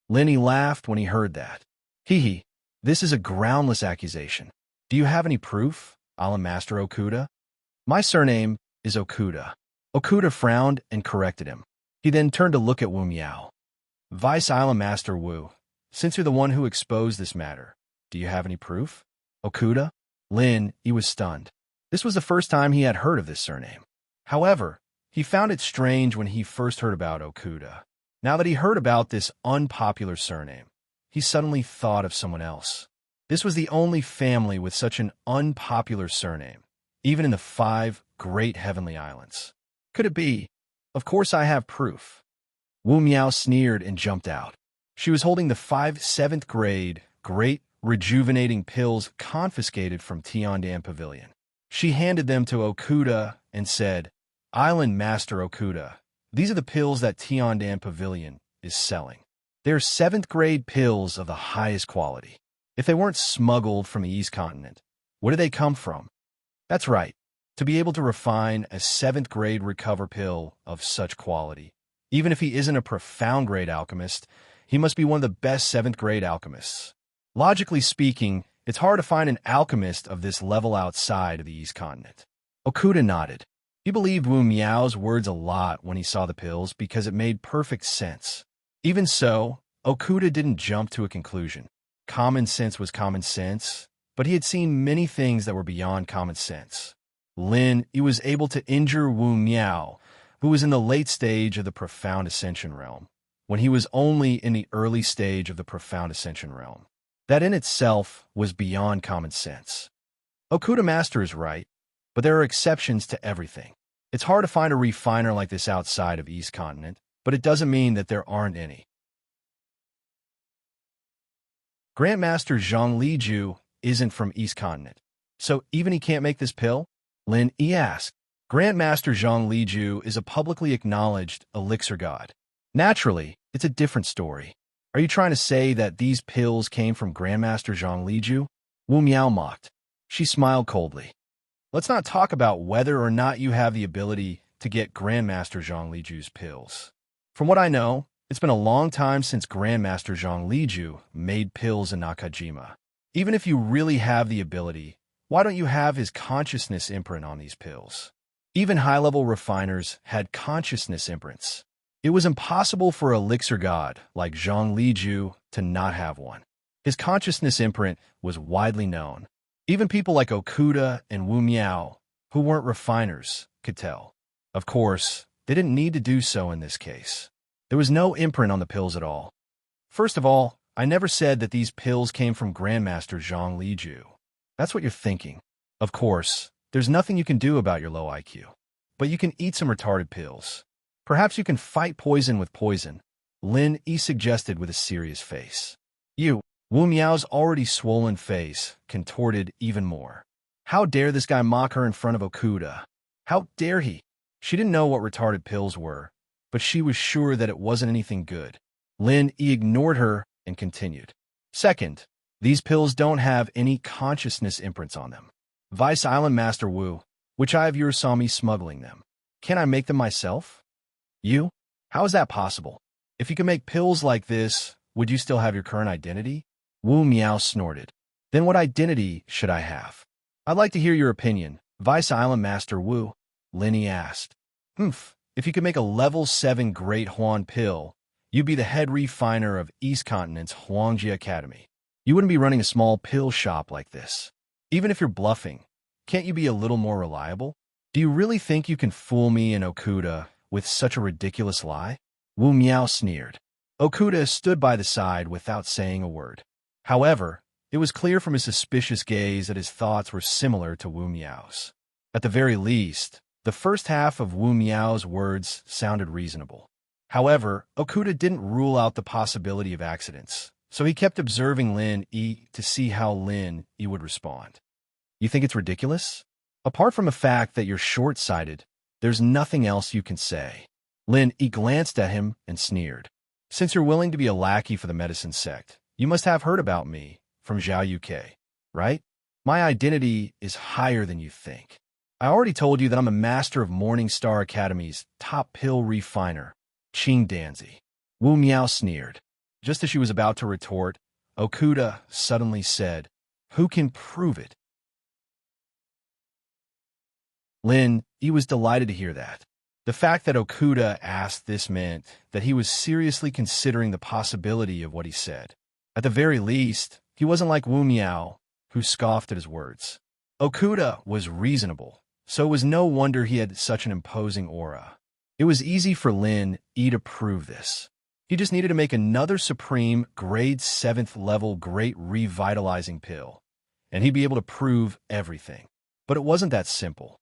Lin Yi laughed when he heard that. Hee. This is a groundless accusation. Do you have any proof, Island Master Okuda? My surname is Okuda. Okuda frowned and corrected him. He then turned to look at Wu Miao. Vice Island Master Wu, since you're the one who exposed this matter, do you have any proof? Okuda? Lin Yi was stunned. This was the first time he had heard of this surname. However, he found it strange when he first heard about Okuda. Now that he heard about this unpopular surname, he suddenly thought of someone else. This was the only family with such an unpopular surname, even in the 5 great heavenly islands. Could it be? Of course I have proof. Wu Miao sneered and jumped out. She was holding the 5 7th grade, great, rejuvenating pills confiscated from Tiandan Pavilion. She handed them to Okuda and said, "Island Master Okuda, these are the pills that Tiandan Pavilion is selling. They're 7th grade pills of the highest quality. If they weren't smuggled from the East Continent, where do they come from?" That's right. To be able to refine a 7th grade recover pill of such quality, even if he isn't a profound grade alchemist, he must be one of the best 7th grade alchemists. Logically speaking, it's hard to find an alchemist of this level outside of the East Continent. Okuda nodded. He believed Wu Miao's words a lot when he saw the pills because it made perfect sense. Even so, Okuda didn't jump to a conclusion. Common sense was common sense, but he had seen many things that were beyond common sense. Lin Yi was able to injure Wu Miao, who was in the late stage of the Profound Ascension realm, when he was only in the early stage of the Profound Ascension realm. That in itself was beyond common sense. Okuda Master is right, but there are exceptions to everything. It's hard to find a refiner like this outside of East Continent, but it doesn't mean that there aren't any. Grandmaster Zhang Liju isn't from East Continent, so even he can't make this pill? Lin Yi asked. Grandmaster Zhang Liju is a publicly acknowledged elixir god. Naturally, it's a different story. Are you trying to say that these pills came from Grandmaster Zhang Liju? Wu Miao mocked. She smiled coldly. Let's not talk about whether or not you have the ability to get Grandmaster Zhang Liju's pills. From what I know, it's been a long time since Grandmaster Zhang Liju made pills in Nakajima. Even if you really have the ability, why don't you have his consciousness imprint on these pills? Even high-level refiners had consciousness imprints. It was impossible for an elixir god like Zhang Liju to not have one. His consciousness imprint was widely known. Even people like Okuda and Wu Miao, who weren't refiners, could tell. Of course, they didn't need to do so in this case. There was no imprint on the pills at all. First of all, I never said that these pills came from Grandmaster Zhang Liju. That's what you're thinking. Of course, there's nothing you can do about your low IQ. But you can eat some retarded pills. Perhaps you can fight poison with poison, Lin Yi suggested with a serious face. Wu Miao's already swollen face contorted even more. How dare this guy mock her in front of Okuda? How dare he? She didn't know what retarded pills were, but she was sure that it wasn't anything good. Lin Yi ignored her and continued. Second, these pills don't have any consciousness imprints on them. Vice Island Master Wu, which I of yours saw me smuggling them. Can I make them myself? You? How is that possible? If you can make pills like this, would you still have your current identity? Wu Miao snorted. Then what identity should I have? I'd like to hear your opinion, Vice Island Master Wu, Lin Yi asked. If you could make a level 7 Great Huan pill, you'd be the head refiner of East Continent's Huangji Academy. You wouldn't be running a small pill shop like this. Even if you're bluffing, can't you be a little more reliable? Do you really think you can fool me and Okuda with such a ridiculous lie? Wu Miao sneered. Okuda stood by the side without saying a word. However, it was clear from his suspicious gaze that his thoughts were similar to Wu Miao's. At the very least, the first half of Wu Miao's words sounded reasonable. However, Okuda didn't rule out the possibility of accidents, so he kept observing Lin Yi to see how Lin Yi would respond. You think it's ridiculous? Apart from the fact that you're short-sighted, there's nothing else you can say. Lin Yi glanced at him and sneered. Since you're willing to be a lackey for the medicine sect, you must have heard about me from Zhao UK, right? My identity is higher than you think. I already told you that I'm a master of Morning Star Academy's top pill refiner, Qing Danzi. Wu Miao sneered. Just as she was about to retort, Okuda suddenly said, Who can prove it? Lin Yi was delighted to hear that. The fact that Okuda asked this meant that he was seriously considering the possibility of what he said. At the very least, he wasn't like Wu Miao, who scoffed at his words. Okuda was reasonable, so it was no wonder he had such an imposing aura. It was easy for Lin Yi to prove this. He just needed to make another supreme, grade 7th level great revitalizing pill, and he'd be able to prove everything. But it wasn't that simple.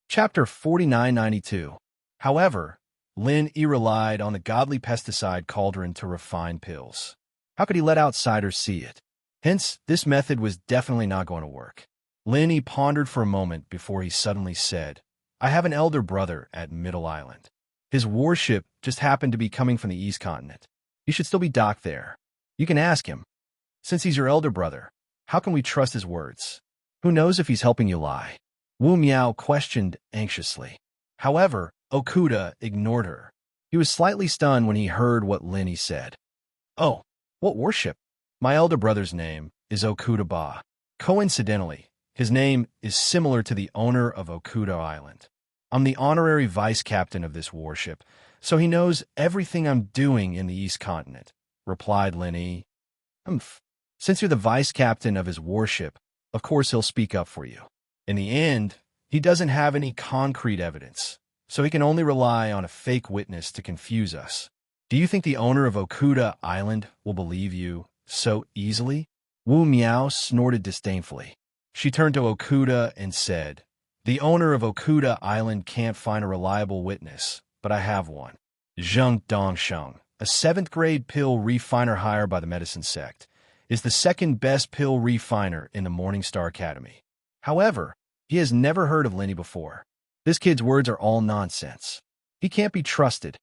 Chapter 4992. However, Lin E relied on the godly pesticide cauldron to refine pills. How could he let outsiders see it? Hence, this method was definitely not going to work. Lin E pondered for a moment before he suddenly said, I have an elder brother at Middle Island. His warship just happened to be coming from the East Continent. He should still be docked there. You can ask him. Since he's your elder brother, how can we trust his words? Who knows if he's helping you lie? Wu Miao questioned anxiously. However, Okuda ignored her. He was slightly stunned when he heard what Lin E said. Oh, what warship? My elder brother's name is Okuda Ba. Coincidentally, his name is similar to the owner of Okuda Island. I'm the honorary vice captain of this warship, so he knows everything I'm doing in the East Continent, replied Lin E. Since you're the vice captain of his warship, of course he'll speak up for you. In the end, he doesn't have any concrete evidence, so he can only rely on a fake witness to confuse us. Do you think the owner of Okuda Island will believe you so easily? Wu Miao snorted disdainfully. She turned to Okuda and said, The owner of Okuda Island can't find a reliable witness, but I have one. Zheng Dongsheng, a 7th grade pill refiner hired by the medicine sect, is the second best pill refiner in the Morningstar Academy. However, he has never heard of Linny before. This kid's words are all nonsense. He can't be trusted.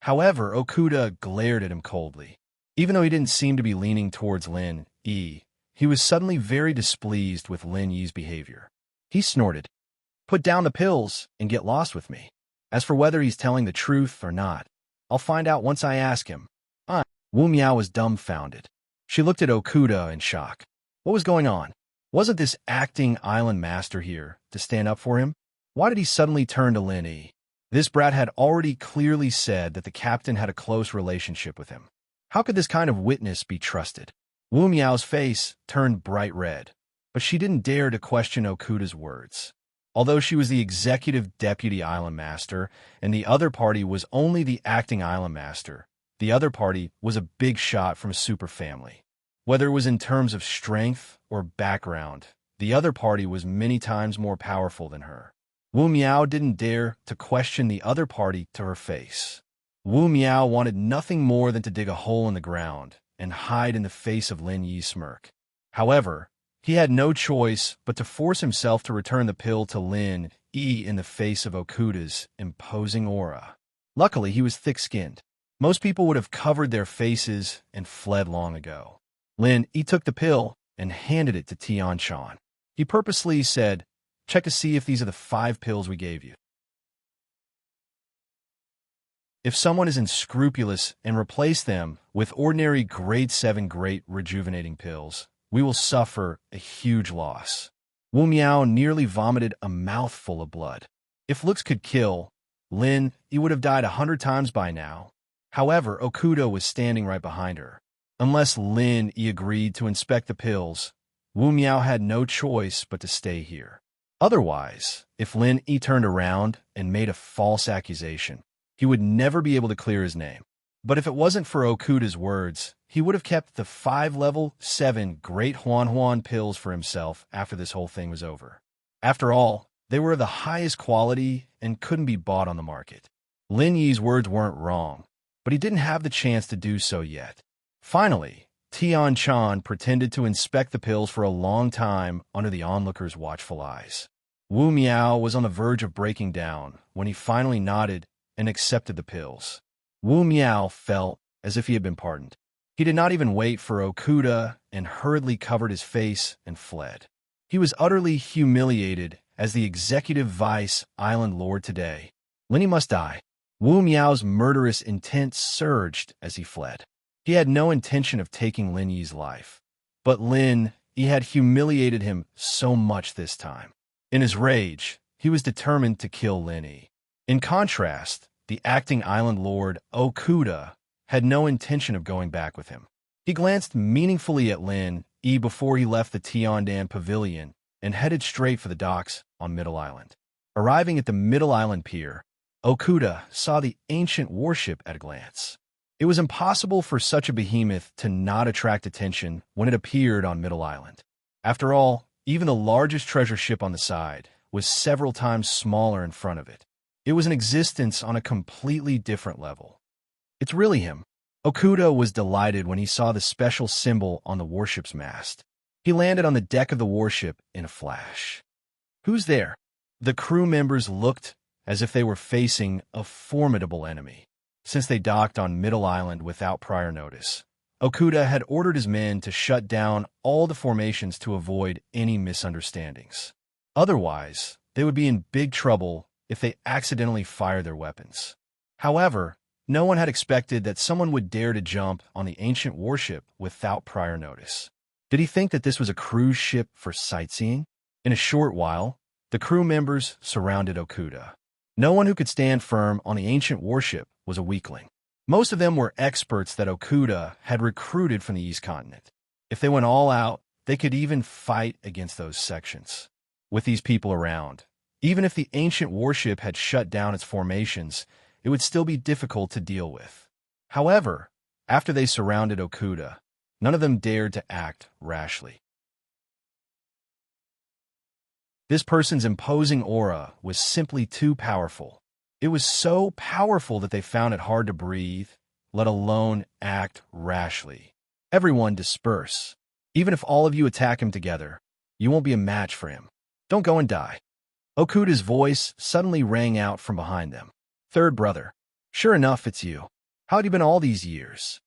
However, Okuda glared at him coldly. Even though he didn't seem to be leaning towards Lin E, he was suddenly very displeased with Lin Yi's behavior. He snorted, Put down the pills and get lost with me. As for whether he's telling the truth or not, I'll find out once I ask him. Wu Miao was dumbfounded. She looked at Okuda in shock. What was going on? Wasn't this acting island master here to stand up for him? Why did he suddenly turn to Lin E? This brat had already clearly said that the captain had a close relationship with him. How could this kind of witness be trusted? Wu Miao's face turned bright red, but she didn't dare to question Okuda's words. Although she was the executive deputy island master, and the other party was only the acting island master, the other party was a big shot from a super family. Whether it was in terms of strength or background, the other party was many times more powerful than her. Wu Miao didn't dare to question the other party to her face. Wu Miao wanted nothing more than to dig a hole in the ground and hide in the face of Lin Yi's smirk. However, he had no choice but to force himself to return the pill to Lin E in the face of Okuda's imposing aura. Luckily, he was thick-skinned. Most people would have covered their faces and fled long ago. Lin E took the pill and handed it to Tianshan. He purposely said, Check to see if these are the 5 pills we gave you. If someone is unscrupulous and replace them with ordinary grade 7 great rejuvenating pills, we will suffer a huge loss. Wu Miao nearly vomited a mouthful of blood. If looks could kill, Lin E would have died 100 times by now. However, Okuda was standing right behind her. Unless Lin E agreed to inspect the pills, Wu Miao had no choice but to stay here. Otherwise, if Lin E turned around and made a false accusation, he would never be able to clear his name. But if it wasn't for Okuda's words, he would have kept the 5 level 7 great Huan pills for himself after this whole thing was over. After all, they were of the highest quality and couldn't be bought on the market. Lin Yi's words weren't wrong, but he didn't have the chance to do so yet. Finally, Tianshan pretended to inspect the pills for a long time under the onlookers' watchful eyes. Wu Miao was on the verge of breaking down when he finally nodded and accepted the pills. Wu Miao felt as if he had been pardoned. He did not even wait for Okuda and hurriedly covered his face and fled. He was utterly humiliated as the executive vice island lord today. Lin E must die. Wu Miao's murderous intent surged as he fled. He had no intention of taking Lin Yi's life, but Lin E had humiliated him so much this time. In his rage, he was determined to kill Lin E. In contrast, the acting island lord, Okuda, had no intention of going back with him. He glanced meaningfully at Lin E before he left the Tiandan pavilion and headed straight for the docks on Middle Island. Arriving at the Middle Island pier, Okuda saw the ancient warship at a glance. It was impossible for such a behemoth to not attract attention when it appeared on Middle Island. After all, even the largest treasure ship on the side was several times smaller in front of it. It was an existence on a completely different level. It's really him. Okuda was delighted when he saw the special symbol on the warship's mast. He landed on the deck of the warship in a flash. Who's there? The crew members looked as if they were facing a formidable enemy. Since they docked on Middle Island without prior notice, Okuda had ordered his men to shut down all the formations to avoid any misunderstandings. Otherwise, they would be in big trouble if they accidentally fired their weapons. However, no one had expected that someone would dare to jump on the ancient warship without prior notice. Did he think that this was a cruise ship for sightseeing? In a short while, the crew members surrounded Okuda. No one who could stand firm on the ancient warship was a weakling. Most of them were experts that Okuda had recruited from the East Continent. If they went all out, they could even fight against those sections. With these people around, even if the ancient warship had shut down its formations, it would still be difficult to deal with. However, after they surrounded Okuda, none of them dared to act rashly. This person's imposing aura was simply too powerful. It was so powerful that they found it hard to breathe, let alone act rashly. Everyone disperse. Even if all of you attack him together, you won't be a match for him. Don't go and die. Okuda's voice suddenly rang out from behind them. Third brother. Sure enough, it's you. How had you been all these years?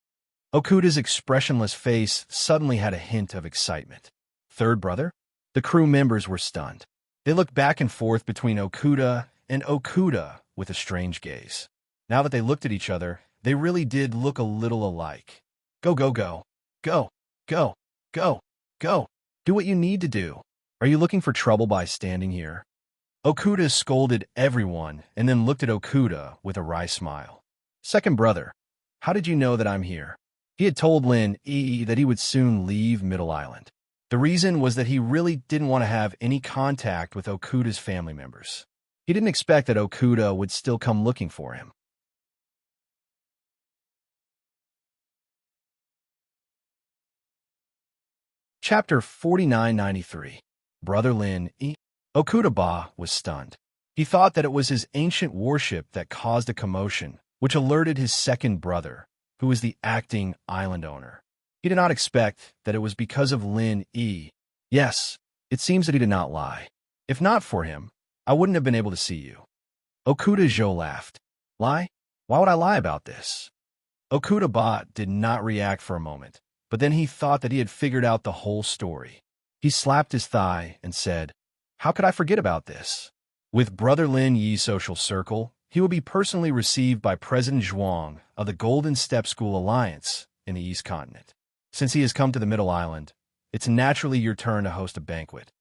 Okuda's expressionless face suddenly had a hint of excitement. Third brother? The crew members were stunned. They looked back and forth between Okuda and Okuda with a strange gaze. Now that they looked at each other, they really did look a little alike. Go, go, go. Go, go, go, go. Do what you need to do. Are you looking for trouble by standing here? Okuda scolded everyone and then looked at Okuda with a wry smile. Second brother, how did you know that I'm here? He had told Lin Yi that he would soon leave Middle Island. The reason was that he really didn't want to have any contact with Okuda's family members. He didn't expect that Okuda would still come looking for him. Chapter 4993. Brother Lin Yi. Okuda was stunned. He thought that it was his ancient warship that caused a commotion, which alerted his second brother, who was the acting island owner. He did not expect that it was because of Lin Yi. Yes, it seems that he did not lie. If not for him, I wouldn't have been able to see you. Okuda Zhou laughed. Lie? Why would I lie about this? Okuda did not react for a moment, but then he thought that he had figured out the whole story. He slapped his thigh and said, How could I forget about this? With Brother Lin Yi's social circle, he will be personally received by President Zhuang of the Golden Step School Alliance in the East Continent. Since he has come to the Middle Island, it's naturally your turn to host a banquet.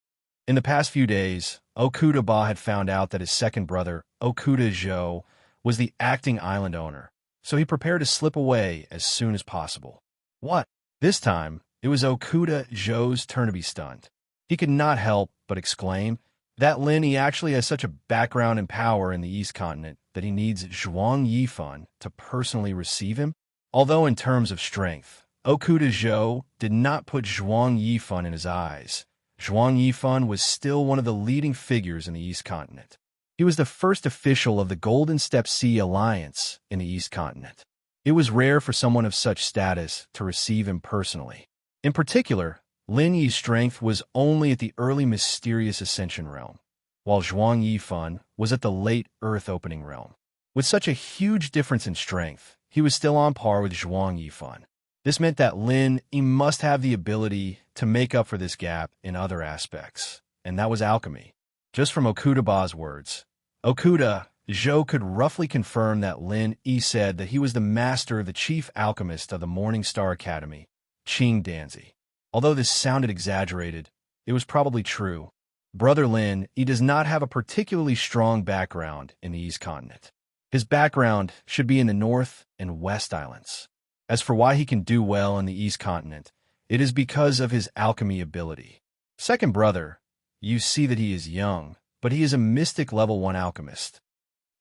In the past few days, Okuda had found out that his second brother, Okuda Zhou, was the acting island owner, so he prepared to slip away as soon as possible. What? This time, it was Okuda Zhou's turn to be stunned. He could not help but exclaim, that Lin Yi actually has such a background and power in the East Continent that he needs Zhuang Yifan to personally receive him? Although in terms of strength, Okuda Zhou did not put Zhuang Yifan in his eyes. Zhuang Yifan was still one of the leading figures in the East Continent. He was the first official of the Golden Step Sea Alliance in the East Continent. It was rare for someone of such status to receive him personally. In particular, Lin Yi's strength was only at the early mysterious ascension realm, while Zhuang Yifan was at the late earth opening realm. With such a huge difference in strength, he was still on par with Zhuang Yifan. This meant that Lin Yi must have the ability to make up for this gap in other aspects, and that was alchemy. Just from Okuda words, Okuda Zhou could roughly confirm that Lin Yi said that he was the master of the chief alchemist of the Morning Star Academy, Qing Danzi. Although this sounded exaggerated, it was probably true. Brother Lin Yi does not have a particularly strong background in the East Continent. His background should be in the North and West Islands. As for why he can do well in the East Continent, it is because of his alchemy ability. Second brother, you see that he is young, but he is a mystic level 1 alchemist.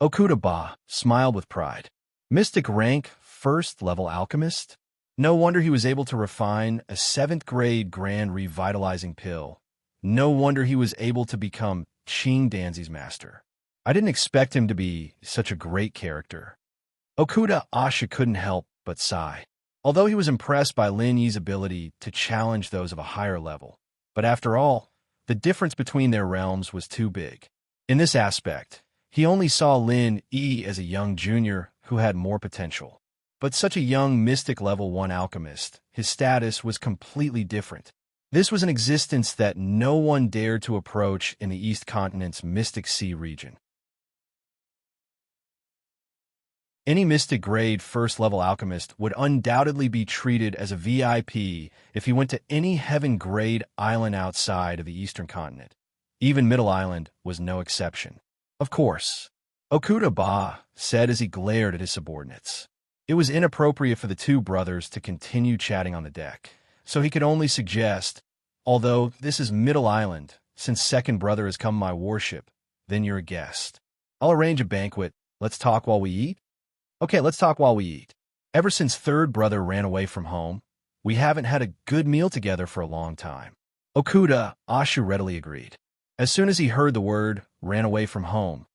Okuda Ba smiled with pride. Mystic rank, first level alchemist? No wonder he was able to refine a 7th grade grand revitalizing pill. No wonder he was able to become Qing Danzi's master. I didn't expect him to be such a great character. Okuda Asha couldn't help but sigh. Although he was impressed by Lin Yi's ability to challenge those of a higher level. But after all, the difference between their realms was too big. In this aspect, he only saw Lin Yi as a young junior who had more potential. But such a young mystic level 1 alchemist, his status was completely different. This was an existence that no one dared to approach in the East Continent's Mystic Sea region. Any mystic grade first level alchemist would undoubtedly be treated as a VIP if he went to any heaven grade island outside of the Eastern Continent. Even Middle Island was no exception. Of course, Okuda Ba said as he glared at his subordinates. It was inappropriate for the two brothers to continue chatting on the deck, so he could only suggest, although this is Middle Island, since second brother has come my warship, then you're a guest. I'll arrange a banquet. Let's talk while we eat? Okay, let's talk while we eat. Ever since third brother ran away from home, we haven't had a good meal together for a long time. Okuda Ashu readily agreed. As soon as he heard the word ran away from home,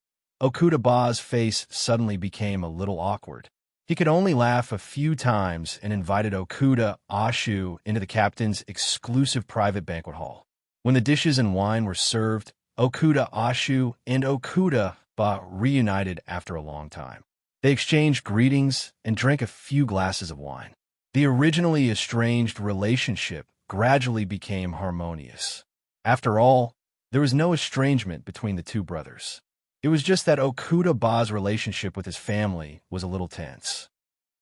Okuda Ba's face suddenly became a little awkward. He could only laugh a few times and invited Okuda Ashu into the captain's exclusive private banquet hall. When the dishes and wine were served, Okuda Ashu and Okuda Ba reunited after a long time. They exchanged greetings and drank a few glasses of wine. The originally estranged relationship gradually became harmonious. After all, there was no estrangement between the two brothers. It was just that Okuda Ba's relationship with his family was a little tense.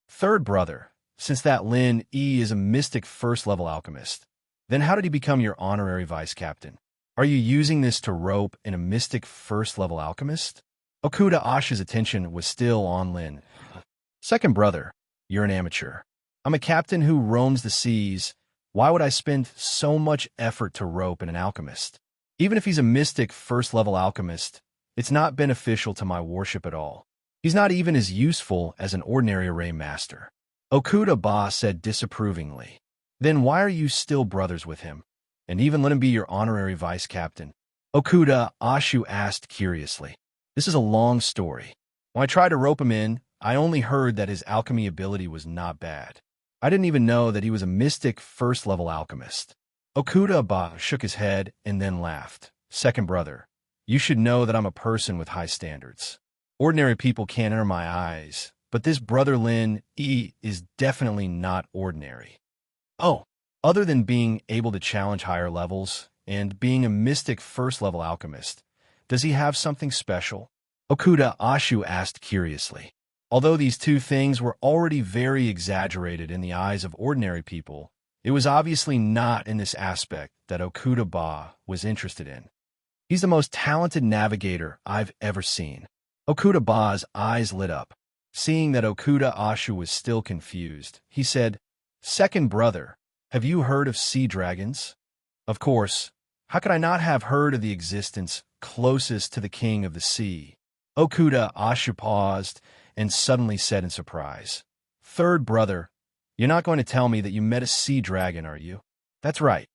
Third brother, since that Lin Yi is a mystic first-level alchemist, then how did he become your honorary vice captain? Are you using this to rope in a mystic first-level alchemist? Okuda Asha's attention was still on Lin. Second brother, you're an amateur. I'm a captain who roams the seas. Why would I spend so much effort to rope in an alchemist? Even if he's a mystic first-level alchemist, it's not beneficial to my warship at all. He's not even as useful as an ordinary array master. Okuda Ba said disapprovingly. Then why are you still brothers with him? And even let him be your honorary vice captain? Okuda Ashu asked curiously. This is a long story. When I tried to rope him in, I only heard that his alchemy ability was not bad. I didn't even know that he was a mystic first-level alchemist. Okuda Ba shook his head and then laughed. Second brother, you should know that I'm a person with high standards. Ordinary people can't enter my eyes, but this brother Lin Yi is definitely not ordinary. Oh, other than being able to challenge higher levels and being a mystic first-level alchemist, does he have something special? Okuda Ashu asked curiously. Although these two things were already very exaggerated in the eyes of ordinary people, it was obviously not in this aspect that Okuda Ba was interested in. He's the most talented navigator I've ever seen. Okuda Ba's eyes lit up. Seeing that Okuda Ashu was still confused, he said, Second brother, have you heard of sea dragons? Of course. How could I not have heard of the existence closest to the king of the sea? Okuda Ashu paused and suddenly said in surprise, Third brother, you're not going to tell me that you met a sea dragon, are you? That's right.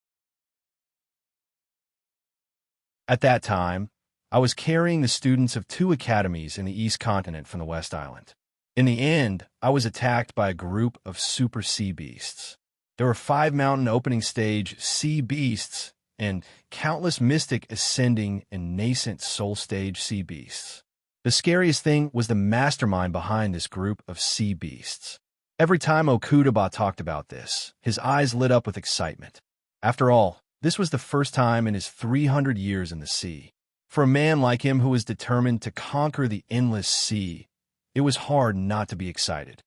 At that time, I was carrying the students of 2 academies in the East Continent from the West Island. In the end, I was attacked by a group of super sea beasts. There were 5 mountain opening stage sea beasts and countless mystic ascending and nascent soul stage sea beasts. The scariest thing was the mastermind behind this group of sea beasts. Every time Okuda Ba talked about this, his eyes lit up with excitement. After all, this was the first time in his 300 years in the sea. For a man like him who was determined to conquer the endless sea, it was hard not to be excited.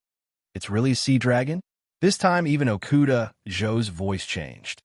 It's really a sea dragon? This time even Okuda Zhou's voice changed.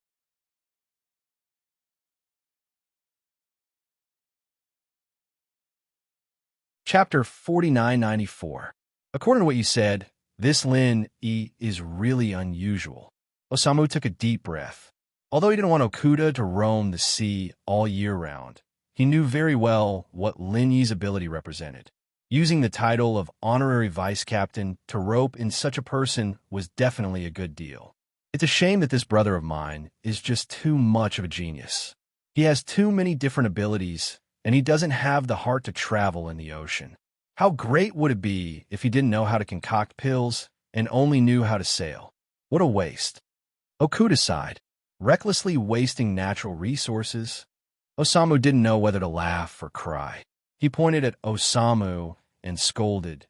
Chapter 4994. According to what you said, this Lin Yi is really unusual. Osamu took a deep breath. Although he didn't want Okuda to roam the sea all year round, He knew very well what Lin Yi's ability represented. Using the title of honorary vice captain to rope in such a person was definitely a good deal. It's a shame that this brother of mine is just too much of a genius. He has too many different abilities, and he doesn't have the heart to travel in the ocean. How great would it be if he didn't know how to concoct pills and only knew how to sail? What a waste. Okuda sighed, recklessly wasting natural resources. Osamu didn't know whether to laugh or cry. He pointed at Osamu and scolded.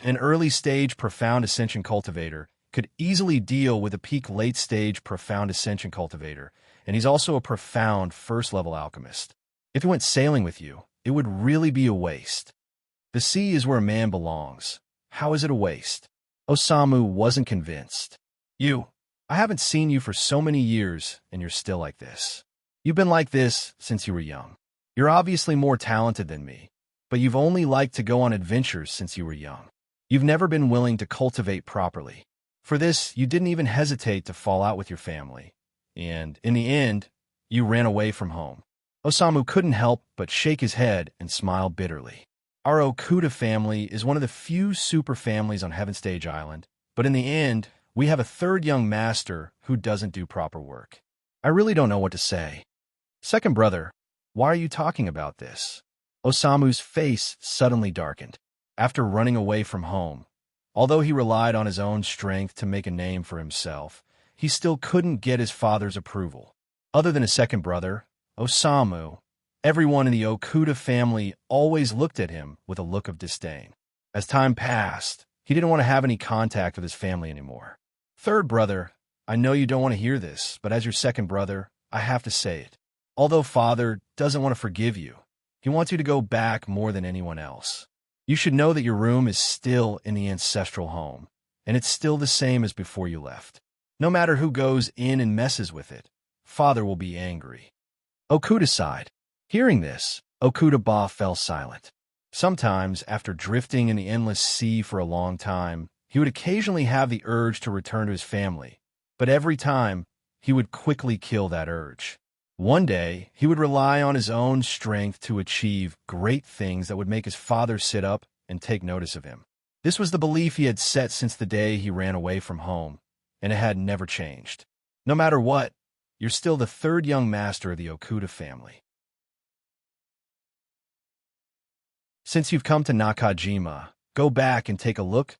An early-stage profound ascension cultivator could easily deal with a peak late-stage profound ascension cultivator, and he's also a profound first-level alchemist. If he went sailing with you, it would really be a waste. The sea is where a man belongs. How is it a waste? Osamu wasn't convinced. I haven't seen you for so many years, and you're still like this. You've been like this since you were young. You're obviously more talented than me, but you've only liked to go on adventures since you were young. You've never been willing to cultivate properly. For this, you didn't even hesitate to fall out with your family. And, in the end, you ran away from home. Osamu couldn't help but shake his head and smile bitterly. Our Okuda family is one of the few super families on Heaven Stage Island, but in the end, we have a third young master who doesn't do proper work. I really don't know what to say. Second brother, why are you talking about this? Osamu's face suddenly darkened. After running away from home, although he relied on his own strength to make a name for himself, he still couldn't get his father's approval. Other than his second brother, Osamu, everyone in the Okuda family always looked at him with a look of disdain. As time passed, he didn't want to have any contact with his family anymore. Third brother, I know you don't want to hear this, but as your second brother, I have to say it. Although father doesn't want to forgive you, he wants you to go back more than anyone else. You should know that your room is still in the ancestral home, and it's still the same as before you left. No matter who goes in and messes with it, father will be angry. Okuda sighed. Hearing this, Okuda fell silent. Sometimes, after drifting in the endless sea for a long time, he would occasionally have the urge to return to his family, but every time, he would quickly kill that urge. One day, he would rely on his own strength to achieve great things that would make his father sit up and take notice of him. This was the belief he had set since the day he ran away from home, and it had never changed. No matter what, you're still the third young master of the Okuda family. Since you've come to Nakajima, go back and take a look,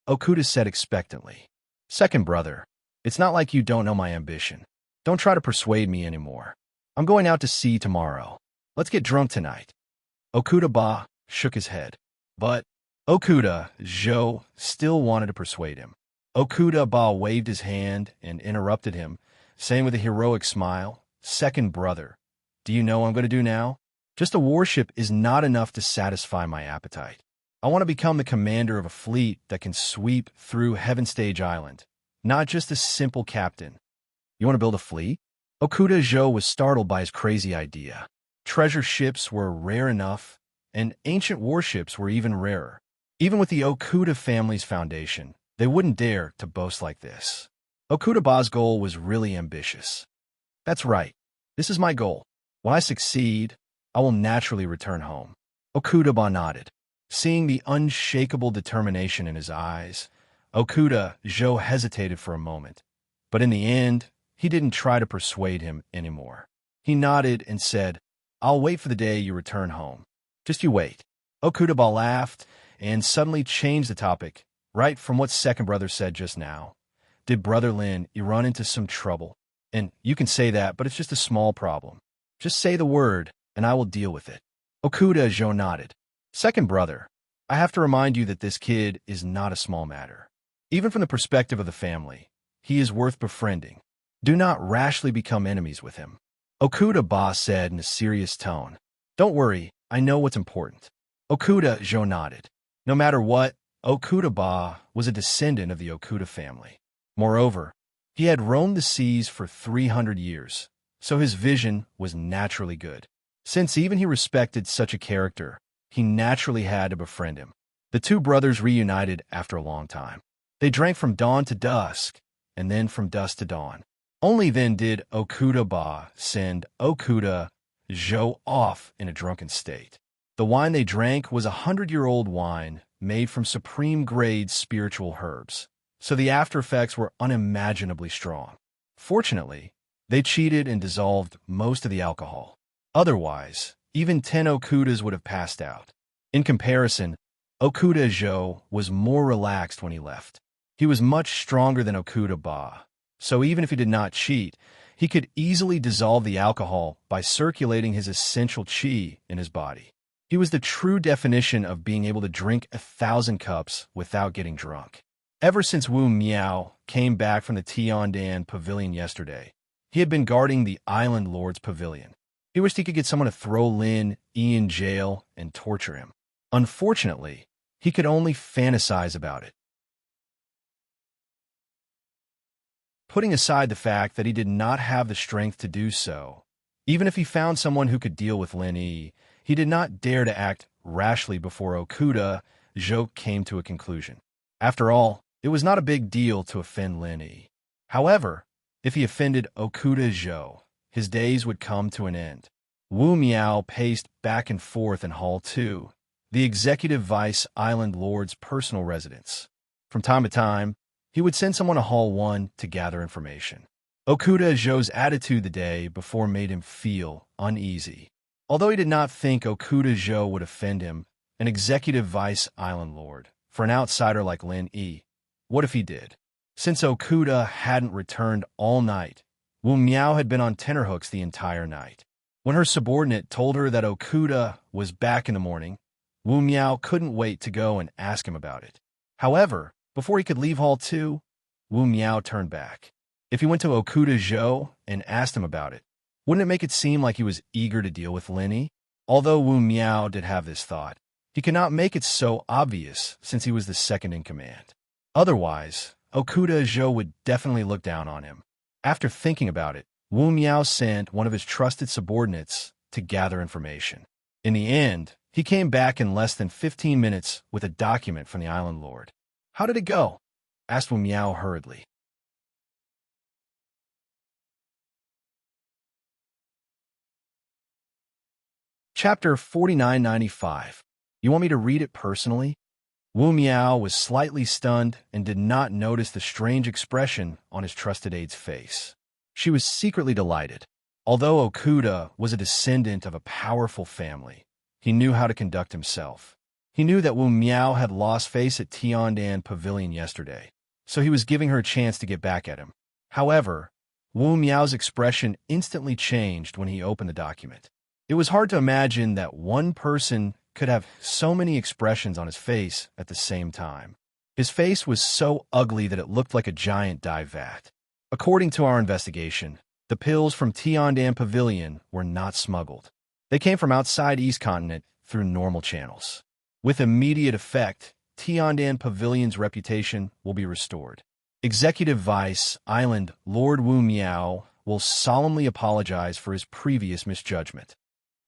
Okuda said expectantly. Second brother, it's not like you don't know my ambition. Don't try to persuade me anymore. I'm going out to sea tomorrow. Let's get drunk tonight. Okuda shook his head. But Okuda still wanted to persuade him. Okuda waved his hand and interrupted him, saying with a heroic smile, Second brother, do you know what I'm going to do now? Just a warship is not enough to satisfy my appetite. I want to become the commander of a fleet that can sweep through Heaven Stage Island, not just a simple captain. You want to build a fleet? Okuda was startled by his crazy idea. Treasure ships were rare enough, and ancient warships were even rarer. Even with the Okuda family's foundation, they wouldn't dare to boast like this. Okuda's goal was really ambitious. That's right. This is my goal. When I succeed, I will naturally return home. Okuda nodded. Seeing the unshakable determination in his eyes, Okuda hesitated for a moment, but in the end, he didn't try to persuade him anymore. He nodded and said, I'll wait for the day you return home. Just you wait. Okuda laughed and suddenly changed the topic, right from what second brother said just now. Did brother Lin run into some trouble? And you can say that, but it's just a small problem. Just say the word, and I will deal with it. Okuda nodded. Second brother, I have to remind you that this kid is not a small matter. Even from the perspective of the family, he is worth befriending. Do not rashly become enemies with him. Okuda said in a serious tone. Don't worry, I know what's important. Okuda nodded. No matter what, Okuda was a descendant of the Okuda family. Moreover, he had roamed the seas for 300 years, so his vision was naturally good. Since even he respected such a character, he naturally had to befriend him. The two brothers reunited after a long time. They drank from dawn to dusk, and then from dusk to dawn. Only then did Okuda send Okuda Zhou off in a drunken state. The wine they drank was 100-year-old wine made from supreme-grade spiritual herbs, so the after-effects were unimaginably strong. Fortunately, they cheated and dissolved most of the alcohol. Otherwise, even 10 Okudas would have passed out. In comparison, Okuda Zhou was more relaxed when he left. He was much stronger than Okuda Ba, so even if he did not cheat, he could easily dissolve the alcohol by circulating his essential qi in his body. He was the true definition of being able to drink 1,000 cups without getting drunk. Ever since Wu Miao came back from the Tiandan Pavilion yesterday, he had been guarding the Island Lord's Pavilion. He wished he could get someone to throw Lin Yi in jail and torture him. Unfortunately, he could only fantasize about it. Putting aside the fact that he did not have the strength to do so, even if he found someone who could deal with Lin Yi, he did not dare to act rashly before Okuda Zhou came to a conclusion. After all, it was not a big deal to offend Lin Yi. However, if he offended Okuda Zhou, his days would come to an end. Wu Miao paced back and forth in Hall 2, the Executive Vice Island Lord's personal residence. From time to time, he would send someone to Hall 1 to gather information. Okuda Zhou's attitude the day before made him feel uneasy. Although he did not think Okuda Zhou would offend him, an Executive Vice Island Lord, for an outsider like Lin Yi, what if he did? Since Okuda hadn't returned all night, Wu Miao had been on tenterhooks the entire night. When her subordinate told her that Okuda was back in the morning, Wu Miao couldn't wait to go and ask him about it. However, before he could leave Hall 2, Wu Miao turned back. If he went to Okuda Zhou and asked him about it, wouldn't it make it seem like he was eager to deal with Lin Yi? Although Wu Miao did have this thought, he could not make it so obvious since he was the second in command. Otherwise, Okuda Zhou would definitely look down on him. After thinking about it, Wu Miao sent one of his trusted subordinates to gather information. In the end, he came back in less than 15 minutes with a document from the Island Lord. "How did it go?" asked Wu Miao hurriedly. Chapter 4995. You want me to read it personally? Wu Miao was slightly stunned and did not notice the strange expression on his trusted aide's face. She was secretly delighted. Although Okuda was a descendant of a powerful family, he knew how to conduct himself. He knew that Wu Miao had lost face at Tiandan Pavilion yesterday, so he was giving her a chance to get back at him. However, Wu Miao's expression instantly changed when he opened the document. It was hard to imagine that one person could have so many expressions on his face at the same time. His face was so ugly that it looked like a giant dye vat. According to our investigation, the pills from Tiandan Pavilion were not smuggled. They came from outside East Continent through normal channels. With immediate effect, Tiandan Pavilion's reputation will be restored. Executive Vice Island Lord Wu Miao will solemnly apologize for his previous misjudgment.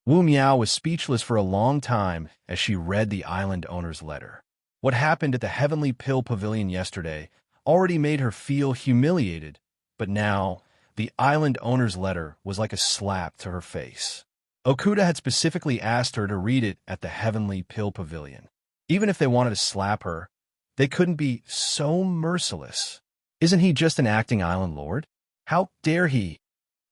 Wu Miao was speechless for a long time as she read the island owner's letter. What happened at the Heavenly Pill Pavilion yesterday already made her feel humiliated, but now the island owner's letter was like a slap to her face. Okuda had specifically asked her to read it at the Heavenly Pill Pavilion. Even if they wanted to slap her, they couldn't be so merciless. Isn't he just an acting island lord? How dare he?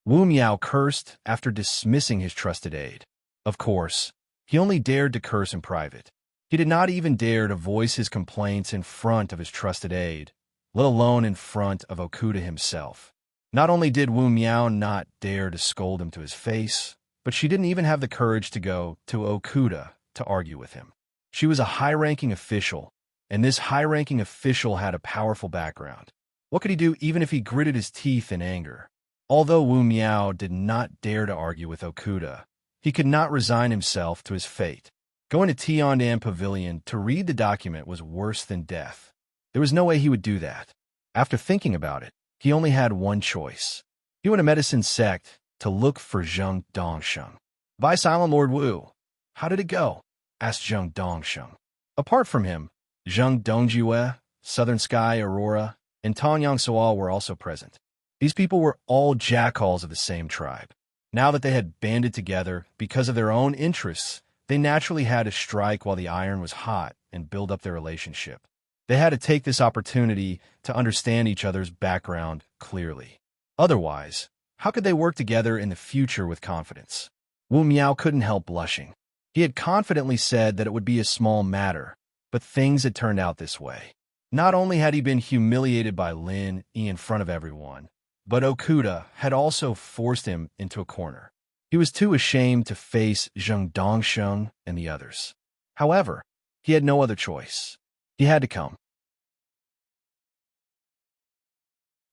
Wu Miao cursed after dismissing his trusted aide. Of course, he only dared to curse in private. He did not even dare to voice his complaints in front of his trusted aide, let alone in front of Okuda himself. Not only did Wu Miao not dare to scold him to his face, but she didn't even have the courage to go to Okuda to argue with him. She was a high-ranking official, and this high-ranking official had a powerful background. What could he do even if he gritted his teeth in anger? Although Wu Miao did not dare to argue with Okuda, he could not resign himself to his fate. Going to Tiandan Pavilion to read the document was worse than death. There was no way he would do that. After thinking about it, he only had one choice. He went to Medicine Sect to look for Zheng Dongsheng. Vice Island Lord Wu, how did it go? Asked Zheng Dongsheng. Apart from him, Zheng Dongjue, Southern Sky Aurora, and Tanyang Soal were also present. These people were all jackals of the same tribe. Now that they had banded together because of their own interests, they naturally had to strike while the iron was hot and build up their relationship. They had to take this opportunity to understand each other's background clearly. Otherwise, how could they work together in the future with confidence? Wu Miao couldn't help blushing. He had confidently said that it would be a small matter, but things had turned out this way. Not only had he been humiliated by Lin Yi in front of everyone, but Okuda had also forced him into a corner. He was too ashamed to face Zheng Dongsheng and the others. However, he had no other choice. He had to come.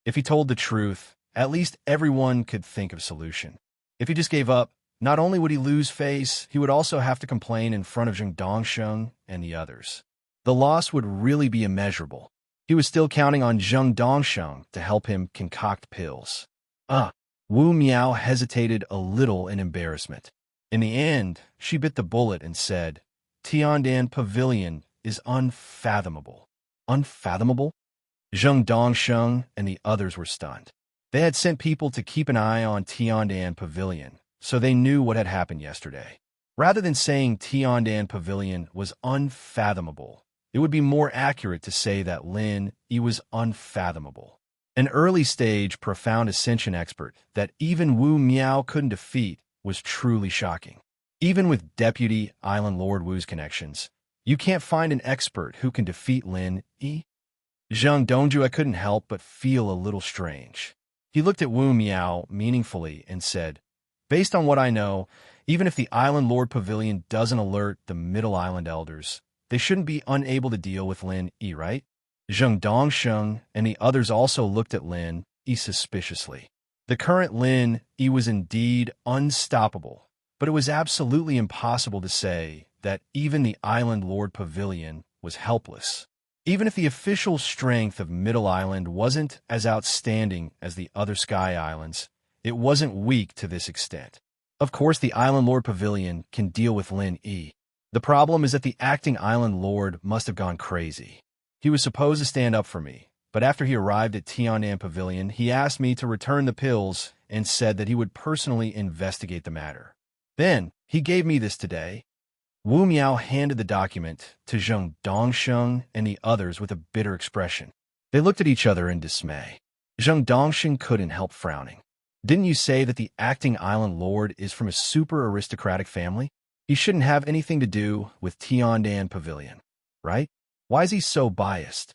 If he told the truth, at least everyone could think of a solution. If he just gave up, not only would he lose face, he would also have to complain in front of Zheng Dongsheng and the others. The loss would really be immeasurable. He was still counting on Zheng Dongsheng to help him concoct pills. Wu Miao hesitated a little in embarrassment. In the end, she bit the bullet and said, Tiandan Pavilion is unfathomable. Unfathomable? Zheng Dongsheng and the others were stunned. They had sent people to keep an eye on Tiandan Pavilion, so they knew what had happened yesterday. Rather than saying Tiandan Pavilion was unfathomable, it would be more accurate to say that Lin Yi was unfathomable. An early-stage, profound ascension expert that even Wu Miao couldn't defeat was truly shocking. Even with Deputy Island Lord Wu's connections, you can't find an expert who can defeat Lin Yi. Zhang Dongjue couldn't help but feel a little strange. He looked at Wu Miao meaningfully and said, based on what I know, even if the Island Lord Pavilion doesn't alert the Middle Island elders, they shouldn't be unable to deal with Lin Yi, right? Zheng Dongsheng and the others also looked at Lin Yi suspiciously. The current Lin Yi was indeed unstoppable, but it was absolutely impossible to say that even the Island Lord Pavilion was helpless. Even if the official strength of Middle Island wasn't as outstanding as the other Sky Islands, it wasn't weak to this extent. Of course, the Island Lord Pavilion can deal with Lin Yi. The problem is that the acting Island Lord must have gone crazy. He was supposed to stand up for me, but after he arrived at Tiandan Pavilion, he asked me to return the pills and said that he would personally investigate the matter. Then, he gave me this today. Wu Miao handed the document to Zheng Dongsheng and the others with a bitter expression. They looked at each other in dismay. Zheng Dongsheng couldn't help frowning. Didn't you say that the acting Island Lord is from a super aristocratic family? He shouldn't have anything to do with Tiandan Pavilion, right? Why is he so biased?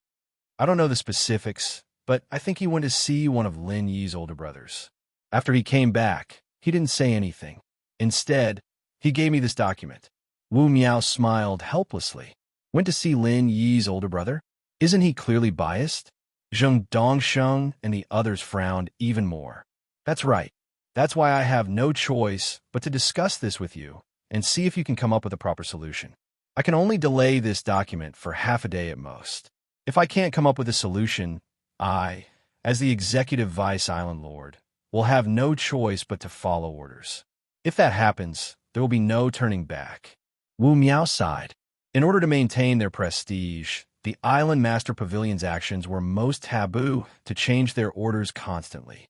I don't know the specifics, but I think he went to see one of Lin Yi's older brothers. After he came back, he didn't say anything. Instead, he gave me this document. Wu Miao smiled helplessly. Went to see Lin Yi's older brother? Isn't he clearly biased? Zheng Dongsheng and the others frowned even more. That's right. That's why I have no choice but to discuss this with you and see if you can come up with a proper solution. I can only delay this document for half a day at most. If I can't come up with a solution, I, as the Executive Vice Island Lord, will have no choice but to follow orders. If that happens, there will be no turning back. Wu Miao sighed. In order to maintain their prestige, the Island Master Pavilion's actions were most taboo to change their orders constantly.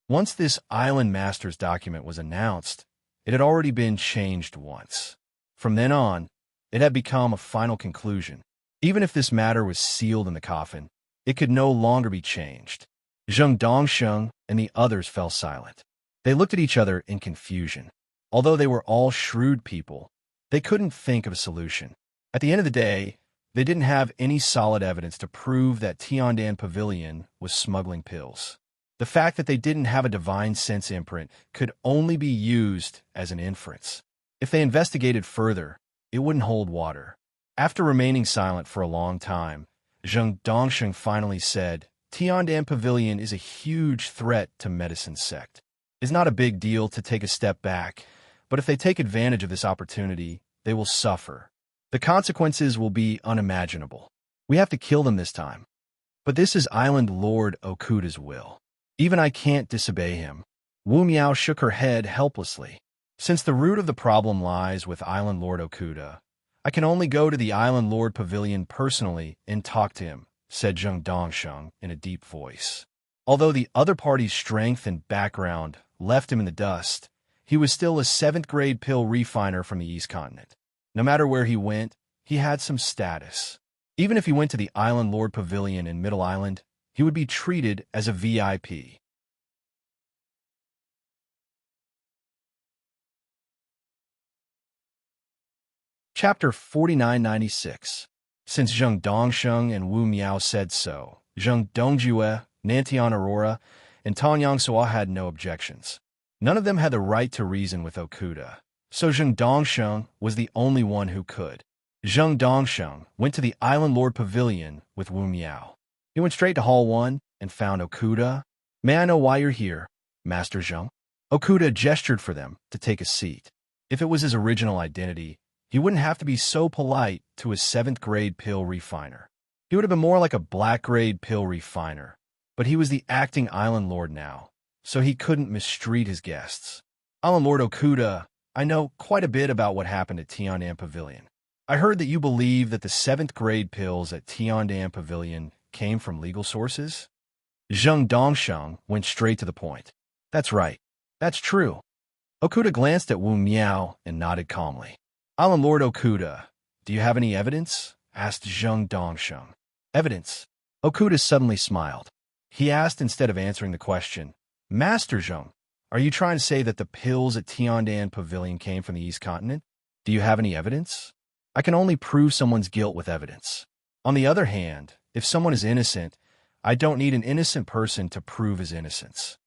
Once this Island Master's document was announced, it had already been changed once. From then on, it had become a final conclusion. Even if this matter was sealed in the coffin, it could no longer be changed. Zheng Dongsheng and the others fell silent. They looked at each other in confusion. Although they were all shrewd people, they couldn't think of a solution. At the end of the day, they didn't have any solid evidence to prove that Tiandan Pavilion was smuggling pills. The fact that they didn't have a divine sense imprint could only be used as an inference. If they investigated further, it wouldn't hold water. After remaining silent for a long time, Zheng Dongsheng finally said, Tiandan Pavilion is a huge threat to medicine sect. It's not a big deal to take a step back, but if they take advantage of this opportunity, they will suffer. The consequences will be unimaginable. We have to kill them this time. But this is Island Lord Okuda's will. Even I can't disobey him. Wu Miao shook her head helplessly. Since the root of the problem lies with Island Lord Okuda, I can only go to the Island Lord Pavilion personally and talk to him, said Zheng Dongsheng in a deep voice. Although the other party's strength and background left him in the dust, he was still a 7th-grade pill refiner from the East Continent. No matter where he went, he had some status. Even if he went to the Island Lord Pavilion in Middle Island, he would be treated as a VIP. Chapter 4996. Since Zheng Dongsheng and Wu Miao said so, Zheng Dongjue, Nantian Aurora, and Tanyang Suo had no objections. None of them had the right to reason with Okuda, so Zheng Dongsheng was the only one who could. Zheng Dongsheng went to the Island Lord Pavilion with Wu Miao. He went straight to Hall 1 and found Okuda. "May I know why you're here, Master Zheng?" Okuda gestured for them to take a seat. If it was his original identity, he wouldn't have to be so polite to a 7th-grade pill refiner. He would have been more like a black-grade pill refiner, but he was the acting Island Lord now, so he couldn't mistreat his guests. "Island Lord Okuda, I know quite a bit about what happened at Tiandan Pavilion. I heard that you believe that the 7th-grade pills at Tiandan Pavilion came from legal sources?" Zheng Dongsheng went straight to the point. "That's right. That's true." Okuda glanced at Wu Miao and nodded calmly. "Island Lord Okuda, do you have any evidence?" asked Zheng Dongsheng. "Evidence?" Okuda suddenly smiled. He asked instead of answering the question, "Master Zheng, are you trying to say that the pills at Tiandan Pavilion came from the East Continent? Do you have any evidence?" "I can only prove someone's guilt with evidence. On the other hand, if someone is innocent, I don't need an innocent person to prove his innocence.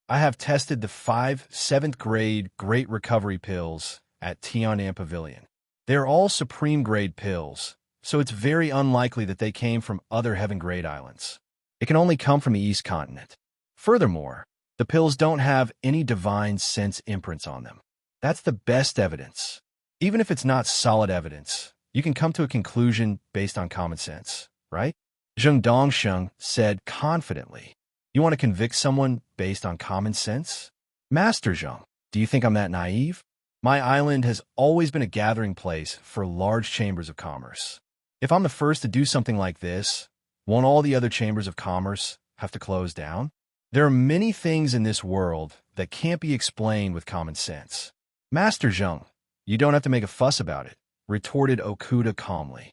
I have tested the 5 7th-grade Great Recovery pills at Tiandan Pavilion. They are all supreme-grade pills, so it's very unlikely that they came from other heaven-grade islands. It can only come from the East Continent. Furthermore, the pills don't have any divine sense imprints on them. That's the best evidence. Even if it's not solid evidence, you can come to a conclusion based on common sense, right?" Zheng Dongsheng said confidently. "You want to convict someone based on common sense? Master Zheng, do you think I'm that naive? My island has always been a gathering place for large chambers of commerce. If I'm the first to do something like this, won't all the other chambers of commerce have to close down? There are many things in this world that can't be explained with common sense." "Master Zheng, you don't have to make a fuss about it," retorted Okuda calmly.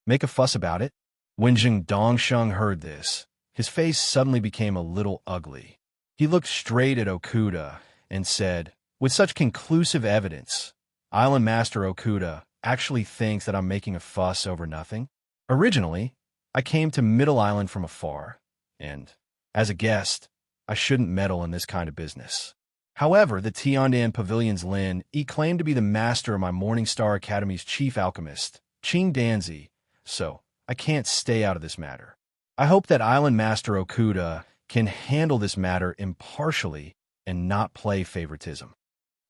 "Make a fuss about it?" When Zheng Dongsheng heard this, his face suddenly became a little ugly. He looked straight at Okuda and said, "With such conclusive evidence, Island Master Okuda actually thinks that I'm making a fuss over nothing? Originally, I came to Middle Island from afar, and, as a guest, I shouldn't meddle in this kind of business. However, the Tiandan Pavilion's Lin Yi claimed to be the master of my Morning Star Academy's chief alchemist, Qing Danzi, so I can't stay out of this matter. I hope that Island Master Okuda can handle this matter impartially and not play favoritism.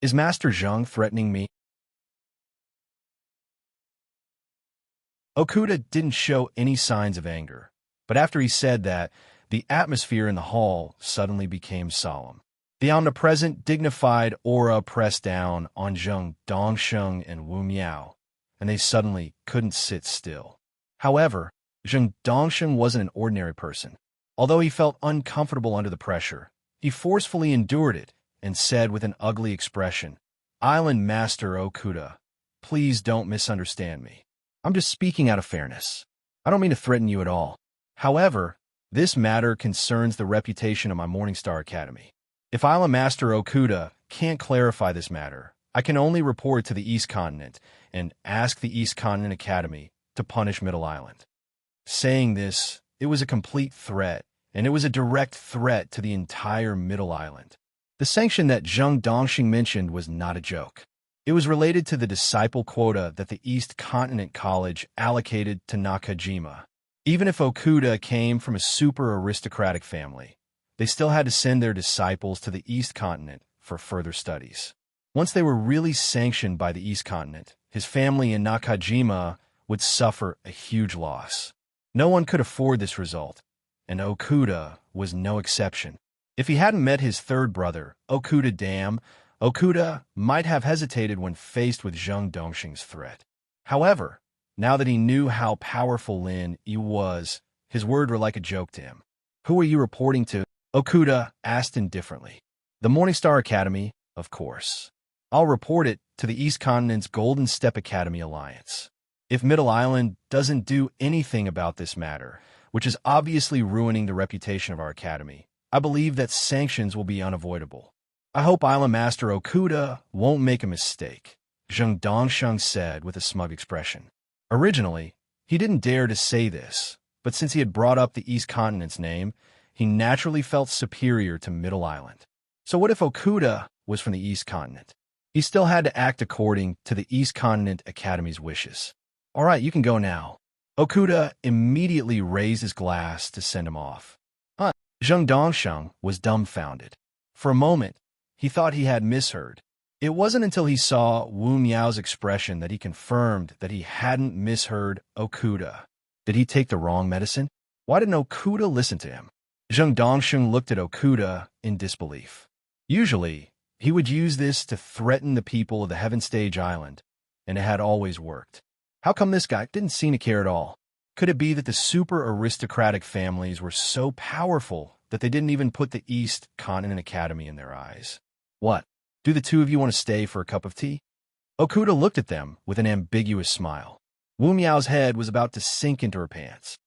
Is Master Zheng threatening me?" Okuda didn't show any signs of anger, but after he said that, the atmosphere in the hall suddenly became solemn. The omnipresent, dignified aura pressed down on Zheng Dongsheng and Wu Miao, and they suddenly couldn't sit still. However, Zheng Dongsheng wasn't an ordinary person. Although he felt uncomfortable under the pressure, he forcefully endured it and said with an ugly expression, "Island Master Okuda, please don't misunderstand me. I'm just speaking out of fairness. I don't mean to threaten you at all. However, this matter concerns the reputation of my Morningstar Academy. If Island Master Okuda can't clarify this matter, I can only report to the East Continent and ask the East Continent Academy to punish Middle Island." Saying this, it was a complete threat, and it was a direct threat to the entire Middle Island. The sanction that Zheng Dongxing mentioned was not a joke. It was related to the disciple quota that the East Continent College allocated to Nakajima. Even if Okuda came from a super aristocratic family, they still had to send their disciples to the East Continent for further studies. Once they were really sanctioned by the East Continent, his family in Nakajima would suffer a huge loss. No one could afford this result, and Okuda was no exception. If he hadn't met his third brother, Okuda Dam, Okuda might have hesitated when faced with Zheng Dongxing's threat. However, now that he knew how powerful Lin Yi was, his words were like a joke to him. "Who are you reporting to?" Okuda asked indifferently. The Morningstar Academy, of course. I'll report it to the East Continent's Golden Step Academy Alliance. If Middle Island doesn't do anything about this matter, which is obviously ruining the reputation of our academy, I believe that sanctions will be unavoidable. I hope Island Master Okuda won't make a mistake, Zheng Dongsheng said with a smug expression. Originally, he didn't dare to say this, but since he had brought up the East Continent's name, he naturally felt superior to Middle Island. So what if Okuda was from the East Continent? He still had to act according to the East Continent Academy's wishes. All right, you can go now. Okuda immediately raised his glass to send him off. Zheng Dongsheng was dumbfounded. For a moment, he thought he had misheard. It wasn't until he saw Wu Miao's expression that he confirmed that he hadn't misheard Okuda. Did he take the wrong medicine? Why didn't Okuda listen to him? Zheng Dongsheng looked at Okuda in disbelief. Usually, he would use this to threaten the people of the Heaven Stage Island, and it had always worked. How come this guy didn't seem to care at all? Could it be that the super aristocratic families were so powerful that they didn't even put the East Continent Academy in their eyes? What? Do the two of you want to stay for a cup of tea? Okuda looked at them with an ambiguous smile. Wu Miao's head was about to sink into her pants.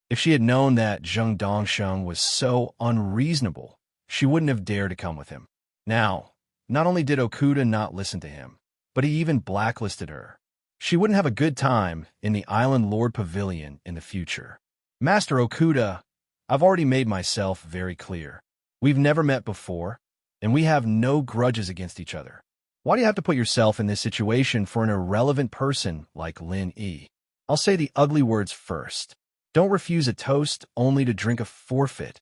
If she had known that Zheng Dongsheng was so unreasonable, she wouldn't have dared to come with him. Now, not only did Okuda not listen to him, but he even blacklisted her. She wouldn't have a good time in the Island Lord Pavilion in the future. Master Okuda, I've already made myself very clear. We've never met before, and we have no grudges against each other. Why do you have to put yourself in this situation for an irrelevant person like Lin Yi? I'll say the ugly words first. Don't refuse a toast only to drink a forfeit.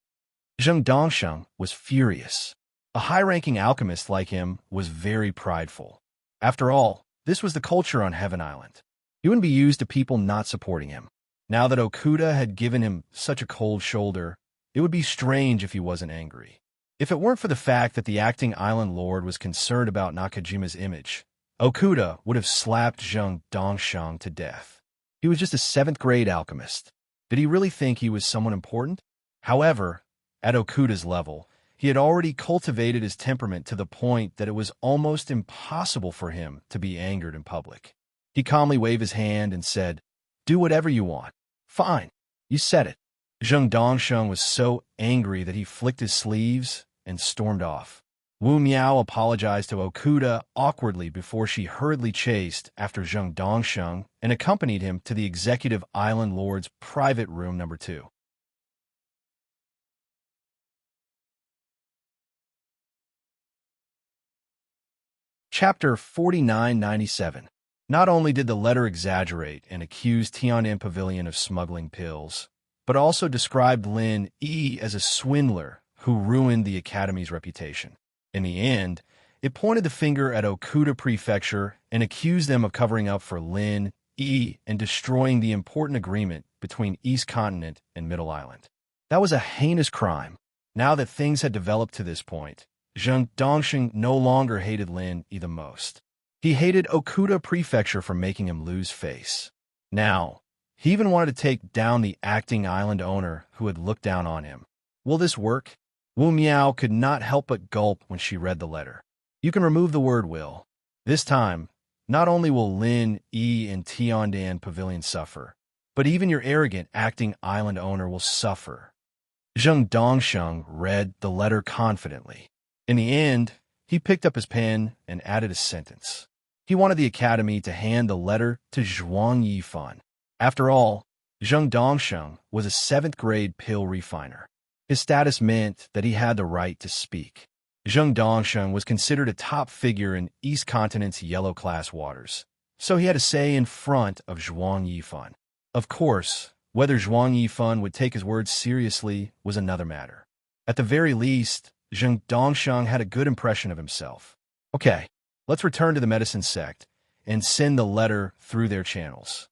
Zheng Dongsheng was furious. A high-ranking alchemist like him was very prideful. After all, this was the culture on Heaven Island. He wouldn't be used to people not supporting him. Now that Okuda had given him such a cold shoulder, it would be strange if he wasn't angry. If it weren't for the fact that the acting island lord was concerned about Nakajima's image, Okuda would have slapped Zheng Dongsheng to death. He was just a 7th-grade alchemist. Did he really think he was someone important? However, at Okuda's level, he had already cultivated his temperament to the point that it was almost impossible for him to be angered in public. He calmly waved his hand and said, "Do whatever you want. Fine, you said it." Zheng Dongsheng was so angry that he flicked his sleeves and stormed off. Wu Miao apologized to Okuda awkwardly before she hurriedly chased after Zheng Dongsheng and accompanied him to the Executive Island Lord's private room number 2. Chapter 4997. Not only did the letter exaggerate and accuse Tian'an Pavilion of smuggling pills, but also described Lin Yi as a swindler who ruined the Academy's reputation. In the end, it pointed the finger at Okuda Prefecture and accused them of covering up for Lin Yi and destroying the important agreement between East Continent and Middle Island. That was a heinous crime. Now that things had developed to this point, Zheng Dongsheng no longer hated Lin Yi the most. He hated Okuda Prefecture for making him lose face. Now, he even wanted to take down the acting island owner who had looked down on him. Will this work? Wu Miao could not help but gulp when she read the letter. You can remove the word will. This time, not only will Lin Yi and Tian'an Pavilion suffer, but even your arrogant acting island owner will suffer. Zheng Dongsheng read the letter confidently. In the end, he picked up his pen and added a sentence. He wanted the Academy to hand the letter to Zhuang Yifan. After all, Zheng Dongsheng was a 7th-grade pill refiner. His status meant that he had the right to speak. Zheng Dongsheng was considered a top figure in East Continent's yellow-class waters, so he had a say in front of Zhuang Yifan. Of course, whether Zhuang Yifan would take his words seriously was another matter. At the very least, Zheng Dongsheng had a good impression of himself. Okay, let's return to the medicine sect and send the letter through their channels.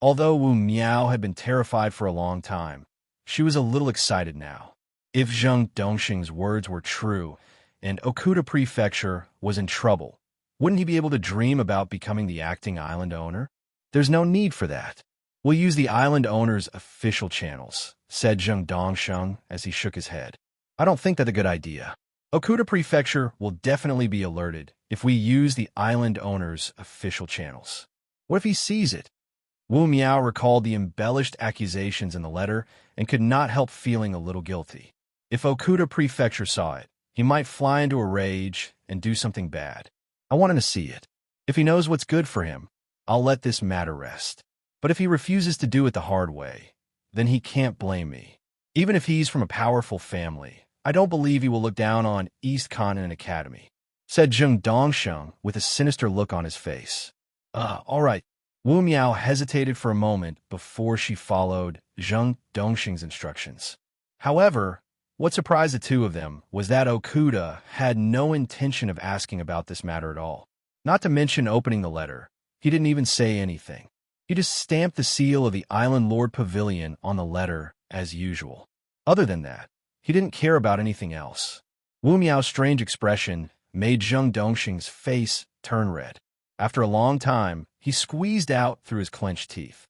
Although Wu Miao had been terrified for a long time, she was a little excited now. If Zheng Dongsheng's words were true and Okuda Prefecture was in trouble, wouldn't he be able to dream about becoming the acting island owner? There's no need for that. We'll use the island owner's official channels, said Zheng Dongsheng as he shook his head. I don't think that's a good idea. Okuda Prefecture will definitely be alerted if we use the island owner's official channels. What if he sees it? Wu Miao recalled the embellished accusations in the letter and could not help feeling a little guilty. If Okuda Prefecture saw it, he might fly into a rage and do something bad. I want him to see it. If he knows what's good for him, I'll let this matter rest. But if he refuses to do it the hard way, then he can't blame me. Even if he's from a powerful family, I don't believe he will look down on East Continent Academy, said Zheng Dongsheng with a sinister look on his face. All right. Wu Miao hesitated for a moment before she followed Zheng Dongsheng's instructions. However, what surprised the two of them was that Okuda had no intention of asking about this matter at all. Not to mention opening the letter, he didn't even say anything. He just stamped the seal of the Island Lord Pavilion on the letter as usual. Other than that, he didn't care about anything else. Wu Miao's strange expression made Zheng Dongsheng's face turn red. After a long time, he squeezed out through his clenched teeth.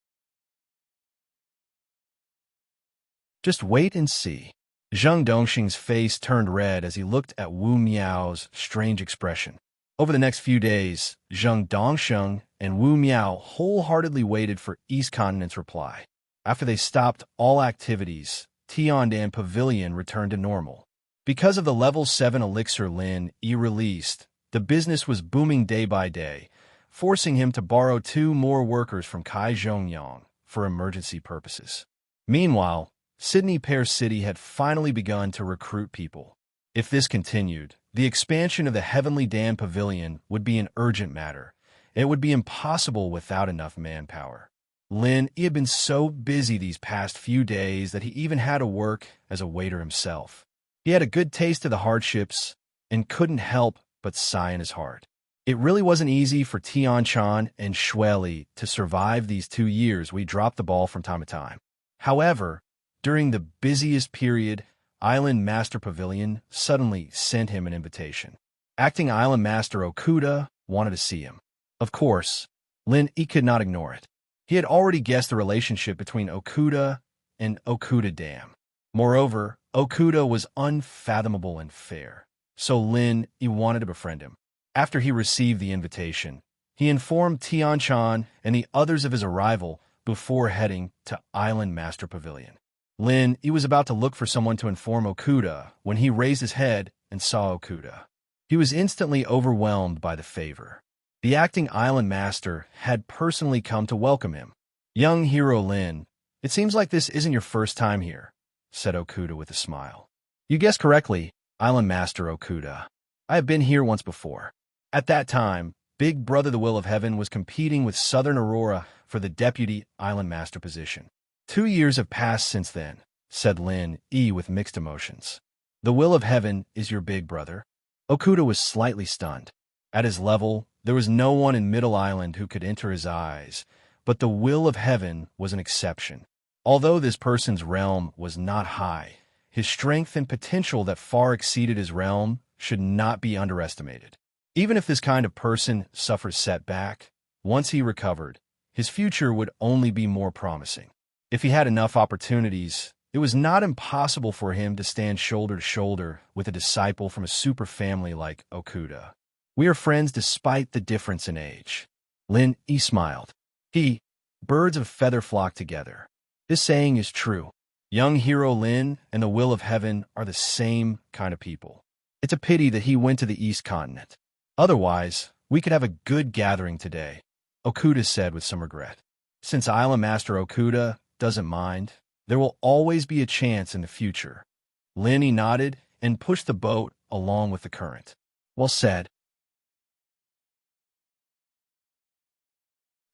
Just wait and see. Zheng Dongsheng's face turned red as he looked at Wu Miao's strange expression. Over the next few days, Zheng Dongsheng and Wu Miao wholeheartedly waited for East Continent's reply. After they stopped all activities, Tiandan Pavilion returned to normal. Because of the Level 7 elixir Lin Yi released, the business was booming day by day, forcing him to borrow 2 more workers from Kai Zhongyang for emergency purposes. Meanwhile, Sydney Pear City had finally begun to recruit people. If this continued, the expansion of the Heavenly Dam Pavilion would be an urgent matter. It would be impossible without enough manpower. Lin Yi had been so busy these past few days that he even had to work as a waiter himself. He had a good taste of the hardships and couldn't help but sigh in his heart. It really wasn't easy for Tianchan and Shueli to survive these 2 years we dropped the ball from time to time. However, during the busiest period, Island Master Pavilion suddenly sent him an invitation. Acting Island Master Okuda wanted to see him. Of course, Lin Yi could not ignore it. He had already guessed the relationship between Okuda and Okuda Dam. Moreover, Okuda was unfathomable and fair, so Lin Yi wanted to befriend him. After he received the invitation, he informed Tianchan and the others of his arrival before heading to Island Master Pavilion. Lin Yi was about to look for someone to inform Okuda when he raised his head and saw Okuda. He was instantly overwhelmed by the favor. The acting Island Master had personally come to welcome him. Young hero Lin, it seems like this isn't your first time here, said Okuda with a smile. You guessed correctly, Island Master Okuda. I have been here once before. At that time, Big Brother the Will of Heaven was competing with Southern Aurora for the Deputy Island Master position. 2 years have passed since then, said Lin Yi with mixed emotions. The Will of Heaven is your big brother? Okuda was slightly stunned. At his level, there was no one in Middle Island who could enter his eyes, but the Will of Heaven was an exception. Although this person's realm was not high, his strength and potential that far exceeded his realm should not be underestimated. Even if this kind of person suffers setback, once he recovered, his future would only be more promising. If he had enough opportunities, it was not impossible for him to stand shoulder to shoulder with a disciple from a super family like Okuda. We are friends despite the difference in age. Lin Yi smiled. Birds of feather flock together. This saying is true. Young hero Lin and the Will of Heaven are the same kind of people. It's a pity that he went to the East Continent. Otherwise, we could have a good gathering today, Okuda said with some regret. Since Island Master Okuda doesn't mind, there will always be a chance in the future. Lin Yi nodded and pushed the boat along with the current. Well said.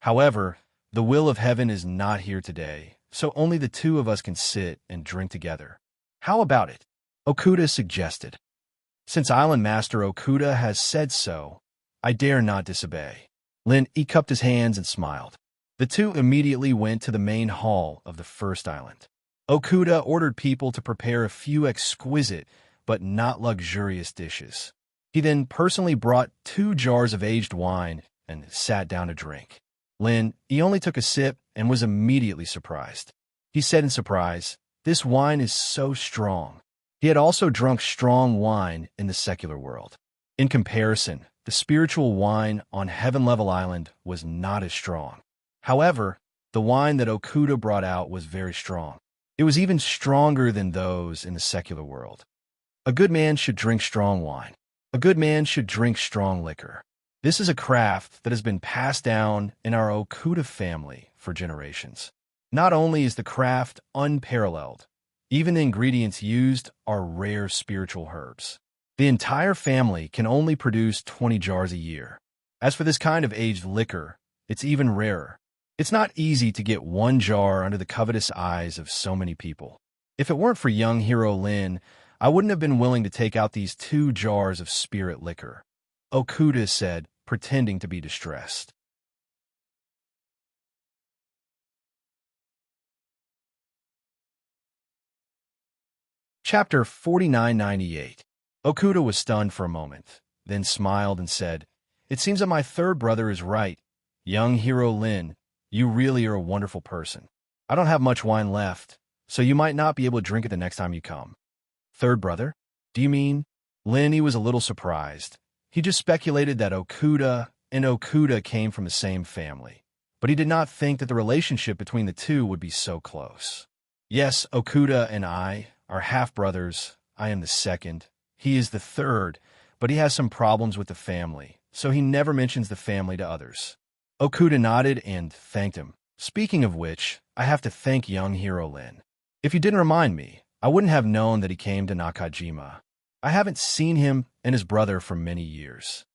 However, the Will of Heaven is not here today, so only the 2 of us can sit and drink together. How about it? Okuda suggested. Since Island Master Okuda has said so, I dare not disobey. Lin Yi cupped his hands and smiled. The 2 immediately went to the main hall of the first island. Okuda ordered people to prepare a few exquisite but not luxurious dishes. He then personally brought 2 jars of aged wine and sat down to drink. Lin Yi only took a sip and was immediately surprised. He said in surprise, This wine is so strong. He had also drunk strong wine in the secular world. In comparison, the spiritual wine on Heaven Level Island was not as strong. However, the wine that Okuda brought out was very strong. It was even stronger than those in the secular world. A good man should drink strong wine. A good man should drink strong liquor. This is a craft that has been passed down in our Okuda family for generations. Not only is the craft unparalleled, even the ingredients used are rare spiritual herbs. The entire family can only produce 20 jars a year. As for this kind of aged liquor, it's even rarer. It's not easy to get one jar under the covetous eyes of so many people. If it weren't for young hero Lin, I wouldn't have been willing to take out these 2 jars of spirit liquor, Okuda said, pretending to be distressed. Chapter 4998. Okuda was stunned for a moment, then smiled and said, "It seems that my third brother is right. Young hero Lin, you really are a wonderful person. I don't have much wine left, so you might not be able to drink it the next time you come." Third brother? Do you mean? He was a little surprised. He just speculated that Okuda and Okuda came from the same family, but he did not think that the relationship between the two would be so close. Yes, Okuda and I are half-brothers. I am the second. He is the third, but he has some problems with the family, so he never mentions the family to others. Okuda nodded and thanked him. Speaking of which, I have to thank young hero Lin. If you didn't remind me, I wouldn't have known that he came to Nakajima. I haven't seen him and his brother for many years.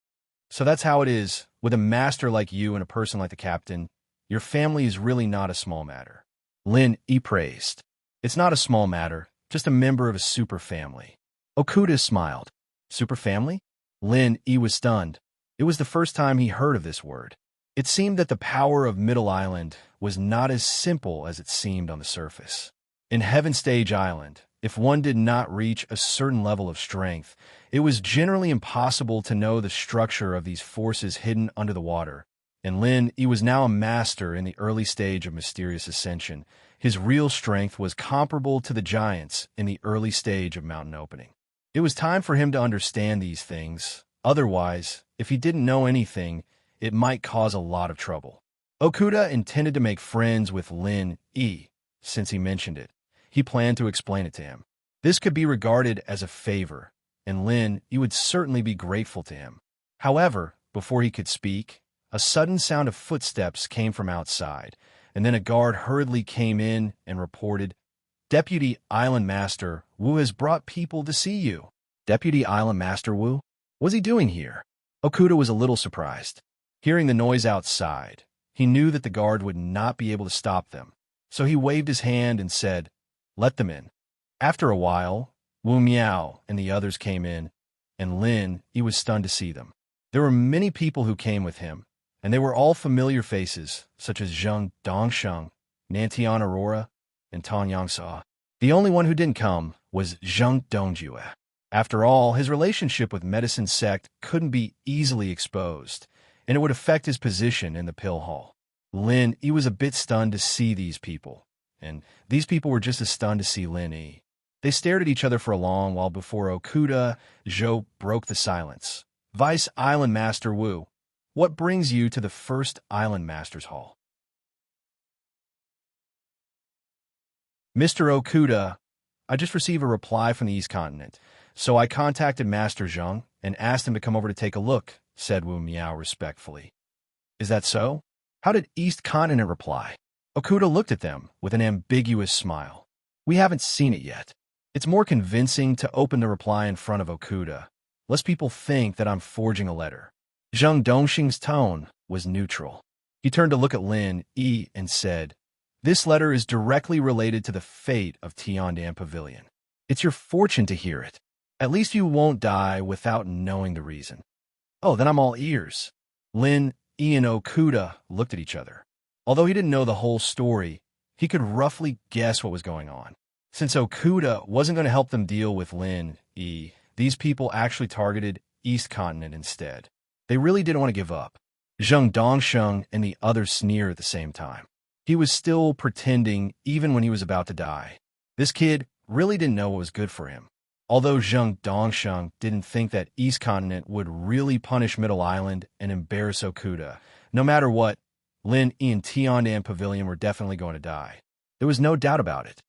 So that's how it is. With a master like you and a person like the captain, your family is really not a small matter. Lin praised. It's not a small matter, just a member of a super family. Okuda smiled. Super family? Lin was stunned. It was the first time he heard of this word. It seemed that the power of Middle Island was not as simple as it seemed on the surface. In Heaven Stage Island, if one did not reach a certain level of strength, it was generally impossible to know the structure of these forces hidden under the water. And Lin was now a master in the early stage of mysterious ascension. His real strength was comparable to the giants in the early stage of mountain opening. It was time for him to understand these things. Otherwise, if he didn't know anything, it might cause a lot of trouble. Okuda intended to make friends with Lin since he mentioned it. He planned to explain it to him. This could be regarded as a favor, and Lin would certainly be grateful to him. However, before he could speak, a sudden sound of footsteps came from outside, and then a guard hurriedly came in and reported, "Deputy Island Master Wu has brought people to see you." Deputy Island Master Wu? What's he doing here? Okuda was a little surprised. Hearing the noise outside, he knew that the guard would not be able to stop them, so he waved his hand and said, "Let them in." After a while, Wu Miao and the others came in, and Lin was stunned to see them. There were many people who came with him, and they were all familiar faces, such as Zheng Dongsheng, Nantian Aurora, and Tong Yangsa. The only one who didn't come was Zheng Dongjue. After all, his relationship with Medicine Sect couldn't be easily exposed, and it would affect his position in the pill hall. Lin was a bit stunned to see these people, and these people were just as stunned to see Lin. They stared at each other for a long while before Okuda Zhou broke the silence. "Vice Island Master Wu, what brings you to the first Island Masters Hall?" "Mr. Okuda, I just received a reply from the East Continent, so I contacted Master Zheng and asked him to come over to take a look," said Wu Miao respectfully. "Is that so? How did East Continent reply?" Okuda looked at them with an ambiguous smile. "We haven't seen it yet. It's more convincing to open the reply in front of Okuda, lest people think that I'm forging a letter." Zheng Dongxing's tone was neutral. He turned to look at Lin and said, "This letter is directly related to the fate of Tiandan Pavilion. It's your fortune to hear it. At least you won't die without knowing the reason." "Oh, then I'm all ears." Lin and Okuda looked at each other. Although he didn't know the whole story, he could roughly guess what was going on. Since Okuda wasn't going to help them deal with Lin these people actually targeted East Continent instead. They really didn't want to give up. Zheng Dongsheng and the others sneered at the same time. He was still pretending even when he was about to die. This kid really didn't know what was good for him. Although Zheng Dongsheng didn't think that East Continent would really punish Middle Island and embarrass Okuda, no matter what, Lin Yi and Tiandan Pavilion were definitely going to die. There was no doubt about it.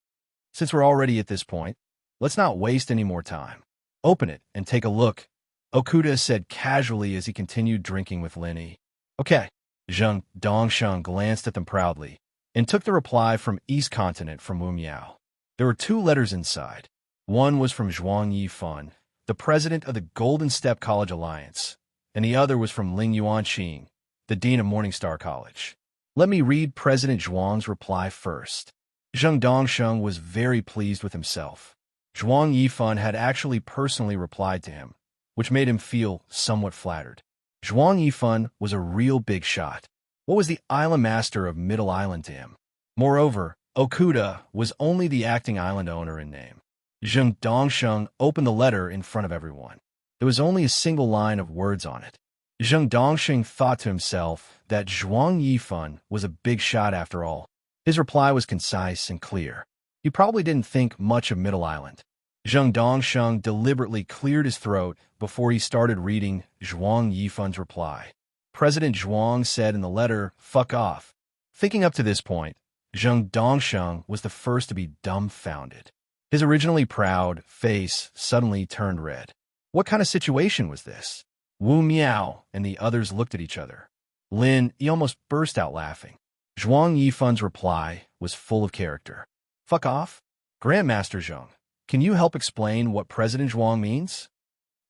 Since we're already at this point, let's not waste any more time. Open it and take a look, Okuda said casually as he continued drinking with Lin Yi. Okay. Zheng Dongsheng glanced at them proudly and took the reply from East Continent from Wu Miao. There were 2 letters inside. One was from Zhuang Yifan, the president of the Golden Step College Alliance, and the other was from Ling Yuanqing, the dean of Morningstar College. Let me read President Zhuang's reply first. Zheng Dongsheng was very pleased with himself. Zhuang Yifan had actually personally replied to him, which made him feel somewhat flattered. Zhuang Yifan was a real big shot. What was the island master of Middle Island to him? Moreover, Okuda was only the acting island owner in name. Zheng Dongsheng opened the letter in front of everyone. There was only a single line of words on it. Zheng Dongsheng thought to himself that Zhuang Yifan was a big shot after all. His reply was concise and clear. He probably didn't think much of Middle Island. Zheng Dongsheng deliberately cleared his throat before he started reading Zhuang Yifan's reply. President Zhuang said in the letter, "Fuck off." Thinking up to this point, Zheng Dongsheng was the first to be dumbfounded. His originally proud face suddenly turned red. What kind of situation was this? Wu Miao and the others looked at each other. Lin Yi almost burst out laughing. Zhuang Yifan's reply was full of character. Fuck off? Grandmaster Zheng, can you help explain what President Zhuang means?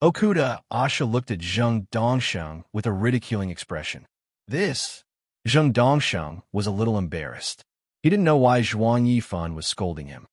Okuda Asha looked at Zheng Dongsheng with a ridiculing expression. Zheng Dongsheng was a little embarrassed. He didn't know why Zhuang Yifan was scolding him.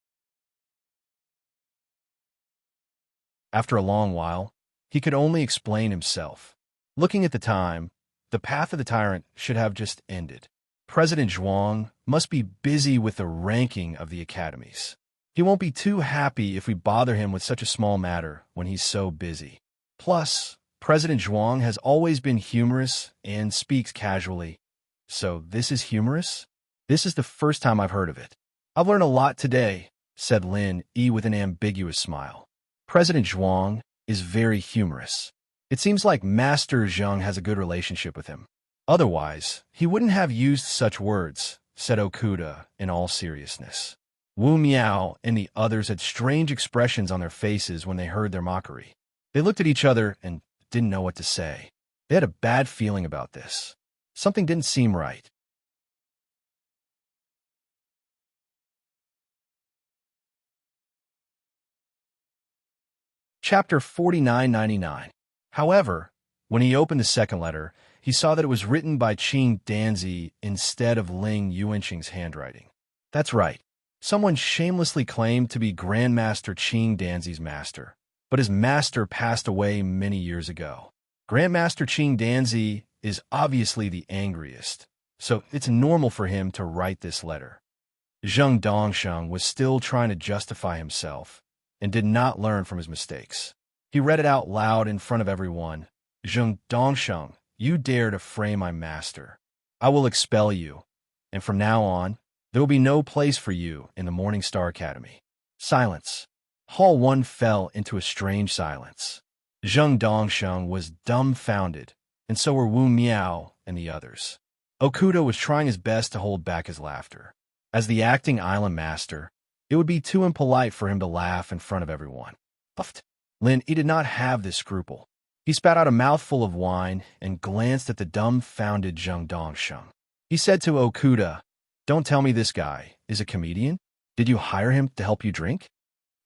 After a long while, he could only explain himself. Looking at the time, the path of the tyrant should have just ended. President Zhuang must be busy with the ranking of the academies. He won't be too happy if we bother him with such a small matter when he's so busy. Plus, President Zhuang has always been humorous and speaks casually. So this is humorous? This is the first time I've heard of it. I've learned a lot today, said Lin Yi with an ambiguous smile. President Zhuang is very humorous. It seems like Master Zheng has a good relationship with him. Otherwise, he wouldn't have used such words, said Okuda in all seriousness. Wu Miao and the others had strange expressions on their faces when they heard their mockery. They looked at each other and didn't know what to say. They had a bad feeling about this. Something didn't seem right. Chapter 4999. However, when he opened the second letter, he saw that it was written by Qing Danzi instead of Ling Yuanqing's handwriting. That's right. Someone shamelessly claimed to be Grandmaster Qing Danzi's master, but his master passed away many years ago. Grandmaster Qing Danzi is obviously the angriest, so it's normal for him to write this letter. Zheng Dongsheng was still trying to justify himself and did not learn from his mistakes. He read it out loud in front of everyone. Zheng Dongsheng, you dare to fray my master. I will expel you, and from now on, there will be no place for you in the Morningstar Academy. Silence. Hall 1 fell into a strange silence. Zheng Dongsheng was dumbfounded, and so were Wu Miao and the others. Okuda was trying his best to hold back his laughter. As the acting island master, it would be too impolite for him to laugh in front of everyone. Puffed. Lin Yi did not have this scruple. He spat out a mouthful of wine and glanced at the dumbfounded Zheng Dongsheng. He said to Okuda, "Don't tell me this guy is a comedian? Did you hire him to help you drink?"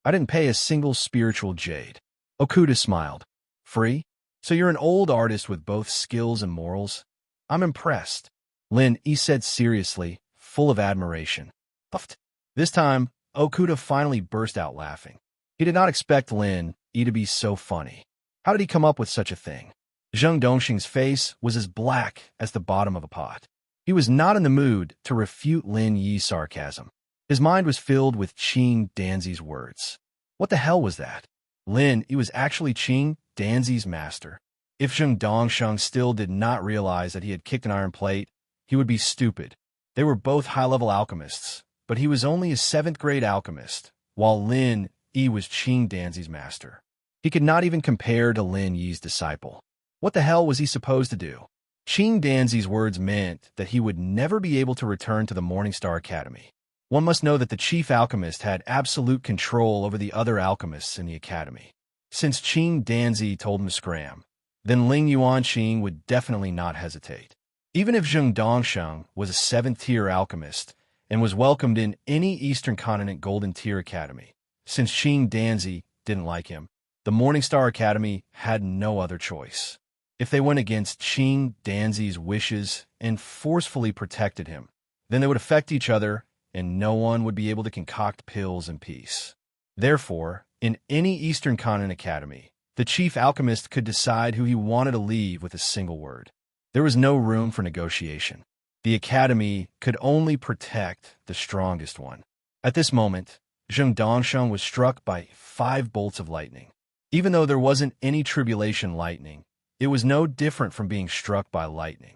"I didn't pay a single spiritual jade." Okuda smiled. "Free? So you're an old artist with both skills and morals? I'm impressed." Lin Yi said seriously, full of admiration. Puffed. This time, Okuda finally burst out laughing. He did not expect Lin Yi to be so funny. How did he come up with such a thing? Zheng Dongsheng's face was as black as the bottom of a pot. He was not in the mood to refute Lin Yi's sarcasm. His mind was filled with Qing Danzi's words. What the hell was that? Lin Yi was actually Qing Danzi's master. If Zheng Dongsheng still did not realize that he had kicked an iron plate, he would be stupid. They were both high-level alchemists, but he was only a 7th-grade alchemist, while Lin Yi was Qing Danzi's master. He could not even compare to Lin Yi's disciple. What the hell was he supposed to do? Qing Danzi's words meant that he would never be able to return to the Morningstar Academy. One must know that the chief alchemist had absolute control over the other alchemists in the academy. Since Qing Danzi told him to scram, then Ling Yuanqing would definitely not hesitate. Even if Zheng Dongsheng was a 7th-tier alchemist and was welcomed in any Eastern Continent Golden Tier Academy, since Qing Danzi didn't like him, the Morningstar Academy had no other choice. If they went against Qing Danzi's wishes and forcefully protected him, then they would affect each other and no one would be able to concoct pills in peace. Therefore, in any Eastern Continent Academy, the chief alchemist could decide who he wanted to leave with a single word. There was no room for negotiation. The academy could only protect the strongest one. At this moment, Zheng Dongsheng was struck by 5 bolts of lightning. Even though there wasn't any tribulation lightning, it was no different from being struck by lightning.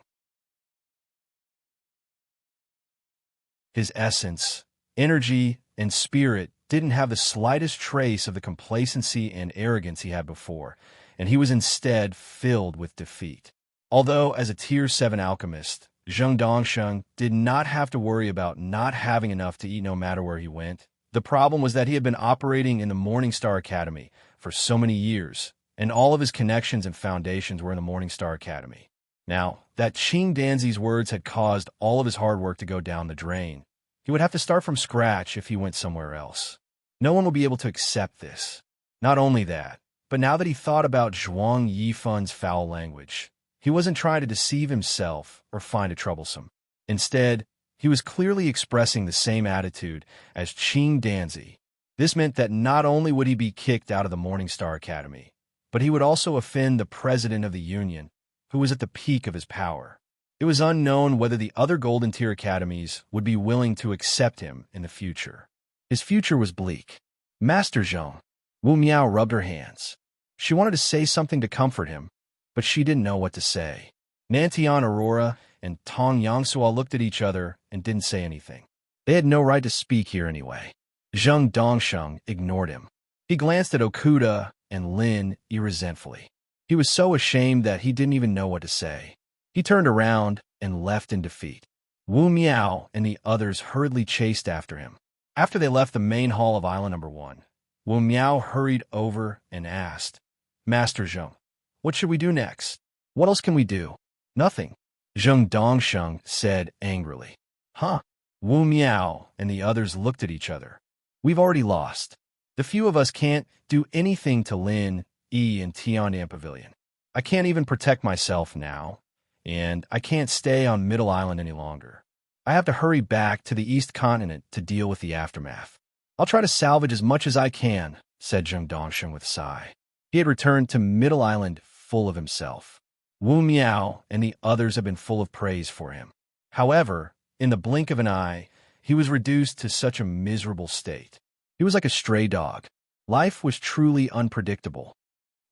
His essence, energy, and spirit didn't have the slightest trace of the complacency and arrogance he had before, and he was instead filled with defeat. Although, as a Tier 7 alchemist, Zheng Dongsheng did not have to worry about not having enough to eat no matter where he went, the problem was that he had been operating in the Morningstar Academy for so many years, and all of his connections and foundations were in the Morningstar Academy. Now, that Qing Danzi's words had caused all of his hard work to go down the drain. He would have to start from scratch if he went somewhere else. No one would be able to accept this. Not only that, but now that he thought about Zhuang Yifun's foul language, he wasn't trying to deceive himself or find it troublesome. Instead, he was clearly expressing the same attitude as Qing Danzi. This meant that not only would he be kicked out of the Morningstar Academy, but he would also offend the president of the union, who was at the peak of his power. It was unknown whether the other Golden Tier academies would be willing to accept him in the future. His future was bleak. Master Zheng. Wu Miao rubbed her hands. She wanted to say something to comfort him, but she didn't know what to say. Nantian Aurora and Tong Yangsuo looked at each other and didn't say anything. They had no right to speak here anyway. Zheng Dongsheng ignored him. He glanced at Okuda and Lin Yi resentfully. He was so ashamed that he didn't even know what to say. He turned around and left in defeat. Wu Miao and the others hurriedly chased after him. After they left the main hall of Island Number 1, Wu Miao hurried over and asked, Master Zheng, what should we do next? What else can we do? Nothing, Zheng Dongsheng said angrily. Huh? Wu Miao and the others looked at each other. We've already lost. The few of us can't do anything to Lin Yi and Tiandan Pavilion. I can't even protect myself now, and I can't stay on Middle Island any longer. I have to hurry back to the East Continent to deal with the aftermath. I'll try to salvage as much as I can, said Zheng Dongsheng with a sigh. He had returned to Middle Island full of himself. Wu Miao and the others had been full of praise for him. However, in the blink of an eye, he was reduced to such a miserable state. He was like a stray dog. Life was truly unpredictable.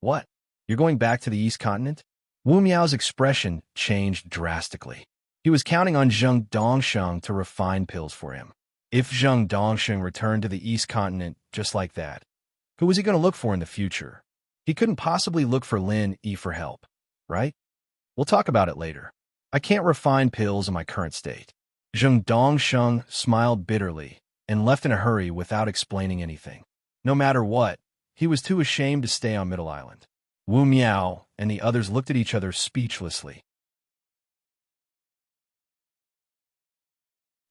What? You're going back to the East Continent? Wu Miao's expression changed drastically. He was counting on Zheng Dongsheng to refine pills for him. If Zheng Dongsheng returned to the East Continent just like that, who was he going to look for in the future? He couldn't possibly look for Lin Yi for help, right? We'll talk about it later. I can't refine pills in my current state. Zheng Dongsheng smiled bitterly and left in a hurry without explaining anything. No matter what, he was too ashamed to stay on Middle Island. Wu Miao and the others looked at each other speechlessly.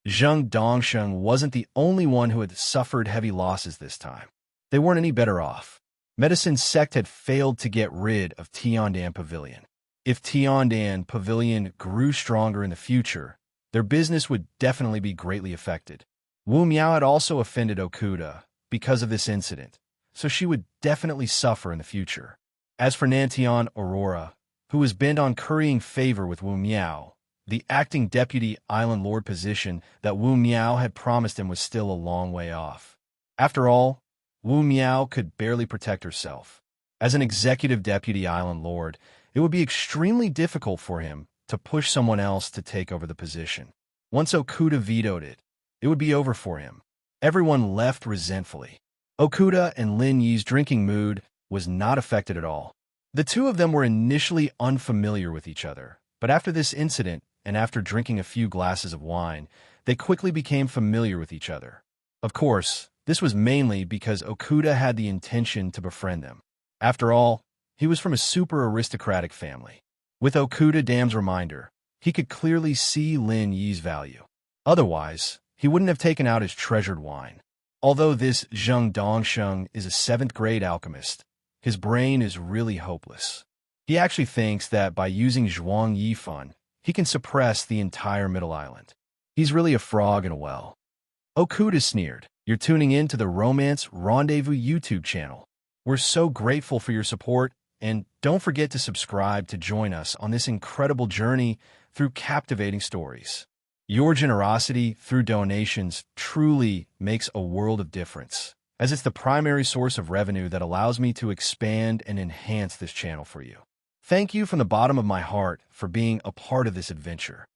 Zheng Dongsheng wasn't the only one who had suffered heavy losses this time. They weren't any better off. Medicine's sect had failed to get rid of Tiandan Pavilion. If Tiandan Pavilion grew stronger in the future, their business would definitely be greatly affected. Wu Miao had also offended Okuda because of this incident, so she would definitely suffer in the future. As for Nantian Aurora, who was bent on currying favor with Wu Miao, the acting deputy island lord position that Wu Miao had promised him was still a long way off. After all, Wu Miao could barely protect herself. As an executive deputy island lord, it would be extremely difficult for him to push someone else to take over the position. Once Okuda vetoed it, it would be over for him. Everyone left resentfully. Okuda and Lin Yi's drinking mood was not affected at all. The two of them were initially unfamiliar with each other, but after this incident and after drinking a few glasses of wine, they quickly became familiar with each other. Of course, this was mainly because Okuda had the intention to befriend them. After all, he was from a super aristocratic family. With Okuda Dam's reminder, he could clearly see Lin Yi's value. Otherwise, he wouldn't have taken out his treasured wine. Although this Zheng Dongsheng is a 7th grade alchemist, his brain is really hopeless. He actually thinks that by using Zhuang Yifan, he can suppress the entire Middle Island. He's really a frog in a well. Okuda sneered, "You're tuning in to the Romance Rendezvous YouTube channel. We're so grateful for your support, and don't forget to subscribe to join us on this incredible journey through captivating stories. Your generosity through donations truly makes a world of difference, as it's the primary source of revenue that allows me to expand and enhance this channel for you. Thank you from the bottom of my heart for being a part of this adventure.